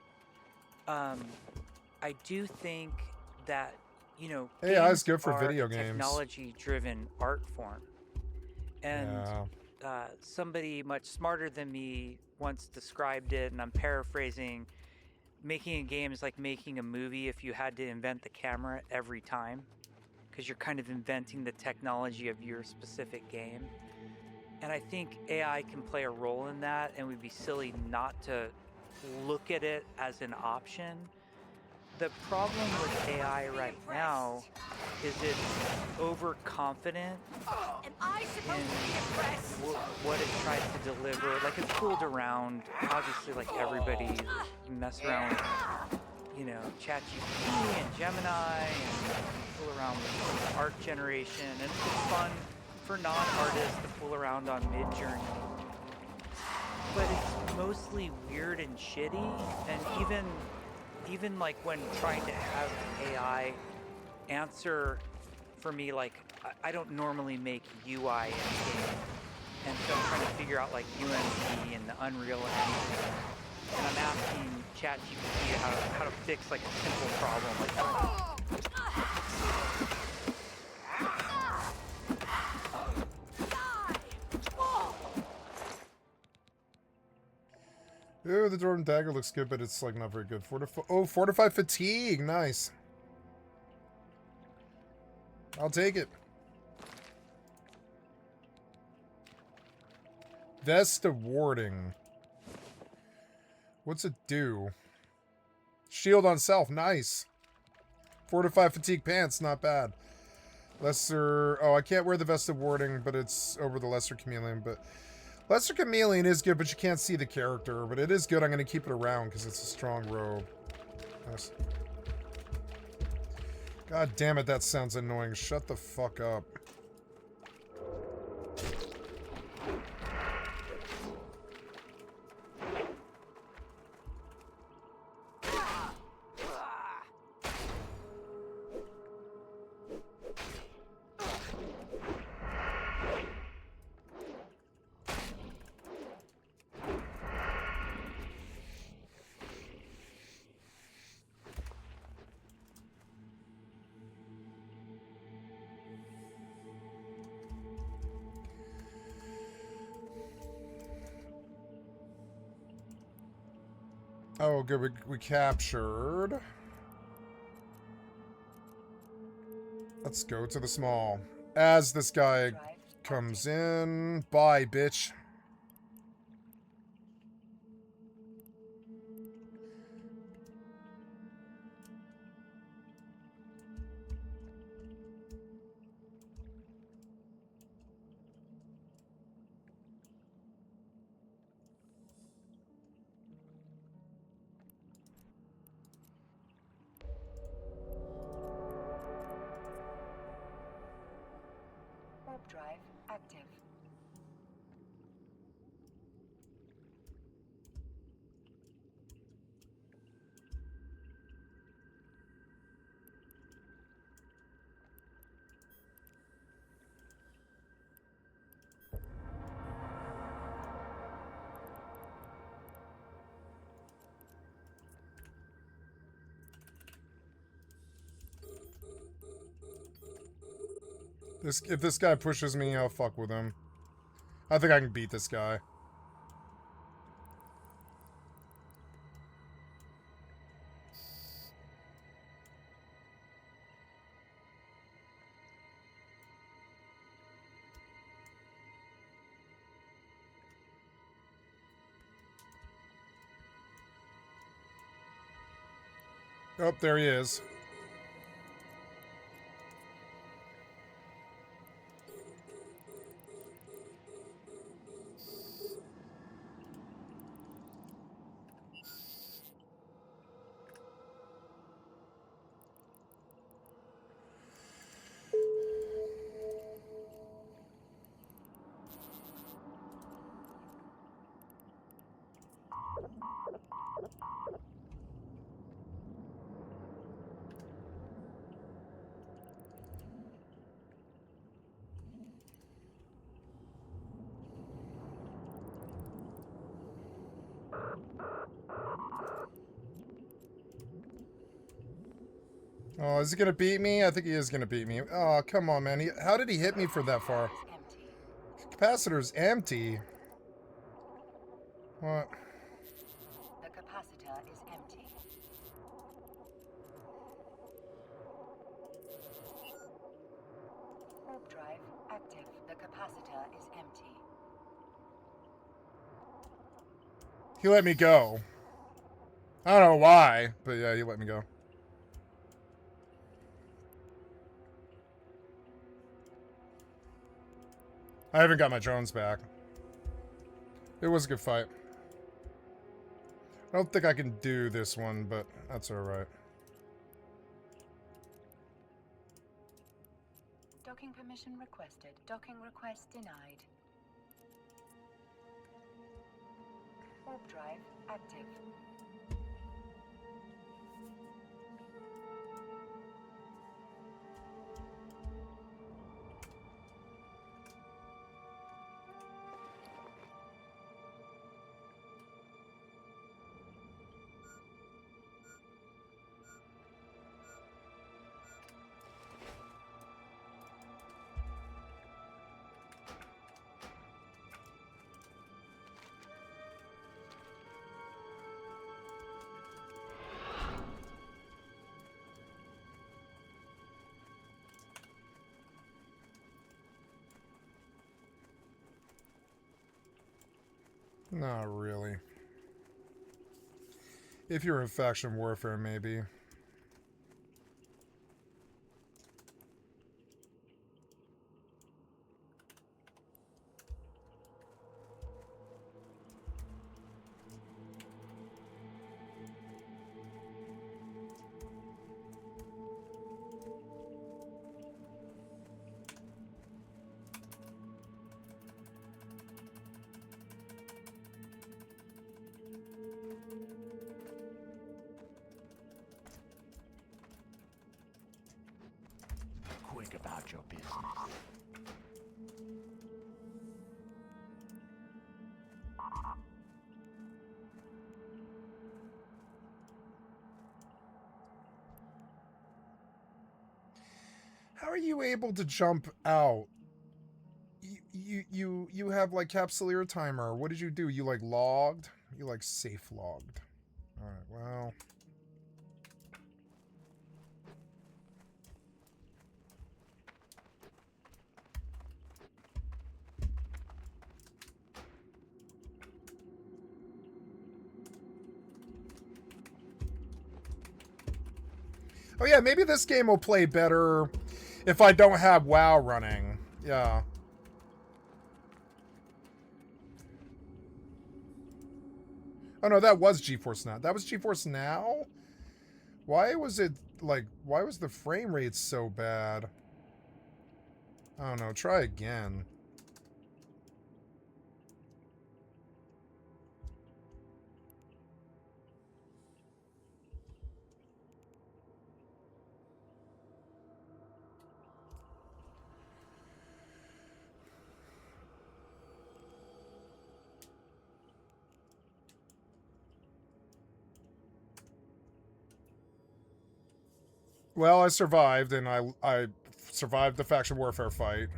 I do think that, you know, AI is games good for are video a games. technology-driven art form. And Yeah. somebody much smarter than me once described it, and I'm paraphrasing, making a game is like making a movie if you had to invent the camera every time, because you're kind of inventing the technology of your specific game. And I think AI can play a role in that, and we'd be silly not to look at it as an option. The problem with AI right now is it's overconfident Am I supposed in to be impressed? what it tries to deliver. Like, it's fooled around, obviously, like everybody, you mess around with, you know, ChatGPT and Gemini, and fool around with art generation, and it's fun for non-artists to fool around on Midjourney. But it's mostly weird and shitty, and even like when trying to have AI answer for me, like I don't normally make UI in game, and so I'm trying to figure out like UMD and the Unreal Engine, and I'm asking ChatGPT how to fix like a simple problem, like Ooh, the Dwarven Dagger looks good, but it's like not very good. Fortify Fatigue, nice. I'll take it. Vest of Warding. What's it do? Shield on self, nice. Fortify Fatigue Pants, not bad. Lesser, oh, I can't wear the Vest of Warding, but it's over the Lesser Chameleon, but Lesser Chameleon is good, but you can't see the character. But it is good. I'm going to keep it around because it's a strong robe. Nice. God damn it, that sounds annoying. Shut the fuck up. Oh, good. We captured. Let's go to the small. As this guy comes in. Bye, bitch. Warp drive active. If this guy pushes me, I'll fuck with him. I think I can beat this guy. Oh, there he is. Oh, is he gonna beat me? I think he is gonna beat me. Oh, come on, man. How did he hit me for that far? Capacitor's empty. What? The capacitor is empty. Warp drive active. The capacitor is empty. He let me go. I don't know why, but yeah, he let me go. I haven't got my drones back. It was a good fight. I don't think I can do this one, but that's alright. Docking permission requested. Docking request denied. Warp drive active. Not really. If you're in faction warfare, maybe. Quick about your business. How are you able to jump out? You have like capsuleer timer. What did you do? You like logged? You like safe logged. Alright, well. Oh yeah, maybe this game will play better if I don't have WoW running. Yeah. Oh no, that was GeForce Now. That was GeForce Now? Why was it, like, why was the frame rate so bad? I don't know, try again. Well, I survived, and I survived the faction warfare fight.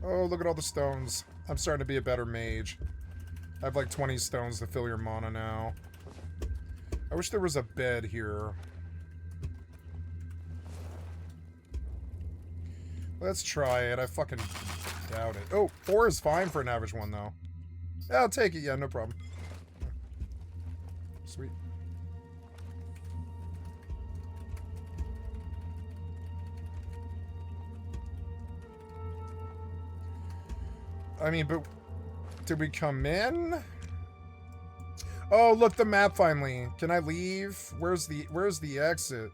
Oh, look at all the stones. I'm starting to be a better mage. I have like 20 stones to fill your mana now. I wish there was a bed here. Let's try it. I fucking doubt it. Oh, 4 is fine for an average one, though. Yeah, I'll take it. Yeah, no problem. Sweet. I mean, but did we come in? Oh, look, the map finally. Can I leave? Where's the exit?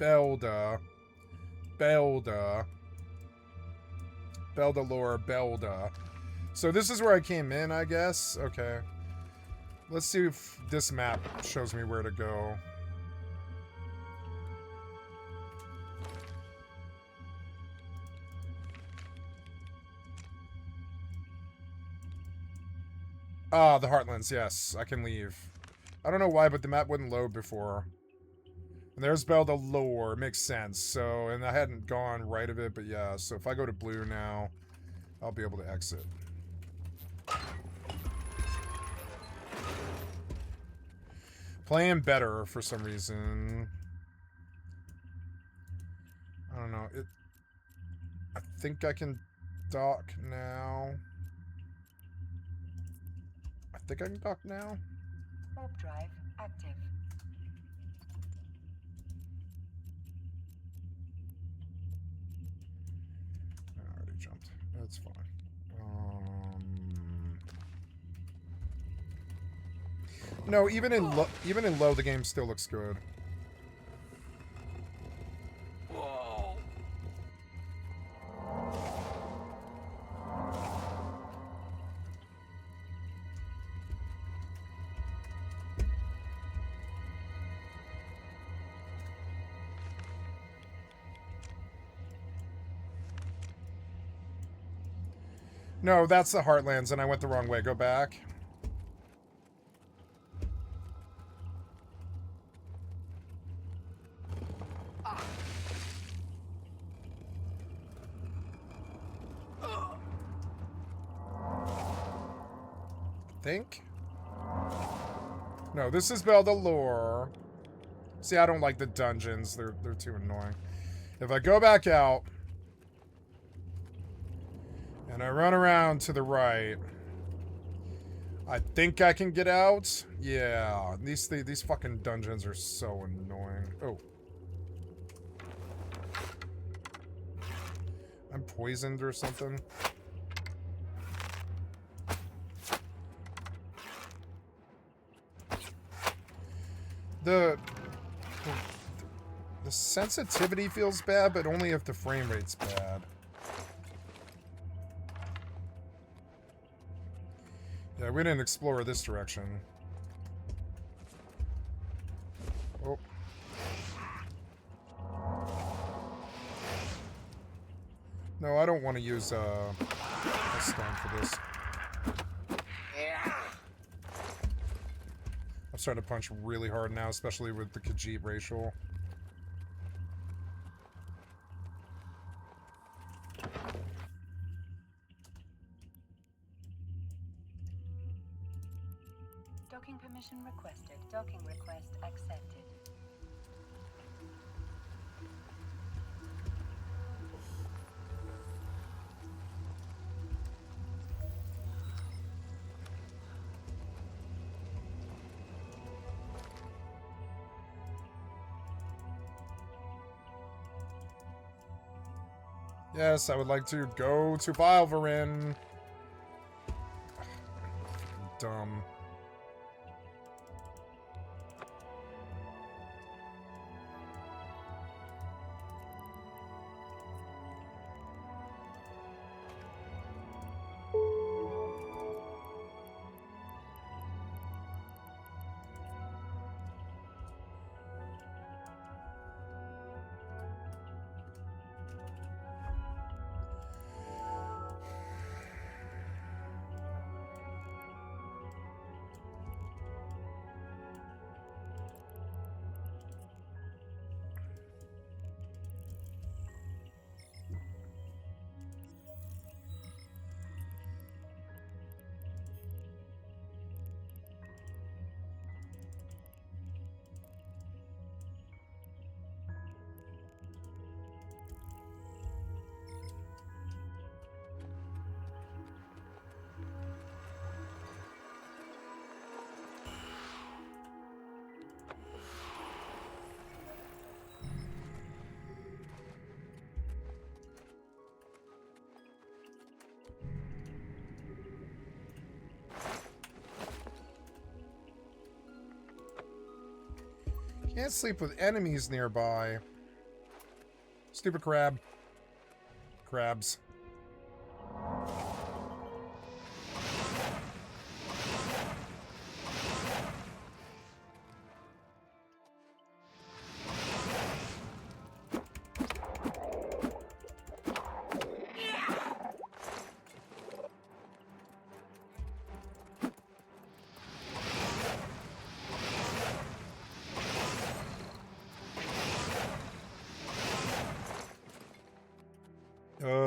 Belda. Belda. Beldalore, Belda. So this is where I came in, I guess? Okay. Let's see if this map shows me where to go. Ah, the Heartlands, yes. I can leave. I don't know why, but the map wouldn't load before. And there's Beldalore. Makes sense. So, and I hadn't gone right of it, but yeah. So if I go to blue now, I'll be able to exit. Playing better for some reason. I don't know. I think I can dock now. I think I can dock now. Warp drive active. I already jumped. That's fine. No, even in low, the game still looks good. Whoa. No, that's the Heartlands, and I went the wrong way. Go back. Think? No, this is Beldalore. See, I don't like the dungeons. They're too annoying. If I go back out and I run around to the right, I think I can get out. Yeah, these fucking dungeons are so annoying. Oh. I'm poisoned or something. The sensitivity feels bad, but only if the frame rate's bad. Yeah, we didn't explore this direction. Oh. No, I don't want to use a stone for this. I'm starting to punch really hard now, especially with the Khajiit racial. Docking permission requested. Docking request accepted. Yes, I would like to go to Valverin. Dumb. Can't sleep with enemies nearby. Stupid crab. Crabs.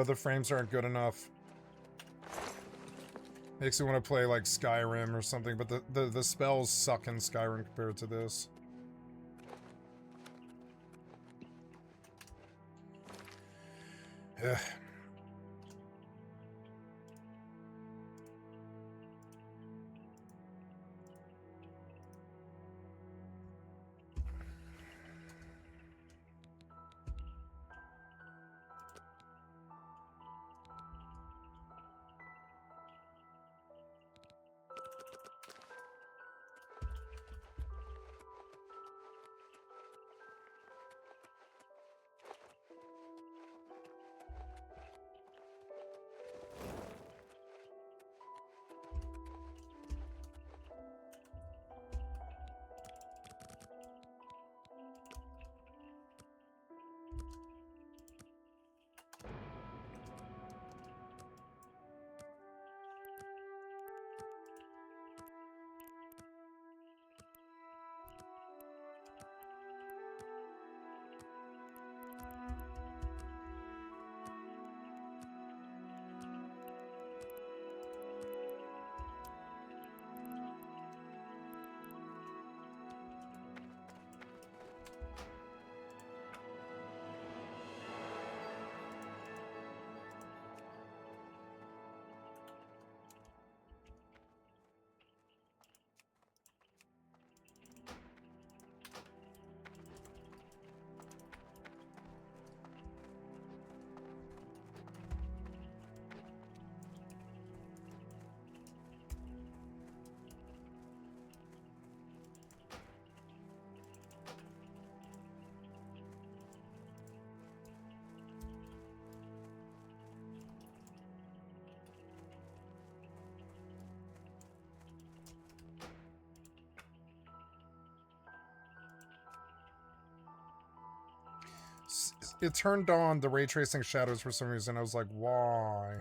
The frames aren't good enough. Makes me want to play like Skyrim or something, but the spells suck in Skyrim compared to this. Ugh. It turned on the ray tracing shadows for some reason. I was like, why?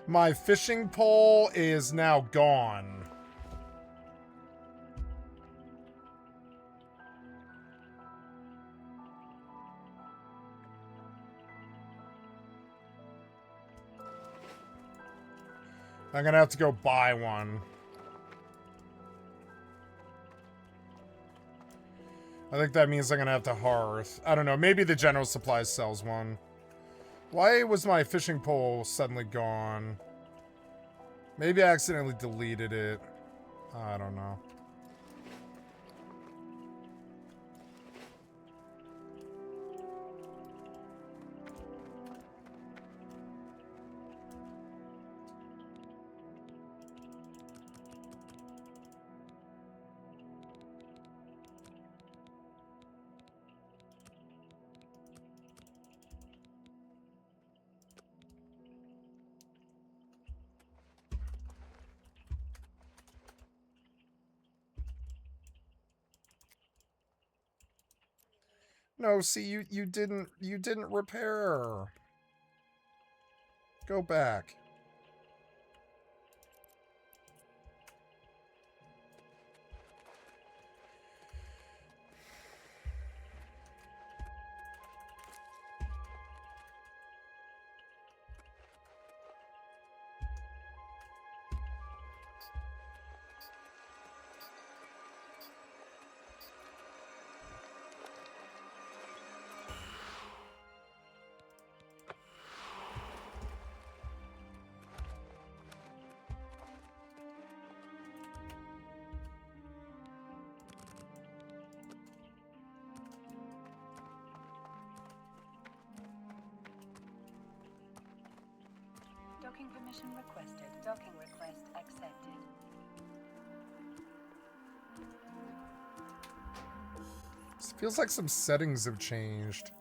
My fishing pole is now gone. I'm gonna have to go buy one. I think that means I'm gonna have to hearth. I don't know, maybe the general supply sells one. Why was my fishing pole suddenly gone? Maybe I accidentally deleted it. I don't know. No, see, you didn't repair. Go back. Docking permission requested. Docking request accepted. It feels like some settings have changed.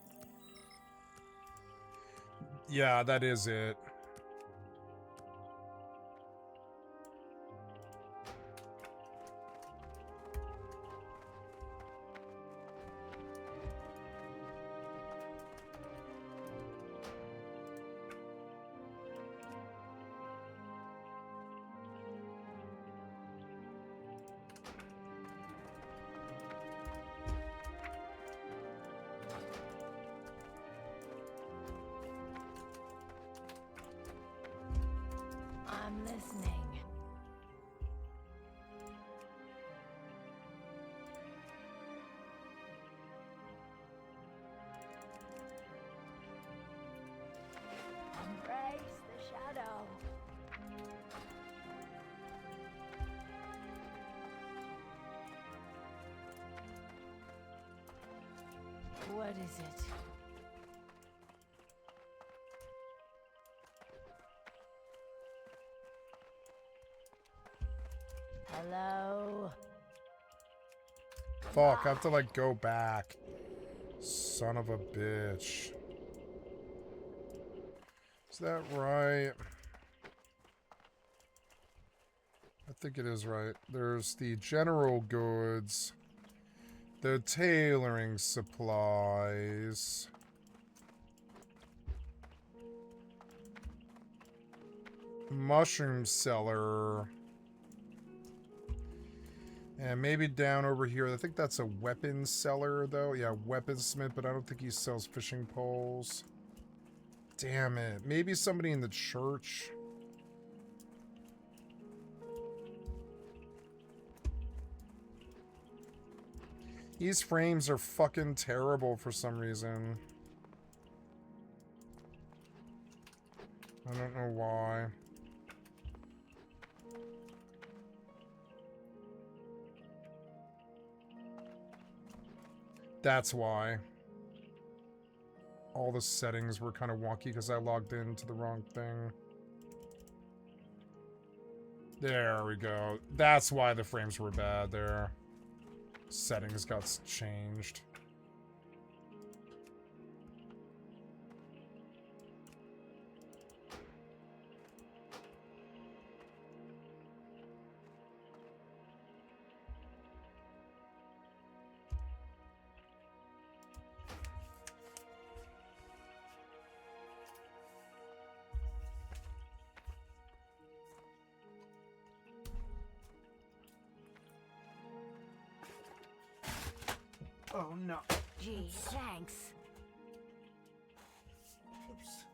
Yeah, that is it. I'm listening. Embrace the shadow. What is it? Hello? Fuck, I have to like go back. Son of a bitch. Is that right? I think it is right. There's the general goods. The tailoring supplies. Mushroom cellar. And maybe down over here, I think that's a weapons seller, though. Yeah, weaponsmith, but I don't think he sells fishing poles. Damn it. Maybe somebody in the church. These frames are fucking terrible for some reason. I don't know why. That's why. All the settings were kind of wonky because I logged into the wrong thing. There we go. That's why the frames were bad there. Settings got changed. Oh no. Gee, thanks. Oops.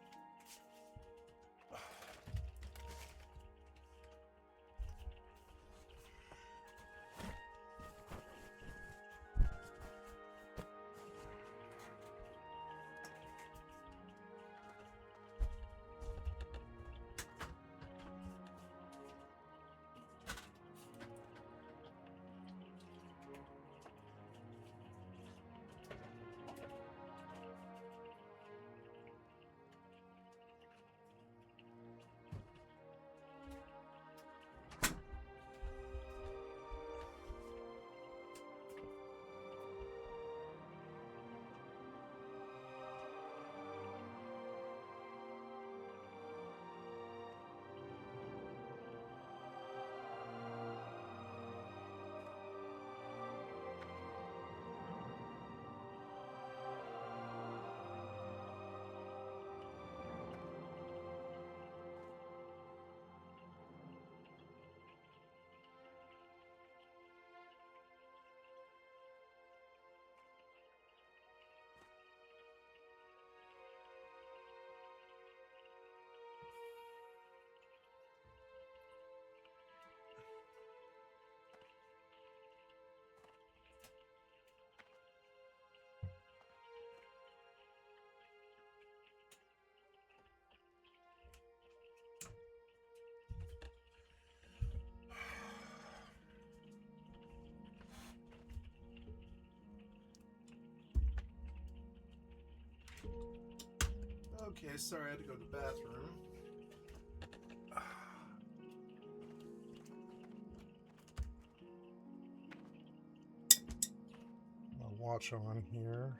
Okay, sorry, I had to go to the bathroom. My watch on here.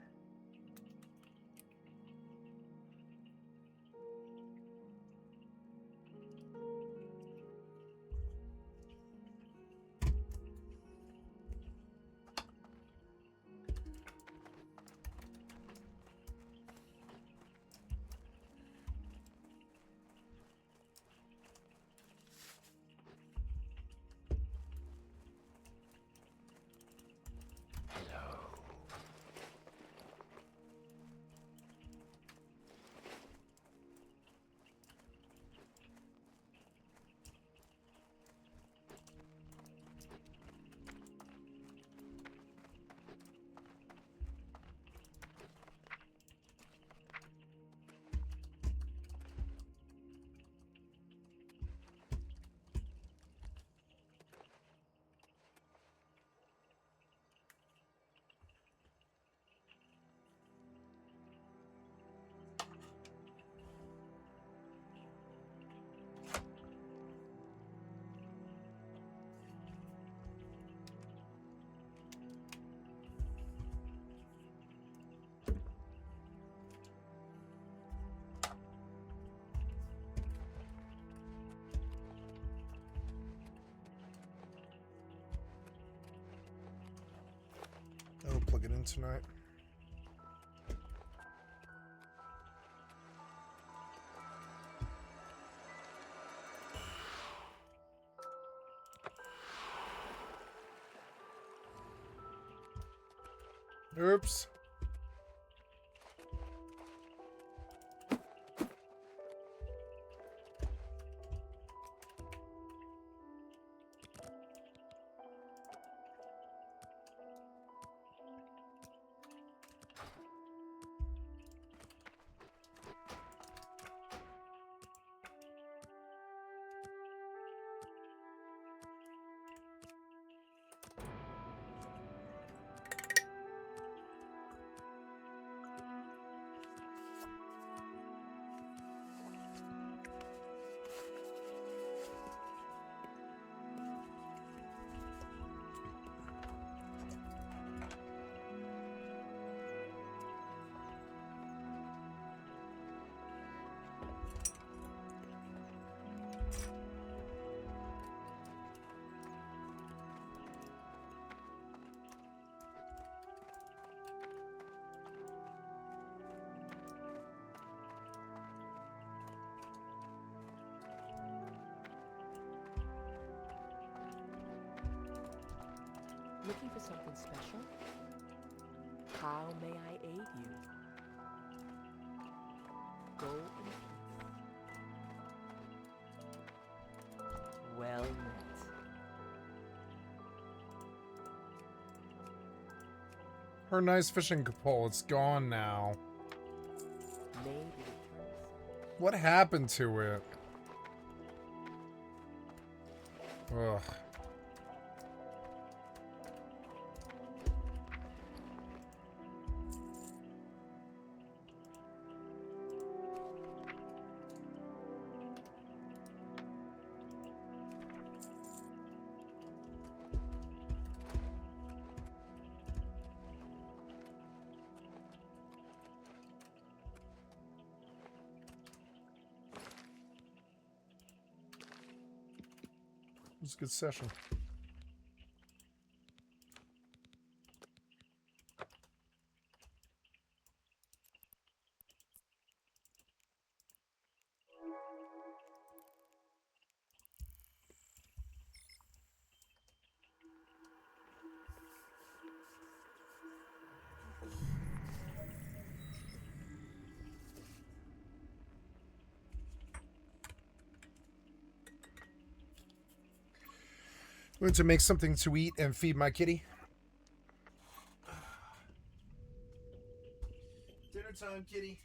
I'll plug it in tonight. Oops. Looking for something special? How may I aid you? Go in peace. Well met. Her nice fishing pole, it's gone now. May the return. What happened to it? Ugh. It was a good session. I'm going to make something to eat and feed my kitty. Dinner time, kitty.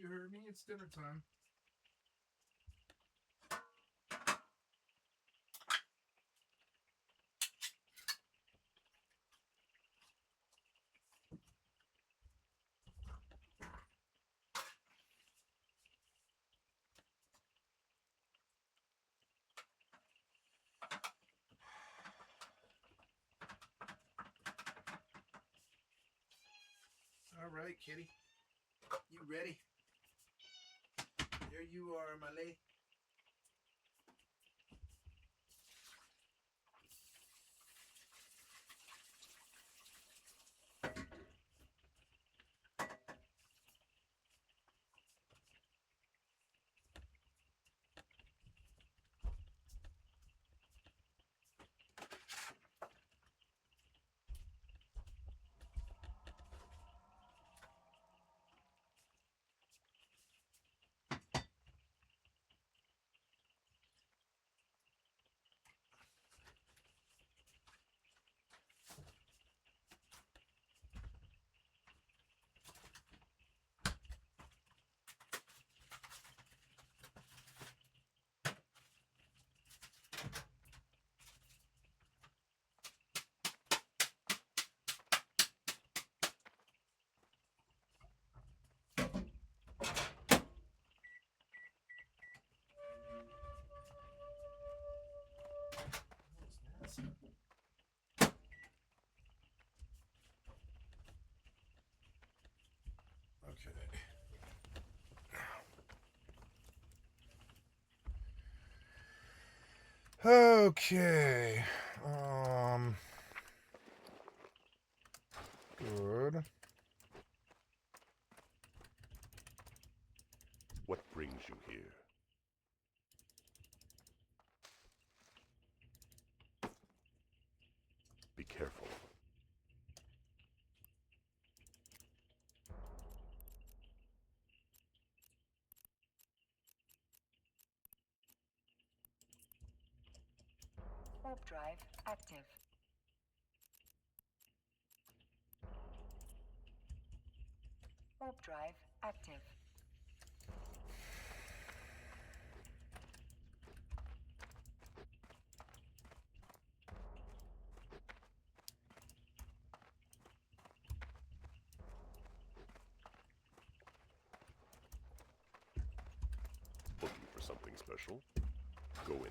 You heard me? It's dinner time. All right, kitty. You ready? There you are, my lady. Okay. Good. What brings you here? Be careful. Warp drive active. Warp drive active. Looking for something special? Go in peace.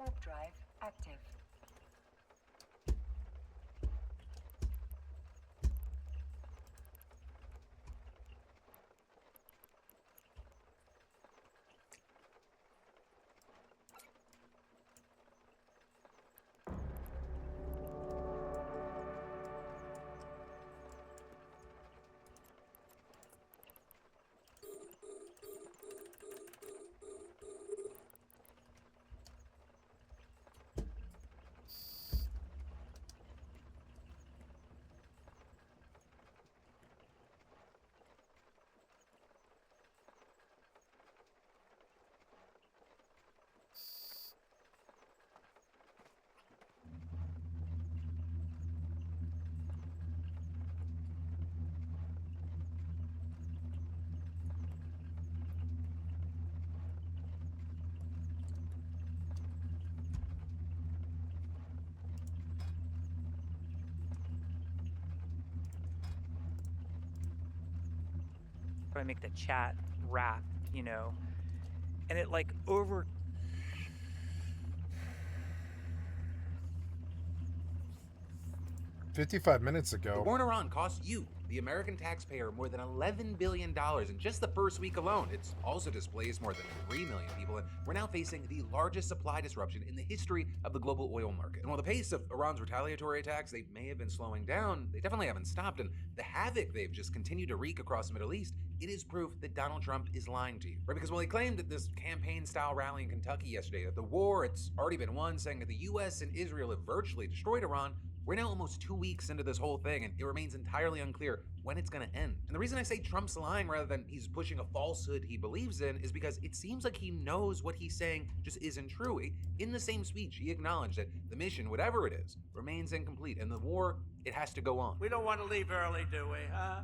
Warp drive active. Probably make the chat rap, you know, and it like over. 55 minutes The ago. war in Iran cost you, the American taxpayer, more than $11 billion in just the first week alone. It's also displaced more than 3 million people, and we're now facing the largest supply disruption in the history of the global oil market. And while the pace of Iran's retaliatory attacks, they may have been slowing down, they definitely haven't stopped, and the havoc they've just continued to wreak across the Middle East, it is proof that Donald Trump is lying to you. Right? Because while he claimed at this campaign-style rally in Kentucky yesterday that the war, it's already been won, saying that the US and Israel have virtually destroyed Iran, we're now almost 2 weeks into this whole thing, and it remains entirely unclear when it's gonna end. And the reason I say Trump's lying rather than he's pushing a falsehood he believes in is because it seems like he knows what he's saying just isn't true. In the same speech, he acknowledged that the mission, whatever it is, remains incomplete, and the war, it has to go on. We don't want to leave early, do we, huh?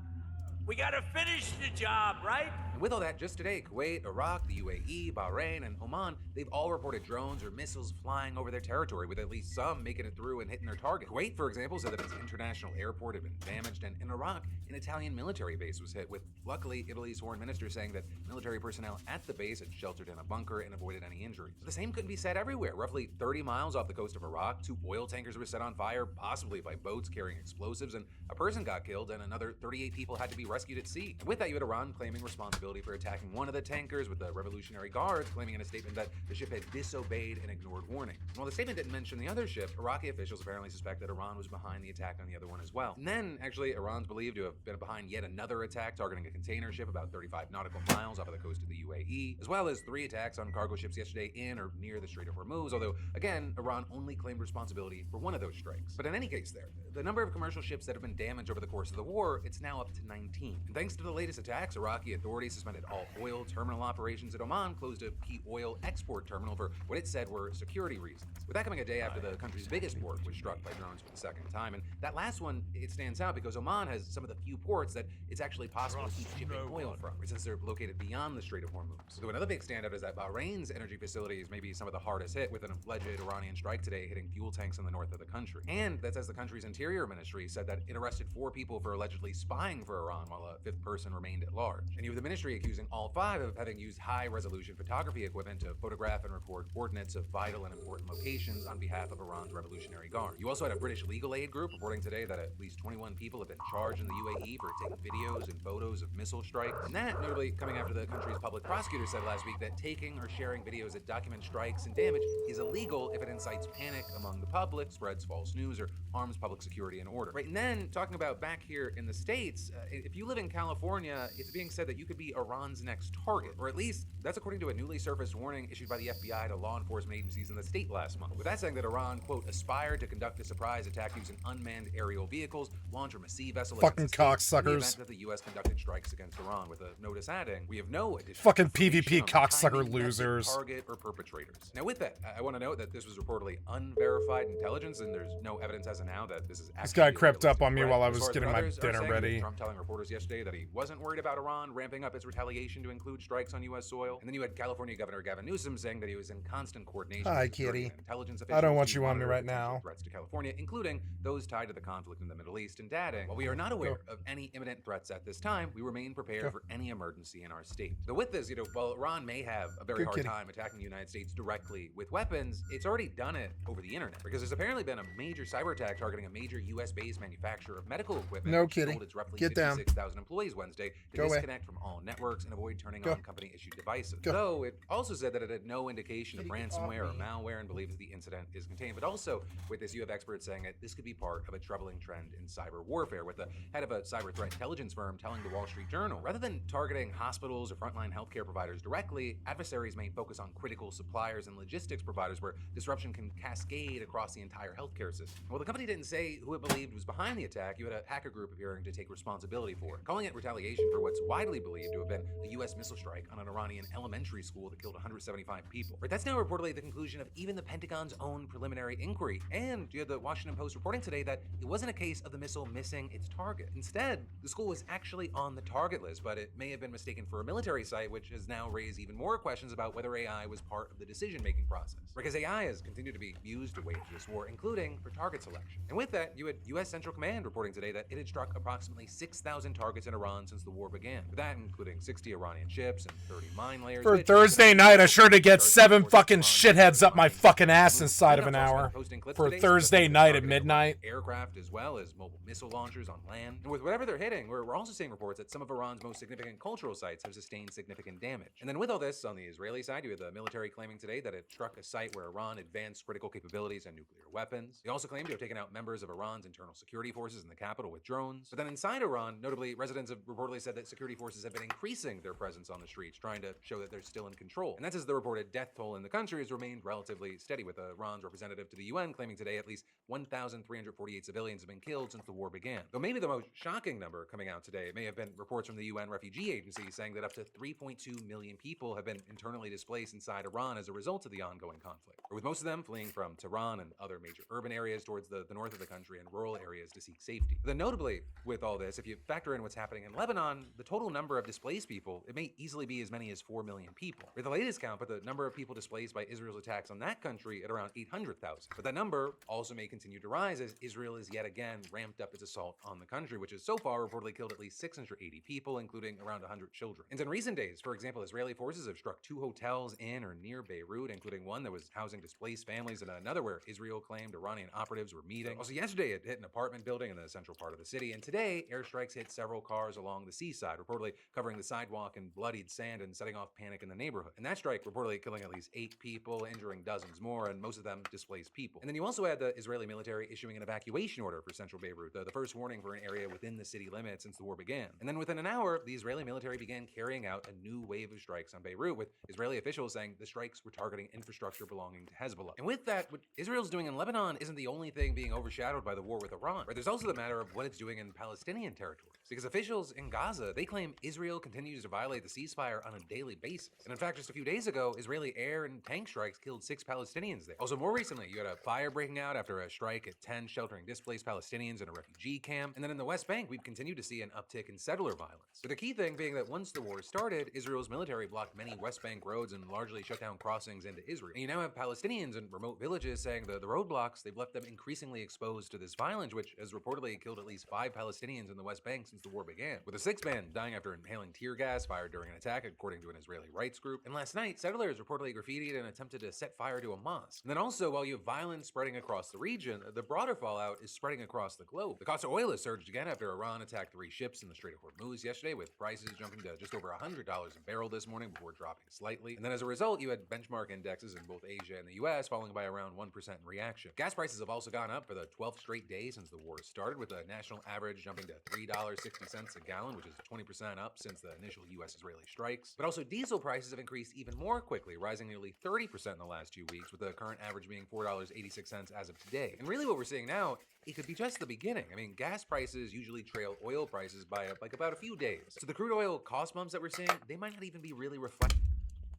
We gotta finish the job, right? And with all that, just today, Kuwait, Iraq, the UAE, Bahrain, and Oman, they've all reported drones or missiles flying over their territory, with at least some making it through and hitting their target. Kuwait, for example, said that its international airport had been damaged, and in Iraq, an Italian military base was hit, with luckily Italy's foreign minister saying that military personnel at the base had sheltered in a bunker and avoided any injuries. But the same couldn't be said everywhere. Roughly 30 miles off the coast of Iraq, 2 oil tankers were set on fire, possibly by boats carrying explosives, and a person got killed, and another 38 people had to be rescued at sea. And with that, you had Iran claiming responsibility for attacking one of the tankers, with the Revolutionary Guards claiming in a statement that the ship had disobeyed and ignored warnings. And while the statement didn't mention the other ship, Iraqi officials apparently suspect that Iran was behind the attack on the other one as well. And then, actually, Iran's believed to have been behind yet another attack targeting a container ship about 35 nautical miles off of the coast of the UAE, as well as 3 attacks on cargo ships yesterday in or near the Strait of Hormuz, although, again, Iran only claimed responsibility for one of those strikes. But in any case there, the number of commercial ships that have been damaged over the course of the war, it's now up to 19. And thanks to the latest attacks, Iraqi authorities suspended all oil terminal operations at Oman, closed a key oil export terminal for what it said were security reasons. With that coming a day after the country's biggest port was struck by drones for the second time, and that last one, it stands out because Oman has some of the few ports that it's actually possible to keep shipping oil from, since they're located beyond the Strait of Hormuz. So another big standout is that Bahrain's energy facilities may be some of the hardest hit, with an alleged Iranian strike today hitting fuel tanks in the north of the country. And that's as the country's interior ministry said that it arrested 4 people for allegedly spying for Iran, while a 5th person remained at large. And you have the ministry accusing all 5 of having used high-resolution photography equipment to photograph and record coordinates of vital and important locations on behalf of Iran's Revolutionary Guard. You also had a British legal aid group reporting today that at least 21 people have been charged in the UAE for taking videos and photos of missile strikes. And that, notably, coming after the country's public prosecutor said last week that taking or sharing videos that document strikes and damage is illegal if it incites panic among the public, spreads false news, or harms public security and order. Right, and then, talking about back here in the States, if you live in California, it's being said that you could be Iran's next target, or at least that's according to a newly surfaced warning issued by the FBI to law enforcement agencies in the state last month. With that saying that Iran, quote, aspired to conduct a surprise attack using unmanned aerial vehicles, launch from a sea vessel Fucking against the state, in the cocksuckers. event that the U.S. conducted strikes against Iran, with a notice adding, we have no additional Fucking information PvP on the cocksucker timing, method, losers. target, or perpetrators. Now with that, I want to note that this was reportedly unverified intelligence, and there's no evidence as of now that this is actually This guy crept up a on me threat. while I As was far as getting what my others are dinner saying, ready. Trump telling reporters course, yesterday that he wasn't worried about Iran ramping up its retaliation to include strikes on U.S. soil. And then you had California Governor Gavin Newsom saying that he was in constant coordination Hi, with security kitty. and intelligence I officials don't want to you on me monitor right potential now. threats to California, including those tied to the conflict in the Middle East. And adding, while we are not aware of any imminent threats at this time, we remain prepared for any emergency in our state. But with this, while Iran may have a very hard time attacking the United States directly with weapons, it's already done it over the internet, because there's apparently been a major cyber attack targeting a major US-based manufacturer of medical equipment. No which kidding. told its roughly Get down. 56,000 employees Wednesday to Go disconnect from all networks and avoid turning on company-issued devices. Go. Though it also said that it had no indication of Kitty, get ransomware or off me. malware and believes the incident is contained. But also, with this, you have experts saying that this could be part of a troubling trend in cyber warfare, with the head of a cyber threat intelligence firm telling the Wall Street Journal, rather than targeting hospitals or frontline healthcare providers directly, adversaries may focus on critical suppliers and logistics providers where disruption can cascade across the entire healthcare system. Well, the company didn't say who it believed was behind the attack. You had a hacker group appearing to take responsibility for it, calling it retaliation for what's widely believed to have been a U.S. missile strike on an Iranian elementary school that killed 175 people. But that's now reportedly the conclusion of even the Pentagon's own preliminary inquiry. And you had the Washington Post reporting today that it wasn't a case of the missile missing its target. Instead, the school was actually on the target list, but it may have been mistaken for a military site, which has now raised even more questions about whether AI was part of the decision-making process. Because AI has continued to be used to wage this war, including for target selection. And with that, you had U.S. Central Command reporting today that it had struck approximately 6,000 targets in Iran since the war began. With that, including 60 Iranian ships and 30 mine layers. For Thursday night, I sure to get 7 fucking shitheads up my fucking ass inside of an hour. For Thursday night at midnight. Aircraft as well as mobile missile launchers on land. And with whatever they're hitting, we're also seeing reports that some of Iran's most significant cultural sites have sustained significant damage. And then with all this, on the Israeli side, you had the military claiming today that it struck a site where Iran advanced critical capabilities and nuclear weapons. They also claimed to have taken out members of Iran's internal security forces in the capital with drones. But then inside Iran, notably, residents have reportedly said that security forces have been increasing their presence on the streets, trying to show that they're still in control. And that's as the reported death toll in the country has remained relatively steady, with Iran's representative to the UN claiming today at least 1,348 civilians have been killed since the war began. Though maybe the most shocking number coming out today may have been reports from the UN Refugee Agency saying that up to 3.2 million people have been internally displaced inside Iran as a result of the ongoing conflict, with most of them fleeing from Tehran and other major urban areas towards the north of the country and rural areas to seek safety. But then notably, with all this, if you factor in what's happening in Lebanon, the total number of displaced people, it may easily be as many as 4 million people. With the latest count, but the number of people displaced by Israel's attacks on that country at around 800,000. But that number also may continue to rise as Israel has yet again ramped up its assault on the country, which has so far reportedly killed at least 680 people, including around 100 children. And in recent days, for example, Israeli forces have struck 2 hotels in or near Beirut, including one that was housing displaced families and another where Israel claimed Iranian operatives were meeting. Also yesterday, it hit an apartment building in the central part of the city, and today, airstrikes hit several cars along the seaside, reportedly covering the sidewalk in bloodied sand and setting off panic in the neighborhood. And that strike reportedly killing at least 8 people, injuring dozens more, and most of them displaced people. And then you also had the Israeli military issuing an evacuation order for central Beirut, the first warning for an area within the city limits since the war began. And then within an hour, the Israeli military began carrying out a new wave of strikes on Beirut, with Israeli officials saying the strikes were targeting infrastructure belonging to Hezbollah. And with that, what Israel's doing in Lebanon isn't the only thing being overshadowed by the war with Iran. Right? There's also the matter of what it's doing in Palestinian territories. Because officials in Gaza, they claim Israel continues to violate the ceasefire on a daily basis. And in fact, just a few days ago, Israeli air and tank strikes killed 6 Palestinians there. Also, more recently, you had a fire breaking out after a strike at 10 sheltering displaced Palestinians in a refugee camp. And then in the West Bank, we've continued to see an uptick in settler violence. But the key thing being that once the war started, Israel's military blocked many West Bank roads and largely shut down crossings into Israel. And you now have Palestinians in remote villages saying the roadblocks, they've left them increasingly exposed to this violence, which has reportedly killed at least 5 Palestinians in the West Bank since the war began, with a 6th man dying after inhaling tear gas fired during an attack, according to an Israeli rights group. And last night, settlers reportedly graffitied and attempted to set fire to a mosque. And then also, while you have violence spreading across the region, the broader fallout is spreading across the globe. The cost of oil has surged again after Iran attacked 3 ships in the Strait of Hormuz yesterday, with prices jumping to just over $100 a barrel this morning before dropping slightly. And then as a result, you had benchmark indexes in both Asia and the US falling by around 1% in reaction. Gas prices have also gone up for the 12th straight day since the war started, with the national average jumping to $3.60 a gallon, which is 20% up since the initial US-Israeli strikes. But also diesel prices have increased even more quickly, rising nearly 30% in the last 2 weeks, with the current average being $4.86 as of today. And really what we're seeing now, it could be just the beginning. I mean, gas prices usually trail oil prices by like about a few days. So the crude oil cost bumps that we're seeing, they might not even be really reflected.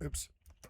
Oops.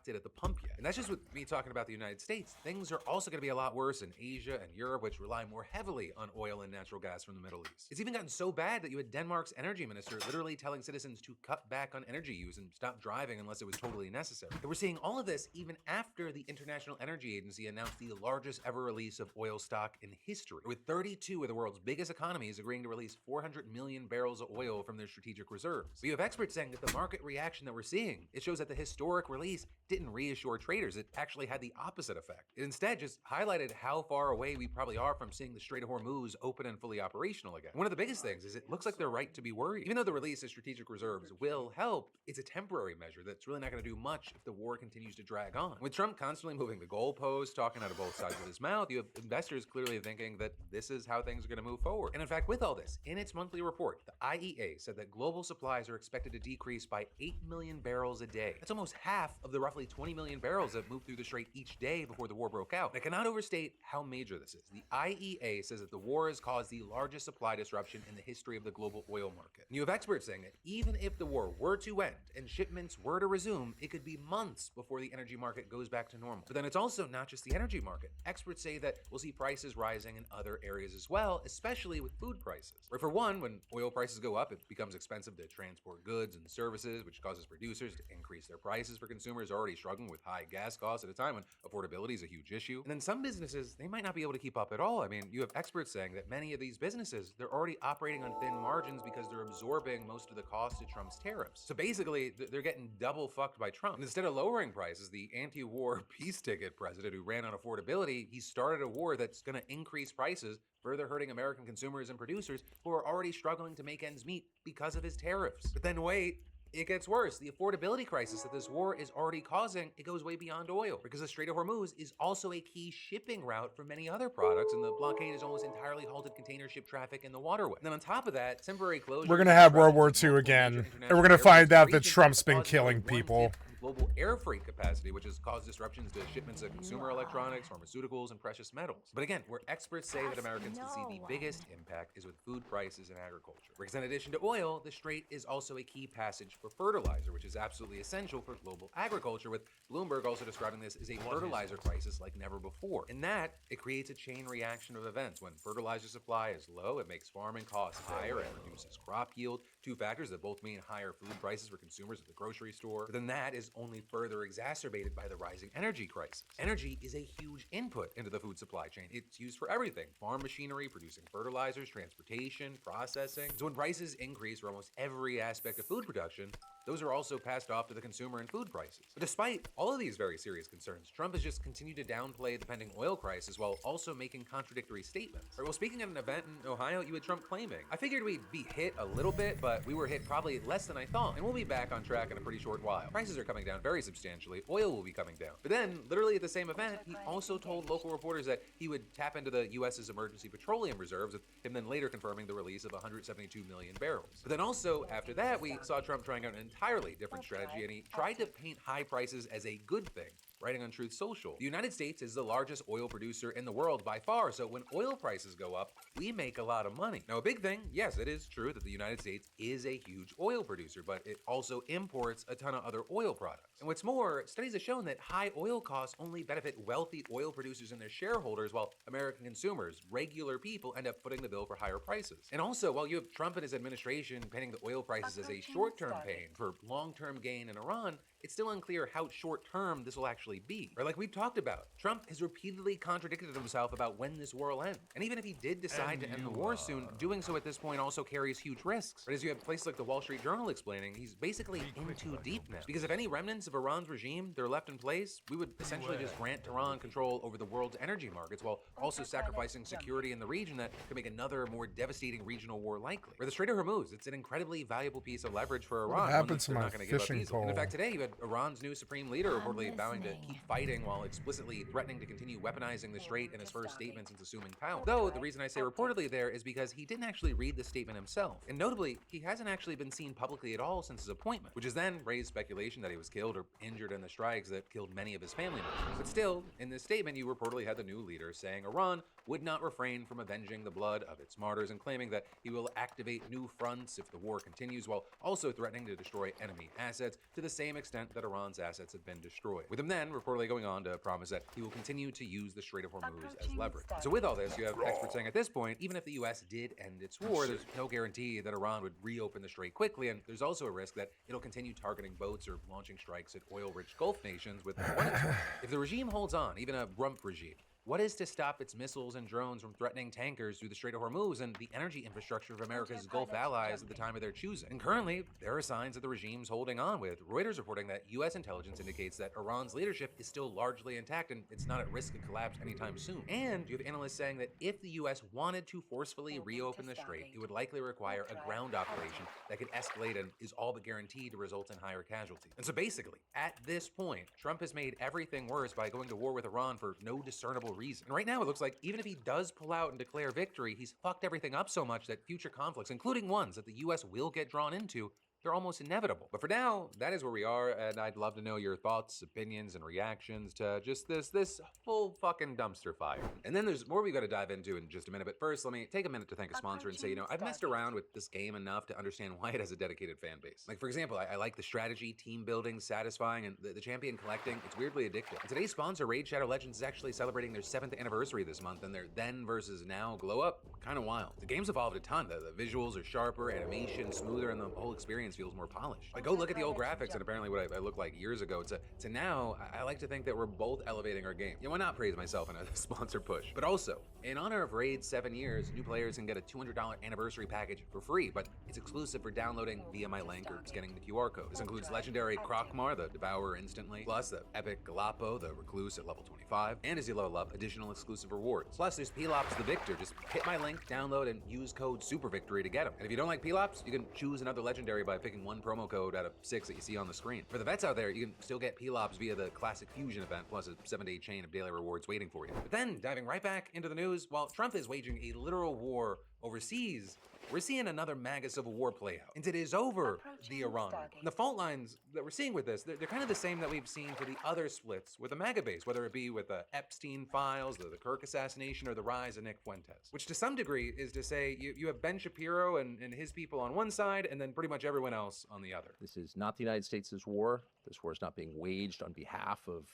at the pump yet. And that's just with me talking about the United States. Things are also going to be a lot worse in Asia and Europe, which rely more heavily on oil and natural gas from the Middle East. It's even gotten so bad that you had Denmark's energy minister literally telling citizens to cut back on energy use and stop driving unless it was totally necessary. And we're seeing all of this even after the International Energy Agency announced the largest ever release of oil stock in history, with 32 of the world's biggest economies agreeing to release 400 million barrels of oil from their strategic reserves. We have experts saying that the market reaction that we're seeing, it shows that the historic release didn't reassure traders. It actually had the opposite effect. It instead just highlighted how far away we probably are from seeing the Strait of Hormuz open and fully operational again. One of the biggest things is it looks like they're right to be worried. Even though the release of strategic reserves will help, it's a temporary measure that's really not going to do much if the war continues to drag on. With Trump constantly moving the goalposts, talking out of both sides of his mouth, you have investors clearly thinking that this is how things are going to move forward. And in fact, with all this, in its monthly report, the IEA said that global supplies are expected to decrease by 8 million barrels a day. That's almost half of the roughly 20 million barrels that moved through the Strait each day before the war broke out. I cannot overstate how major this is. The IEA says that the war has caused the largest supply disruption in the history of the global oil market. And you have experts saying that even if the war were to end and shipments were to resume, it could be months before the energy market goes back to normal. But then it's also not just the energy market. Experts say that we'll see prices rising in other areas as well, especially with food prices. Where for one, when oil prices go up, it becomes expensive to transport goods and services, which causes producers to increase their prices for consumers already struggling with high gas costs at a time when affordability is a huge issue. And then some businesses, they might not be able to keep up at all. I mean, you have experts saying that many of these businesses, they're already operating on thin margins because they're absorbing most of the cost of Trump's tariffs. So basically, they're getting double fucked by Trump. And instead of lowering prices, the anti-war peace ticket president who ran on affordability, he started a war that's going to increase prices, further hurting American consumers and producers who are already struggling to make ends meet because of his tariffs. But then wait, it gets worse. The affordability crisis that this war is already causing, it goes way beyond oil, because the Strait of Hormuz is also a key shipping route for many other products, and the blockade has almost entirely halted container ship traffic in the waterway. And then on top of that, temporary closure. We're gonna have World War II again, and we're gonna find out that Trump's been killing people. Global air freight capacity, which has caused disruptions to shipments of consumer electronics, pharmaceuticals, and precious metals. But again, where experts say that Americans can see the biggest impact is with food prices and agriculture. Because in addition to oil, the Strait is also a key passage for fertilizer, which is absolutely essential for global agriculture, with Bloomberg also describing this as a fertilizer crisis like never before. In that, it creates a chain reaction of events. When fertilizer supply is low, it makes farming costs higher and reduces crop yield, two factors that both mean higher food prices for consumers at the grocery store. But then that is only further exacerbated by the rising energy crisis. Energy is a huge input into the food supply chain. It's used for everything: farm machinery, producing fertilizers, transportation, processing. So when prices increase for almost every aspect of food production, those are also passed off to the consumer in food prices. But despite all of these very serious concerns, Trump has just continued to downplay the pending oil crisis while also making contradictory statements. Well, speaking at an event in Ohio, you had Trump claiming, "I figured we'd be hit a little bit, but we were hit probably less than I thought, and we'll be back on track in a pretty short while. Prices are coming down very substantially. Oil will be coming down." But then, literally at the same event, he also told local reporters that he would tap into the U.S.'s emergency petroleum reserves, with him then later confirming the release of 172 million barrels. But then also, after that, we saw Trump trying out an entirely different strategy, and he tried to paint high prices as a good thing, writing on Truth Social. The United States is the largest oil producer in the world by far, so when oil prices go up, we make a lot of money. Now, a big thing, yes, it is true that the United States is a huge oil producer, but it also imports a ton of other oil products. And what's more, studies have shown that high oil costs only benefit wealthy oil producers and their shareholders, while American consumers, regular people, end up footing the bill for higher prices. And also, while you have Trump and his administration painting the oil prices as a short-term pain for long-term gain in Iran, it's still unclear how short-term this will actually be. Or like we've talked about, Trump has repeatedly contradicted himself about when this war will end. And even if he did decide to end the war soon, doing so at this point also carries huge risks. But as you have places like the Wall Street Journal explaining, he's basically in too deep now. Because if any remnants of Iran's regime, they're left in place, we would essentially just grant Tehran control over the world's energy markets while also sacrificing security in the region that could make another more devastating regional war likely. Where the Strait of Hormuz, it's an incredibly valuable piece of leverage for Iran. What happened to my fishing pole? And in fact, today you had Iran's new supreme leader reportedly vowing to keep fighting while explicitly threatening to continue weaponizing the Strait in his first statement since assuming power. Though, the reason I say reportedly there is because he didn't actually read the statement himself. And notably, he hasn't actually been seen publicly at all since his appointment, which has then raised speculation that he was killed or injured in the strikes that killed many of his family members. But still, in this statement, you reportedly had the new leader saying Iran would not refrain from avenging the blood of its martyrs and claiming that he will activate new fronts if the war continues, while also threatening to destroy enemy assets to the same extent that Iran's assets have been destroyed. With him then reportedly going on to promise that he will continue to use the Strait of Hormuz as leverage. So with all this, you have experts saying at this point, even if the US did end its war, there's no guarantee that Iran would reopen the strait quickly, and there's also a risk that it'll continue targeting boats or launching strikes at oil-rich Gulf nations with weapons. If the regime holds on, even a rump regime, what is to stop its missiles and drones from threatening tankers through the Strait of Hormuz and the energy infrastructure of America's Gulf allies at the time of their choosing? And currently, there are signs that the regime's holding on, with Reuters reporting that US intelligence indicates that Iran's leadership is still largely intact and it's not at risk of collapse anytime soon. And you have analysts saying that if the US wanted to forcefully reopen the strait, it would likely require a ground operation that could escalate and is all but guaranteed to result in higher casualties. And so basically, at this point, Trump has made everything worse by going to war with Iran for no discernible reason. And right now, it looks like even if he does pull out and declare victory, he's fucked everything up so much that future conflicts, including ones that the US will get drawn into, they're almost inevitable. But for now, that is where we are, and I'd love to know your thoughts, opinions, and reactions to just this full fucking dumpster fire. And then there's more we gotta dive into in just a minute, but first, let me take a minute to thank a sponsor and say, I've messed around with this game enough to understand why it has a dedicated fan base. Like, for example, I like the strategy, team building, satisfying, and the champion collecting, it's weirdly addictive. And today's sponsor, Raid Shadow Legends, is actually celebrating their 7th anniversary this month, and their then versus now glow up, kinda wild. The game's evolved a ton. The visuals are sharper, animation smoother, and the whole experience feels more polished. Like, go look at the old graphics and apparently what I looked like years ago to now. I like to think that we're both elevating our game. Why not praise myself in a sponsor push? But also, in honor of Raid's 7 years, new players can get a $200 anniversary package for free, but it's exclusive for downloading via my link or scanning the QR code. This includes legendary Krokmar, the Devourer instantly, plus the epic Galapo, the Recluse at level 25, and as you level up, additional exclusive rewards. Plus, there's Pelops the Victor. Just hit my link, download, and use code SUPERVICTORY to get them. And if you don't like Pelops, you can choose another legendary by picking one promo code out of 6 that you see on the screen. For the vets out there, you can still get Pelops via the Classic Fusion event, plus a 7-day chain of daily rewards waiting for you. But then, diving right back into the news, while Trump is waging a literal war overseas, we're seeing another MAGA civil war play out. And it is over the Iran war. And the fault lines that we're seeing with this, they're kind of the same that we've seen for the other splits with the MAGA base, whether it be with the Epstein files, the Kirk assassination, or the rise of Nick Fuentes. Which to some degree is to say you have Ben Shapiro and his people on one side, and then pretty much everyone else on the other. This is not the United States' war. This war is not being waged on behalf of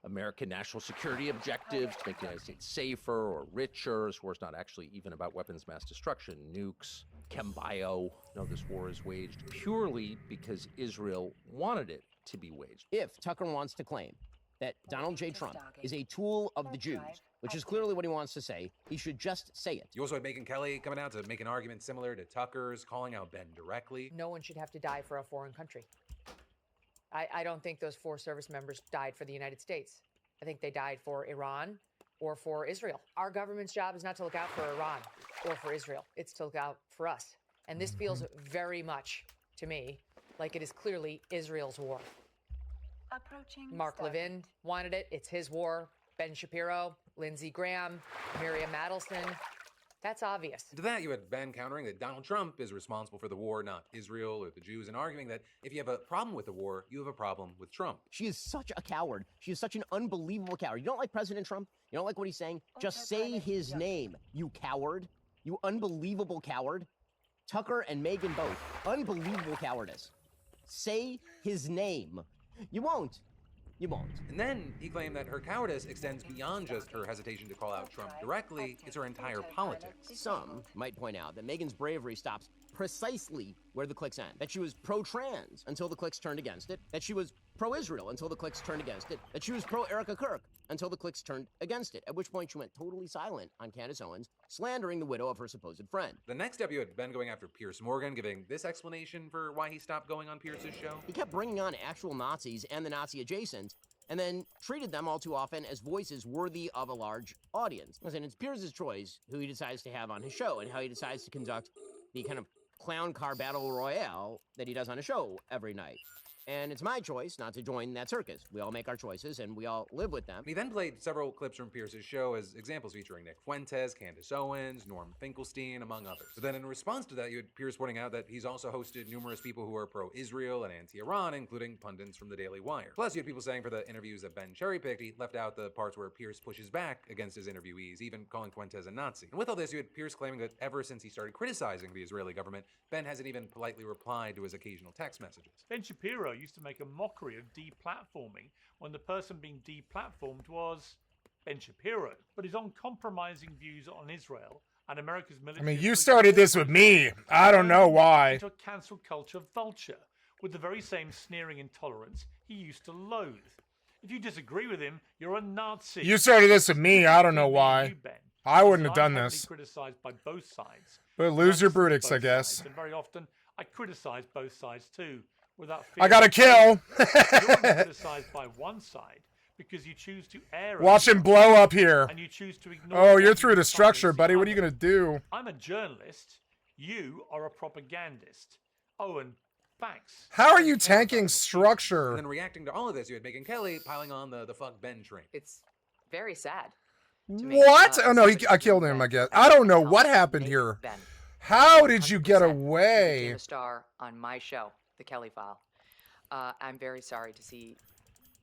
American national security objectives to make the United States safer or richer. This war is not actually even about weapons of mass destruction, nukes, chembio. No, this war is waged purely because Israel wanted it to be waged. If Tucker wants to claim that Donald J. Trump is a tool of the Jews, which is clearly what he wants to say, he should just say it. You also had Megyn Kelly coming out to make an argument similar to Tucker's, calling out Ben directly. No one should have to die for a foreign country. I don't think those 4 service members died for the United States. I think they died for Iran or for Israel. Our government's job is not to look out for Iran or for Israel. It's to look out for us. And this feels very much, to me, like it is clearly Israel's war. Mark Levin wanted it. It's his war. Ben Shapiro, Lindsey Graham, Miriam Adelson. That's obvious. To that, you had Ben countering that Donald Trump is responsible for the war, not Israel or the Jews, and arguing that if you have a problem with the war, you have a problem with Trump. She is such a coward. She is such an unbelievable coward. You don't like President Trump? You don't like what he's saying? Just say his name, you coward. You unbelievable coward. Tucker and Megyn both. Unbelievable cowardice. Say his name. You won't. You won't. And then he claimed that her cowardice extends beyond just her hesitation to call out Trump directly, it's her entire politics. Some might point out that Megyn's bravery stops precisely where the clicks end. That she was pro-trans until the clicks turned against it. That she was pro-Israel until the clicks turned against it. That she was pro-Erica Kirk until the clicks turned against it, at which point she went totally silent on Candace Owens, slandering the widow of her supposed friend. The next step, you had Ben going after Piers Morgan, giving this explanation for why he stopped going on Pierce's show. He kept bringing on actual Nazis and the Nazi adjacent, and then treated them all too often as voices worthy of a large audience. Listen, it's Piers' choice who he decides to have on his show and how he decides to conduct the kind of clown car battle royale that he does on a show every night. And it's my choice not to join that circus. We all make our choices, and we all live with them. He then played several clips from Pierce's show as examples featuring Nick Fuentes, Candace Owens, Norm Finkelstein, among others. But then in response to that, you had Pierce pointing out that he's also hosted numerous people who are pro-Israel and anti-Iran, including pundits from the Daily Wire. Plus, you had people saying for the interviews that Ben cherry-picked, he left out the parts where Pierce pushes back against his interviewees, even calling Fuentes a Nazi. And with all this, you had Pierce claiming that ever since he started criticizing the Israeli government, Ben hasn't even politely replied to his occasional text messages. Ben Shapiro used to make a mockery of deplatforming when the person being deplatformed was Ben Shapiro. But his uncompromising views on Israel and America's military... I mean, you started this with me. I don't know why. ...into a cancel culture vulture with the very same sneering intolerance he used to loathe. If you disagree with him, you're a Nazi. You started this with me. I don't know why. I wouldn't have done this. Criticized by both sides. But lose your Brutix, I guess. And very often, I criticize both sides too. Without I got a kill. You're criticized by one side because you choose to air. Watch him blow up here. And you choose to ignore. Oh, you're through the structure, buddy. What are you gonna do? I'm a journalist. You are a propagandist. Oh, and facts. How are you tanking structure? And then reacting to all of this, you had Megyn Kelly piling on the fuck Ben train. It's very sad. What? Oh no, I killed him. I guess. I don't know what happened here. How did you get away? Became a star on my show, The Kelly File. I'm very sorry to see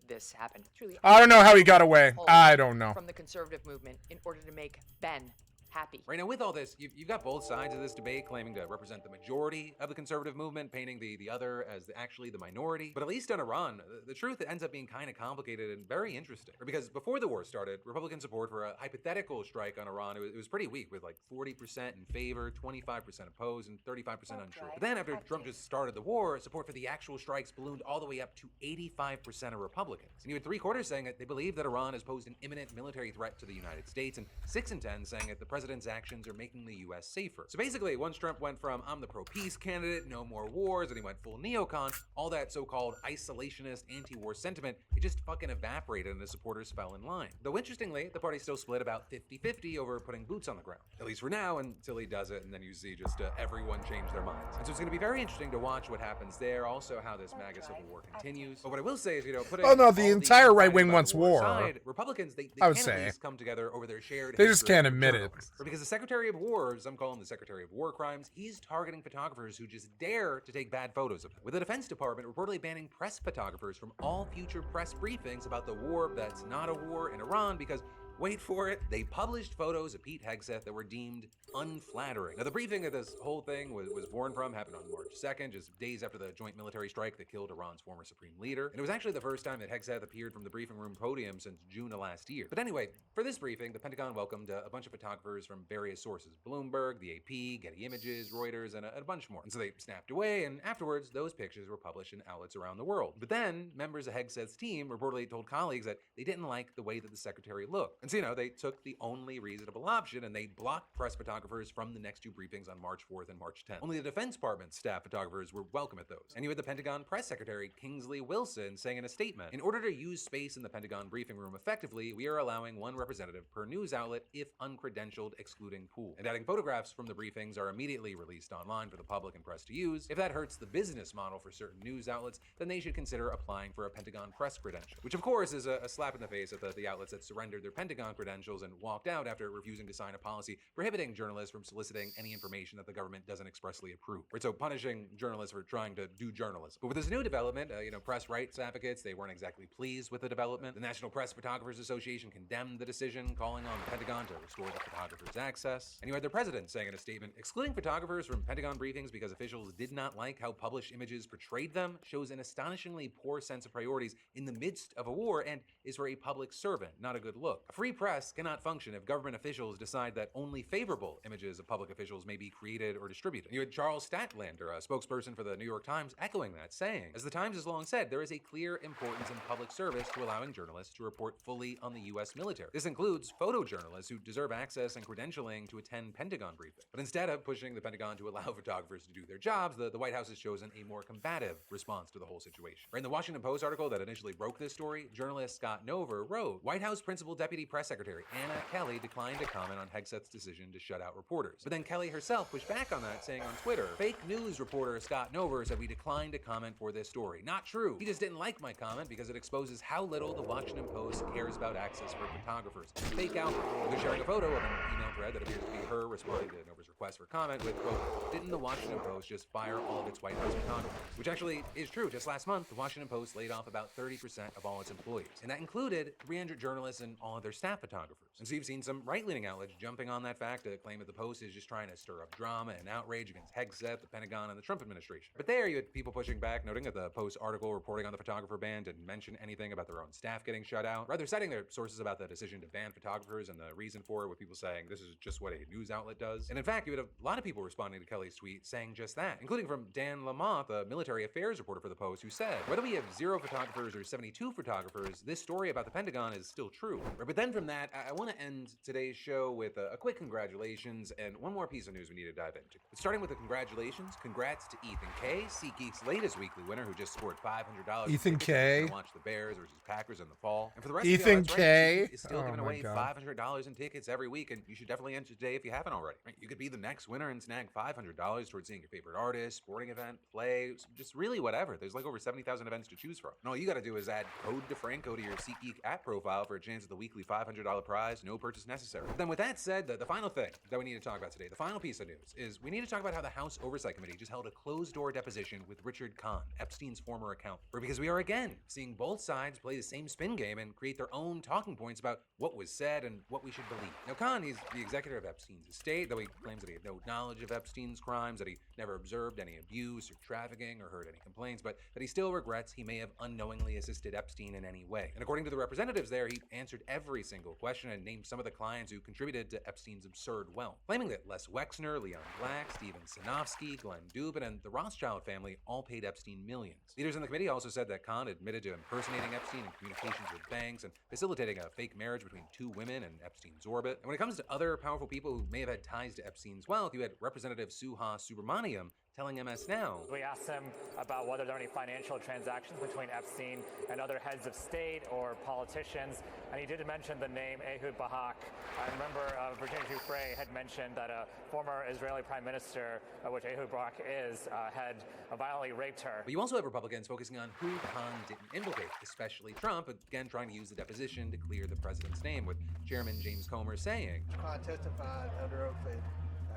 this happen. Truly, I don't know how he got away. I don't know. From the conservative movement in order to make Ben happy. Right now, with all this, you've got both sides of this debate claiming to represent the majority of the conservative movement, painting the other as actually the minority. But at least on Iran, the truth ends up being kind of complicated and very interesting. Because before the war started, Republican support for a hypothetical strike on Iran, it was pretty weak, with like 40% in favor, 25% opposed, and 35% unsure. But then after Trump just started the war, support for the actual strikes ballooned all the way up to 85% of Republicans. And you had 3/4 saying that they believe that Iran has posed an imminent military threat to the United States, and 6 in 10 saying that the president's actions are making the U.S. safer. So basically, once Trump went from I'm the pro-peace candidate, no more wars, and he went full neocon, all that so-called isolationist anti-war sentiment, it just fucking evaporated and his supporters fell in line. Though interestingly, the party still split about 50-50 over putting boots on the ground. At least for now, until he does it, and then you see just everyone change their minds. And so it's going to be very interesting to watch what happens there, also how this MAGA civil war continues. But what I will say is, putting oh no, the entire right wing wants war. Aside, Republicans, they I would can't say at least come together over their shared they just hatred can't for admit it. journalists. Because the Secretary of War, as I'm calling the Secretary of War Crimes, he's targeting photographers who just dare to take bad photos of him. With the Defense Department reportedly banning press photographers from all future press briefings about the war that's not a war in Iran because, wait for it, they published photos of Pete Hegseth that were deemed unflattering. Now, the briefing that this whole thing was born from happened on March 2nd, just days after the joint military strike that killed Iran's former supreme leader. And it was actually the first time that Hegseth appeared from the briefing room podium since June of last year. But anyway, for this briefing, the Pentagon welcomed a bunch of photographers from various sources: Bloomberg, the AP, Getty Images, Reuters, and a bunch more. And so they snapped away, and afterwards, those pictures were published in outlets around the world. But then, members of Hegseth's team reportedly told colleagues that they didn't like the way that the secretary looked. And so, they took the only reasonable option, and they blocked press photographers from the next 2 briefings on March 4th and March 10th. Only the Defense Department's staff photographers were welcome at those. And you had the Pentagon Press Secretary Kingsley Wilson saying in a statement, "In order to use space in the Pentagon briefing room effectively, we are allowing 1 representative per news outlet if uncredentialed, excluding pool. And adding photographs from the briefings are immediately released online for the public and press to use. If that hurts the business model for certain news outlets, then they should consider applying for a Pentagon press credential." Which of course is a slap in the face at the outlets that surrendered their Pentagon credentials and walked out after refusing to sign a policy prohibiting journalists from soliciting any information that the government doesn't expressly approve. Right, so punishing journalists for trying to do journalism. But with this new development, press rights advocates, they weren't exactly pleased with the development. The National Press Photographers Association condemned the decision, calling on the Pentagon to restore the photographers' access. And you had their president saying in a statement, "Excluding photographers from Pentagon briefings because officials did not like how published images portrayed them shows an astonishingly poor sense of priorities in the midst of a war and is for a public servant, not a good look. A free press cannot function if government officials decide that only favorable images of public officials may be created or distributed." You had Charles Statlander, a spokesperson for the New York Times, echoing that, saying, "As the Times has long said, there is a clear importance in public service to allowing journalists to report fully on the U.S. military. This includes photojournalists who deserve access and credentialing to attend Pentagon briefings. But instead of pushing the Pentagon to allow photographers to do their jobs, the White House has chosen a more combative response to the whole situation." In the Washington Post article that initially broke this story, journalist Scott Nover wrote, "White House Principal Deputy press secretary Anna Kelly declined to comment on Hegseth's decision to shut out reporters. But then Kelly herself pushed back on that, saying on Twitter, "Fake news reporter Scott Nover said we declined to comment for this story. Not true. He just didn't like my comment because it exposes how little the Washington Post cares about access for photographers. Fake out." They're sharing a photo of an email thread that appears to be her responding to Nover's request for comment with, quote, "Didn't the Washington Post just fire all of its White House photographers?" Which actually is true. Just last month, the Washington Post laid off about 30% of all its employees. And that included 300 journalists and all of their staff photographers. And so you've seen some right-leaning outlets jumping on that fact to claim that the Post is just trying to stir up drama and outrage against Hegseth, the Pentagon, and the Trump administration. But there you had people pushing back, noting that the Post article reporting on the photographer ban didn't mention anything about their own staff getting shut out, rather citing their sources about the decision to ban photographers and the reason for it, with people saying this is just what a news outlet does. And in fact, you had a lot of people responding to Kelly's tweet saying just that, including from Dan Lamothe, a military affairs reporter for the Post, who said, "Whether we have 0 photographers or 72 photographers, this story about the Pentagon is still true." But then from that, I want to end today's show with a quick congratulations and one more piece of news we need to dive into. But starting with the congratulations, congrats to Ethan K, SeatGeek's latest weekly winner, who just scored $500. Ethan K. To watch the Bears versus Packers in the fall. And for the rest Ethan of you, that's right, K. SeatGeek is still giving away $500 in tickets every week, and you should definitely enter today if you haven't already. Right? You could be the next winner and snag $500 towards seeing your favorite artist, sporting event, play, just really whatever. There's like over 70,000 events to choose from. And all you gotta do is add code DeFranco to your SeatGeek app profile for a chance at the weekly $500 prize, no purchase necessary. But then with that said, the final thing that we need to talk about today, the final piece of news, is we need to talk about how the House Oversight Committee just held a closed-door deposition with Richard Kahn, Epstein's former accountant. Because we are again seeing both sides play the same spin game and create their own talking points about what was said and what we should believe. Now, Kahn, he's the executor of Epstein's estate, though he claims that he had no knowledge of Epstein's crimes, that he never observed any abuse or trafficking or heard any complaints, but that he still regrets he may have unknowingly assisted Epstein in any way. And according to the representatives there, he answered every single question and named some of the clients who contributed to Epstein's absurd wealth, claiming that Les Wexner, Leon Black, Steven Sinofsky, Glenn Dubin, and the Rothschild family all paid Epstein millions. Leaders in the committee also said that Kahn admitted to impersonating Epstein in communications with banks and facilitating a fake marriage between 2 women in Epstein's orbit. And when it comes to other powerful people who may have had ties to Epstein's wealth, you had Representative Suha Subramaniam telling MS Now. We asked him about whether there are any financial transactions between Epstein and other heads of state or politicians, and he did mention the name Ehud Barak. I remember Virginia Giuffre had mentioned that a former Israeli prime minister, which Ehud Barak is, had violently raped her. But you also have Republicans focusing on who Kahn didn't implicate, especially Trump, again trying to use the deposition to clear the president's name, with Chairman James Comer saying, Kahn testified under oath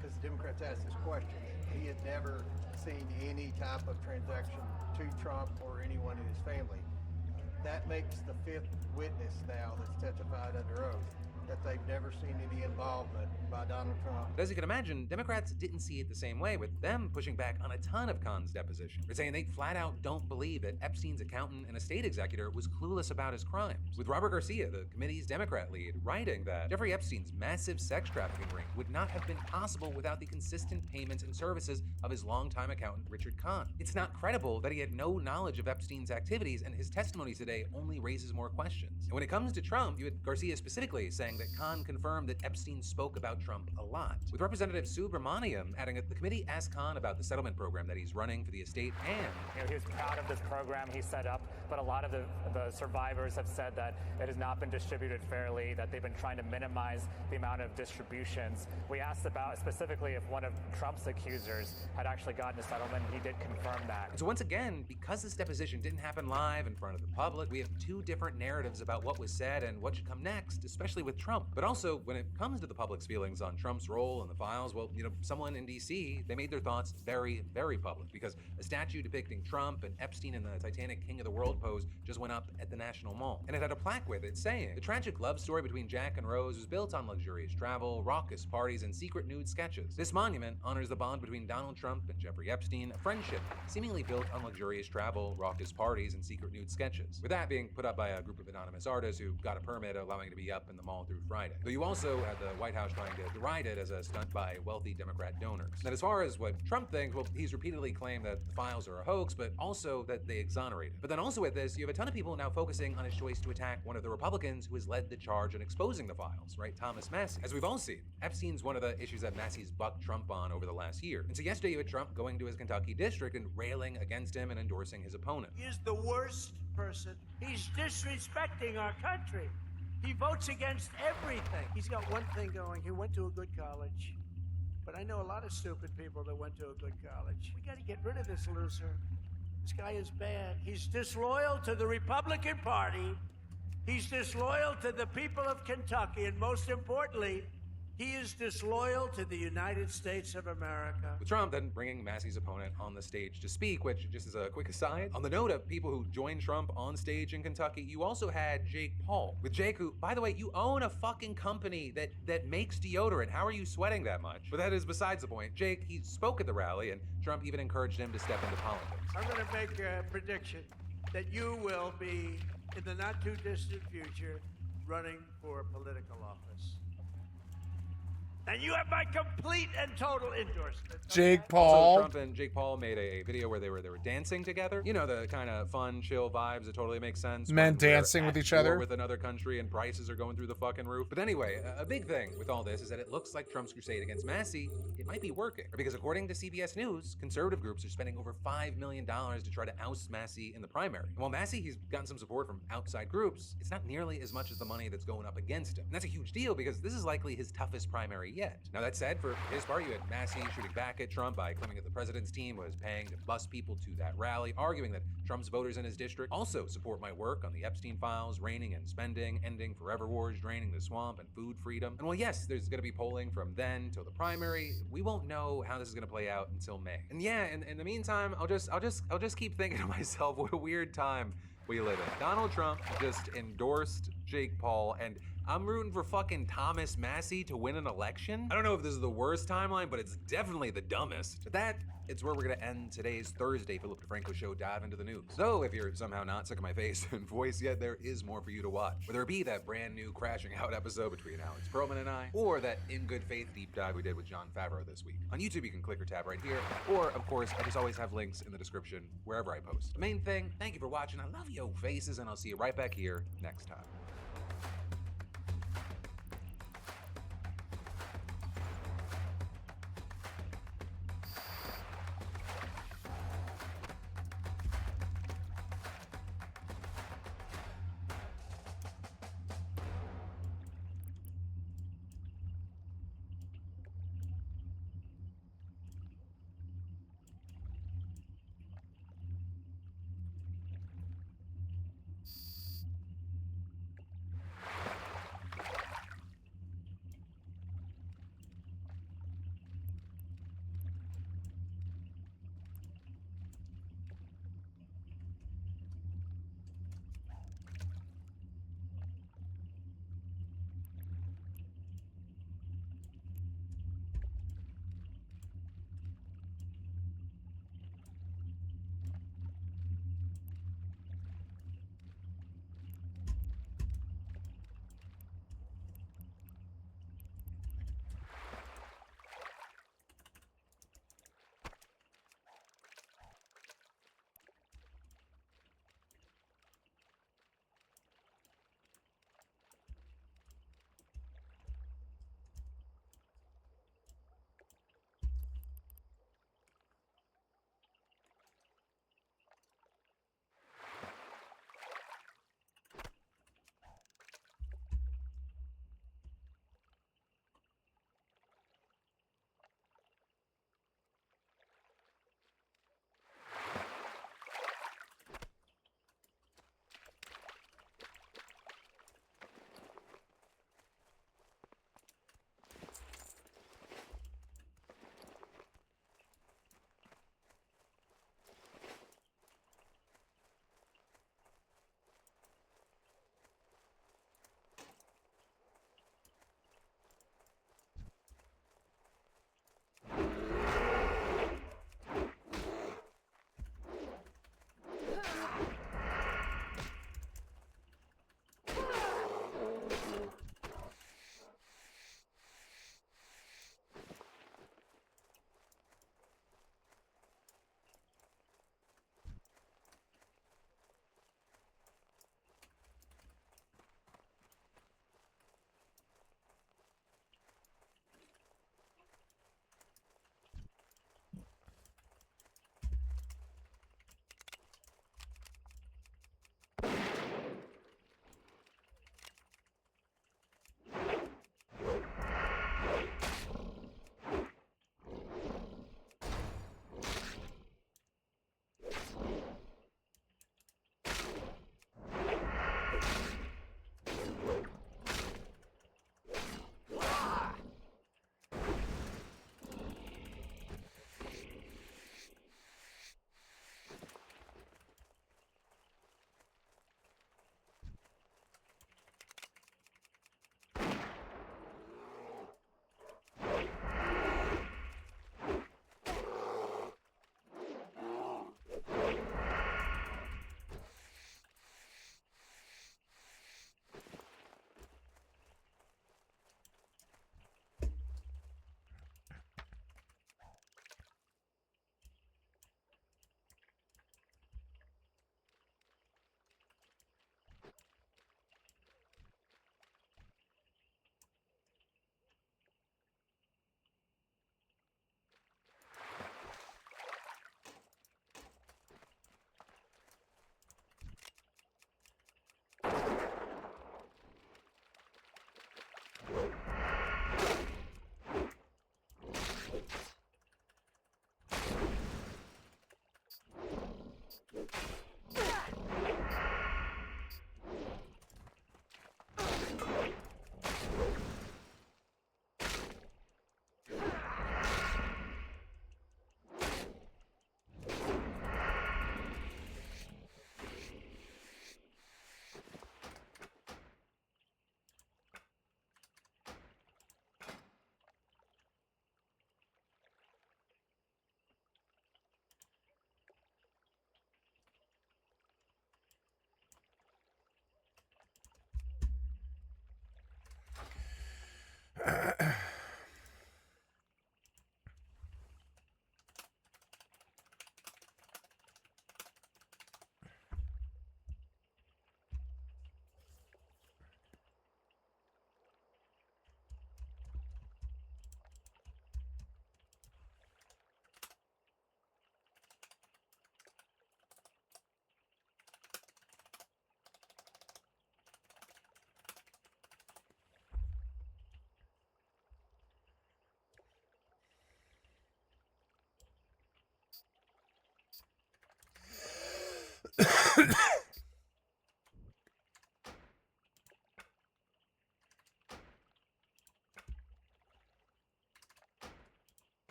because the Democrats asked this question. He had never seen any type of transaction to Trump or anyone in his family. That makes the 5th witness now that's testified under oath that they've never seen any involvement by Donald Trump. But as you can imagine, Democrats didn't see it the same way, with them pushing back on a ton of Kahn's deposition. They're saying they flat out don't believe that Epstein's accountant and estate executor was clueless about his crimes. With Robert Garcia, the committee's Democrat lead, writing that Jeffrey Epstein's massive sex trafficking ring would not have been possible without the consistent payments and services of his longtime accountant, Richard Kahn. It's not credible that he had no knowledge of Epstein's activities, and his testimony today only raises more questions. And when it comes to Trump, you had Garcia specifically saying that Kahn confirmed that Epstein spoke about Trump a lot, with Representative Subramaniam adding that the committee asked Kahn about the settlement program that he's running for the estate, and he was proud of this program he set up, but a lot of the survivors have said that it has not been distributed fairly, that they've been trying to minimize the amount of distributions. We asked about specifically if one of Trump's accusers had actually gotten a settlement. He did confirm that. So once again, because this deposition didn't happen live in front of the public, we have 2 different narratives about what was said and what should come next, especially with Trump. But also, when it comes to the public's feelings on Trump's role in the files, well, someone in DC, they made their thoughts very, very public, because a statue depicting Trump and Epstein in the Titanic King of the World pose just went up at the National Mall. And it had a plaque with it saying, the tragic love story between Jack and Rose was built on luxurious travel, raucous parties, and secret nude sketches. This monument honors the bond between Donald Trump and Jeffrey Epstein, a friendship seemingly built on luxurious travel, raucous parties, and secret nude sketches. With that being put up by a group of anonymous artists who got a permit allowing it to be up in the mall through Friday. Though you also had the White House trying to deride it as a stunt by wealthy Democrat donors. And as far as what Trump thinks, well, he's repeatedly claimed that the files are a hoax, but also that they exonerate him. But then also with this, you have a ton of people now focusing on his choice to attack one of the Republicans who has led the charge in exposing the files, right? Thomas Massie. As we've all seen, Epstein's one of the issues that Massie's bucked Trump on over the last year. And so yesterday you had Trump going to his Kentucky district and railing against him and endorsing his opponent. He is the worst person. He's disrespecting our country. He votes against everything. He's got one thing going. He went to a good college. But I know a lot of stupid people that went to a good college. We got to get rid of this loser. This guy is bad. He's disloyal to the Republican Party. He's disloyal to the people of Kentucky. And most importantly, he is disloyal to the United States of America. With Trump then bringing Massey's opponent on the stage to speak, which, just as a quick aside, on the note of people who joined Trump on stage in Kentucky, you also had Jake Paul. With Jake, who, by the way, you own a fucking company that makes deodorant. How are you sweating that much? But that is besides the point. Jake, he spoke at the rally, and Trump even encouraged him to step into politics. I'm going to make a prediction that you will be, in the not too distant future, running for political office. And you have my complete and total endorsement. Jake Also, Paul. Trump and Jake Paul made a video where they were dancing together. You know, the kind of fun, chill vibes that totally make sense. Men when we're dancing with at each war other. with another country and prices are going through the fucking roof. But anyway, a big thing with all this is that it looks like Trump's crusade against Massey, it might be working. Because according to CBS News, conservative groups are spending over $5 million to try to oust Massey in the primary. And while Massey, he's gotten some support from outside groups, it's not nearly as much as the money that's going up against him. And that's a huge deal because this is likely his toughest primary yet. Now that said, for his part, you had Massey shooting back at Trump by claiming that the president's team was paying to bus people to that rally, arguing that Trump's voters in his district also support my work on the Epstein files, reining in spending, ending forever wars, draining the swamp, and food freedom. And while yes, there's gonna be polling from then till the primary, we won't know how this is gonna play out until May. And yeah, in the meantime, I'll just keep thinking to myself, what a weird time we live in. Donald Trump just endorsed Jake Paul, and I'm rooting for fucking Thomas Massey to win an election. I don't know if this is the worst timeline, but it's definitely the dumbest. But that, it's where we're gonna end today's Thursday Philip DeFranco show dive into the news. Though, if you're somehow not sick of my face and voice yet, there is more for you to watch. Whether it be that brand new Crashing Out episode between Alex Perlman and I, or that In Good Faith deep dive we did with Jon Favreau this week. On YouTube, you can click or tab right here, or of course, I just always have links in the description wherever I post. The main thing, thank you for watching. I love your faces, and I'll see you right back here next time.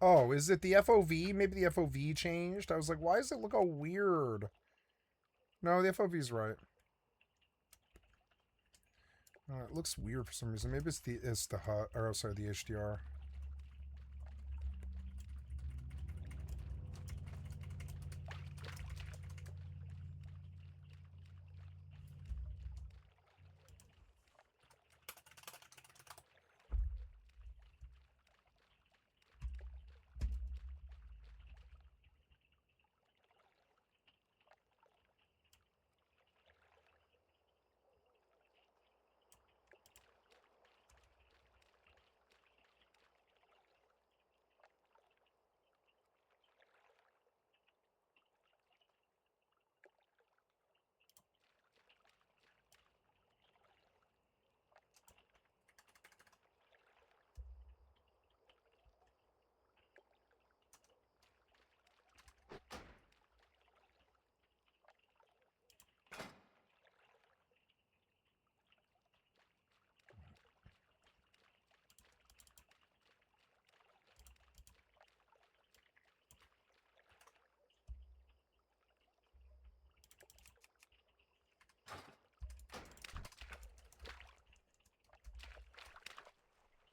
Oh, is it the FOV? Maybe the FOV changed. I was like, why does it look all weird? No, the FOV's right. It looks weird for some reason. Maybe it's the HUD, or sorry, the HDR.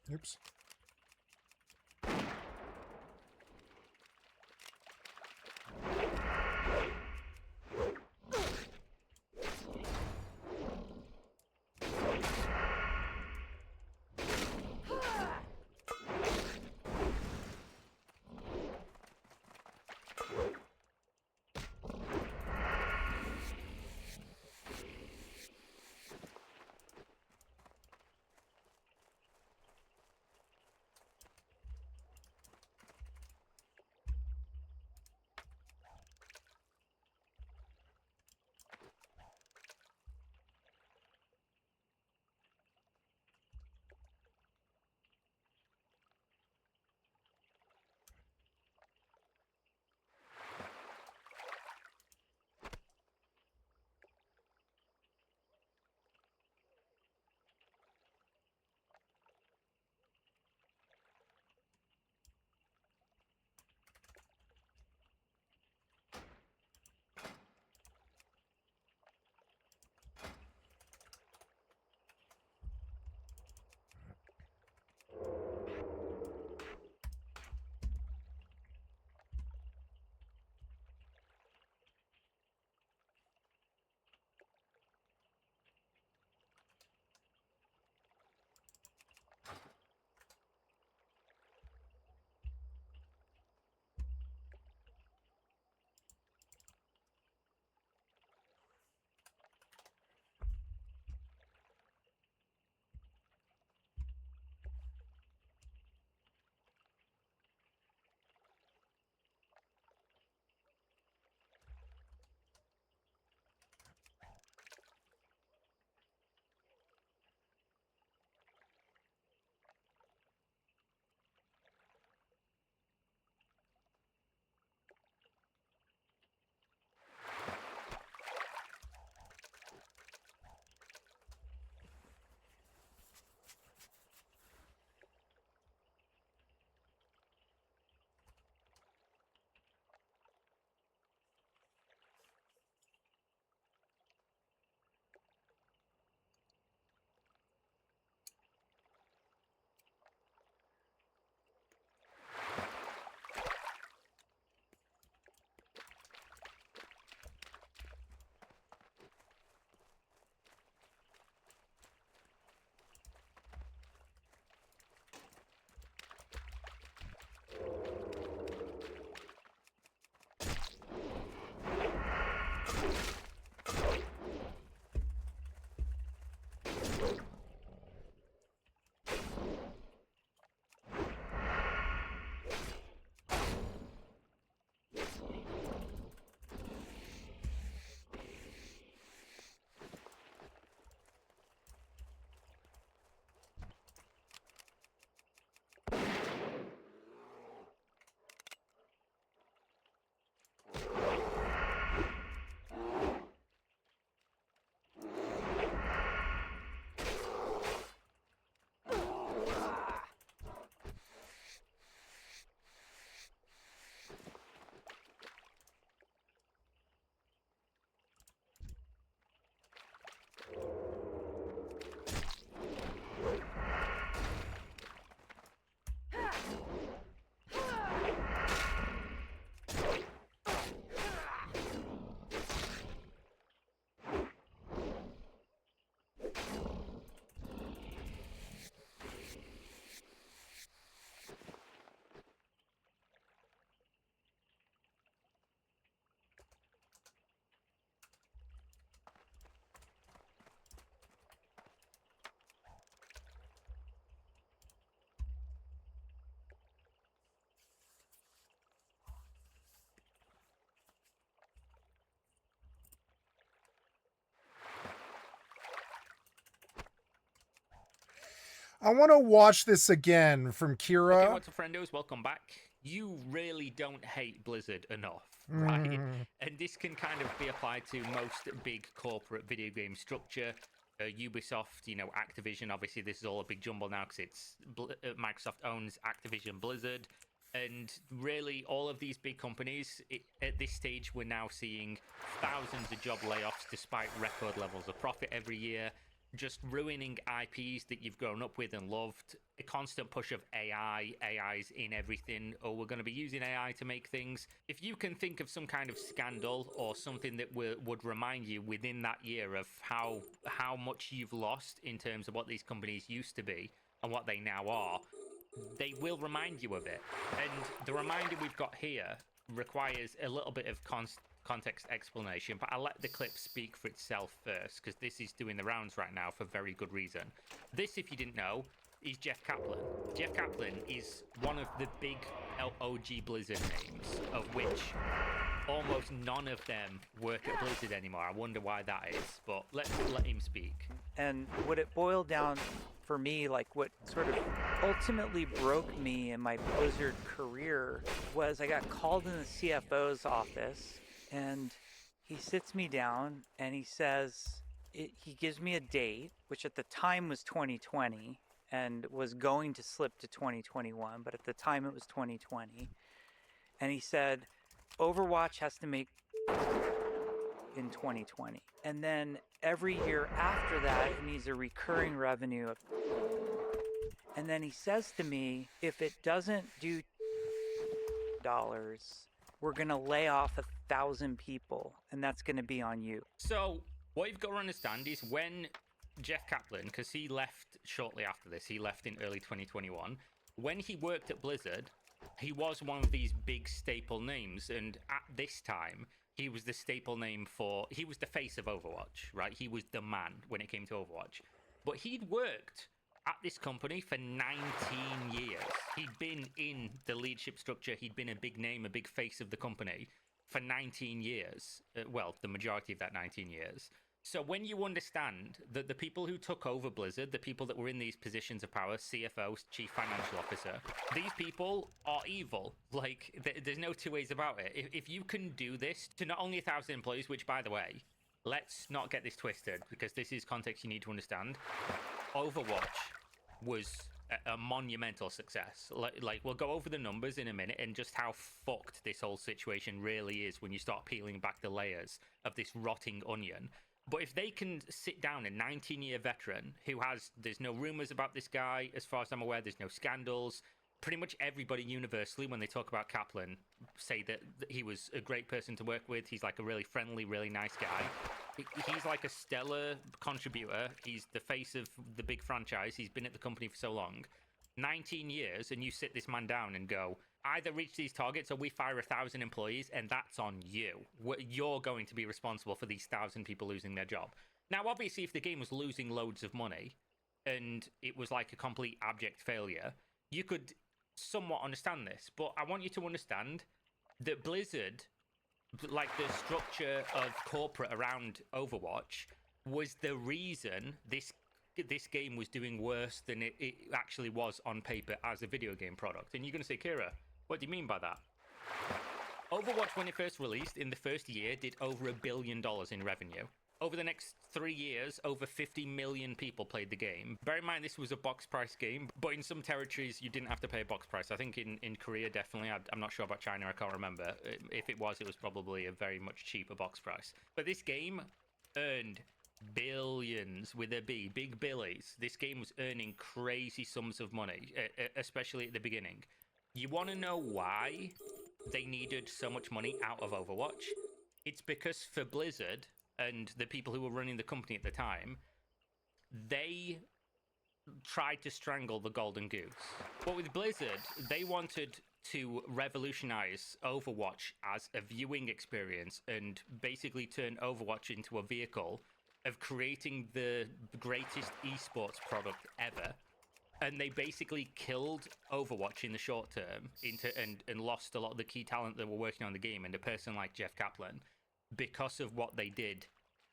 Oops. I want to watch this again from Kira. Okay, what's up, friendos? Welcome back. You really don't hate Blizzard enough, right? And this can kind of be applied to most big corporate video game structure. Ubisoft, you know, Activision, obviously this is all a big jumble now because it's Microsoft owns Activision Blizzard. And really, all of these big companies, at this stage, we're now seeing thousands of job layoffs despite record levels of profit every year. Just ruining IPs that you've grown up with and loved. A constant push of AI. AI's in everything. Or we're going to be using AI to make things. If you can think of some kind of scandal or something that would remind you within that year of how much you've lost in terms of what these companies used to be and what they now are, they will remind you of it. And the reminder we've got here requires a little bit of context explanation, but I'll let the clip speak for itself first, because this is doing the rounds right now for very good reason. This, if you didn't know, is Jeff Kaplan. Jeff Kaplan is one of the big OG Blizzard names, of which almost none of them work at Blizzard anymore. I wonder why that is, but let's let him speak. And what it boiled down for me, like what sort of ultimately broke me in my Blizzard career, was I got called in the CFO's office, and he sits me down and he says, he gives me a date, which at the time was 2020 and was going to slip to 2021, but at the time it was 2020. And he said, Overwatch has to make in 2020. And then every year after that, it needs a recurring revenue of. And then he says to me, if it doesn't do dollars, we're going to lay off 1,000 people, and that's going to be on you. So what you've got to understand is when Jeff Kaplan, because he left shortly after this, he left in early 2021. When he worked at Blizzard, he was one of these big staple names, and at this time, he was the staple name he was the face of Overwatch, right? He was the man when it came to Overwatch. But he'd worked at this company for 19 years. He'd been in the leadership structure. He'd been a big name, a big face of the company for 19 years. Well, the majority of that 19 years. So when you understand that the people who took over Blizzard, the people that were in these positions of power, CFO, Chief Financial Officer, these people are evil. Like, there's no two ways about it. If you can do this to not only 1,000 employees, which, by the way, let's not get this twisted, because this is context you need to understand. Overwatch was a monumental success. Like, we'll go over the numbers in a minute and just how fucked this whole situation really is when you start peeling back the layers of this rotting onion. But if they can sit down a 19-year veteran who there's no rumors about this guy, as far as I'm aware, there's no scandals. Pretty much everybody universally, when they talk about Kaplan, say that he was a great person to work with. He's like a really friendly, really nice guy. He's like a stellar contributor. He's the face of the big franchise. He's been at the company for so long. 19 years, and you sit this man down and go, either reach these targets or we fire 1,000 employees, and that's on you. You're going to be responsible for these 1,000 people losing their job. Now, obviously, if the game was losing loads of money and it was like a complete abject failure, you could somewhat understand this. But I want you to understand that Blizzard, like the structure of corporate around Overwatch, was the reason this game was doing worse than it actually was on paper as a video game product. And you're going to say, Kira, what do you mean by that? Overwatch, when it first released, in the first year, did over $1 billion in revenue. Over the next 3 years, over 50 million people played the game. Bear in mind, this was a box price game, but in some territories, you didn't have to pay a box price. I think in Korea, definitely. I'm not sure about China. I can't remember. If it was probably a very much cheaper box price. But this game earned billions with a B, big billies. This game was earning crazy sums of money, especially at the beginning. You want to know why they needed so much money out of Overwatch? It's because for Blizzard and the people who were running the company at the time, they tried to strangle the golden goose. But with Blizzard, they wanted to revolutionize Overwatch as a viewing experience and basically turn Overwatch into a vehicle of creating the greatest esports product ever. And they basically killed Overwatch in the short term and lost a lot of the key talent that were working on the game, and a person like Jeff Kaplan, because of what they did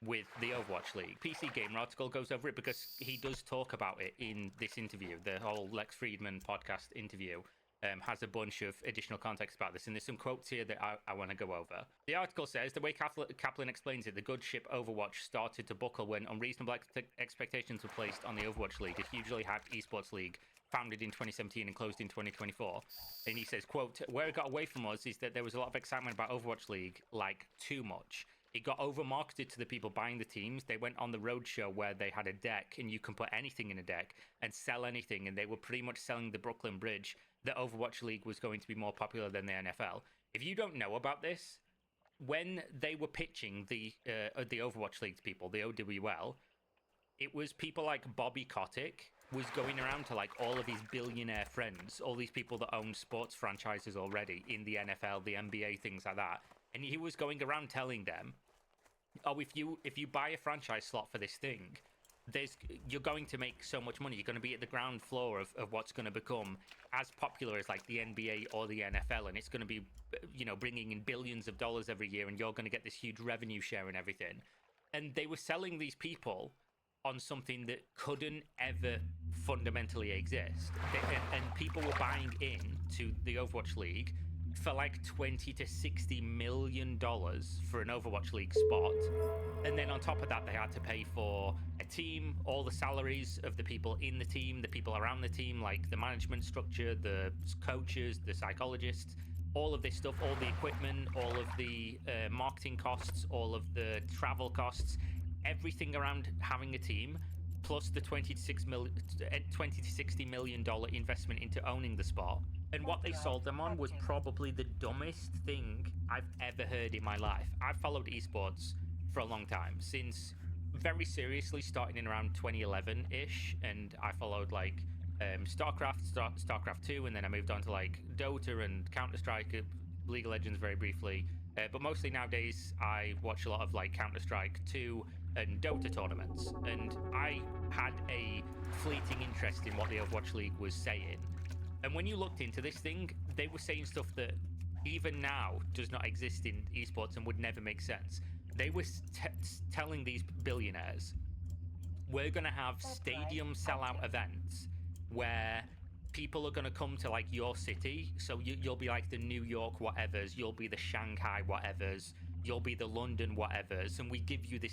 with the Overwatch League. PC Gamer article goes over it because he does talk about it in this interview. The whole Lex Friedman podcast interview has a bunch of additional context about this, and there's some quotes here that I want to go over. The article says, the way Kaplan explains it, the good ship Overwatch started to buckle when unreasonable expectations were placed on the Overwatch League, a hugely hyped esports league founded in 2017 and closed in 2024. And he says, quote, where it got away from us is that there was a lot of excitement about Overwatch League, like too much. It got over-marketed to the people buying the teams. They went on the roadshow where they had a deck, and you can put anything in a deck and sell anything, and they were pretty much selling the Brooklyn Bridge that Overwatch League was going to be more popular than the NFL. If you don't know about this, when they were pitching the Overwatch League to people, the OWL, it was people like Bobby Kotick was going around to like all of his billionaire friends, all these people that own sports franchises already in the NFL, the NBA, things like that. And he was going around telling them, oh, if you buy a franchise slot for this thing, you're going to make so much money. You're going to be at the ground floor of what's going to become as popular as like the NBA or the NFL, and it's going to be, you know, bringing in billions of dollars every year, and you're going to get this huge revenue share and everything. And they were selling these people on something that couldn't ever fundamentally exist. And people were buying in to the Overwatch League for like $20 to $60 million for an Overwatch League spot. And then on top of that, they had to pay for a team, all the salaries of the people in the team, the people around the team, like the management structure, the coaches, the psychologists, all of this stuff, all the equipment, all of the marketing costs, all of the travel costs, everything around having a team, plus the $20 to $60 million investment into owning the spot. And what they sold them on was probably the dumbest thing I've ever heard in my life. I've followed esports for a long time, since very seriously starting in around 2011-ish, and I followed like StarCraft 2, and then I moved on to like Dota and Counter-Strike, League of Legends very briefly, but mostly nowadays I watch a lot of like Counter-Strike 2 and Dota tournaments, and I had a fleeting interest in what the Overwatch League was saying. And when you looked into this thing, they were saying stuff that even now does not exist in esports and would never make sense. They were telling these billionaires, we're going to have stadium sellout events where people are going to come to like your city. So you'll be like the New York whatevers, you'll be the Shanghai whatevers, you'll be the London whatevers, and we give you this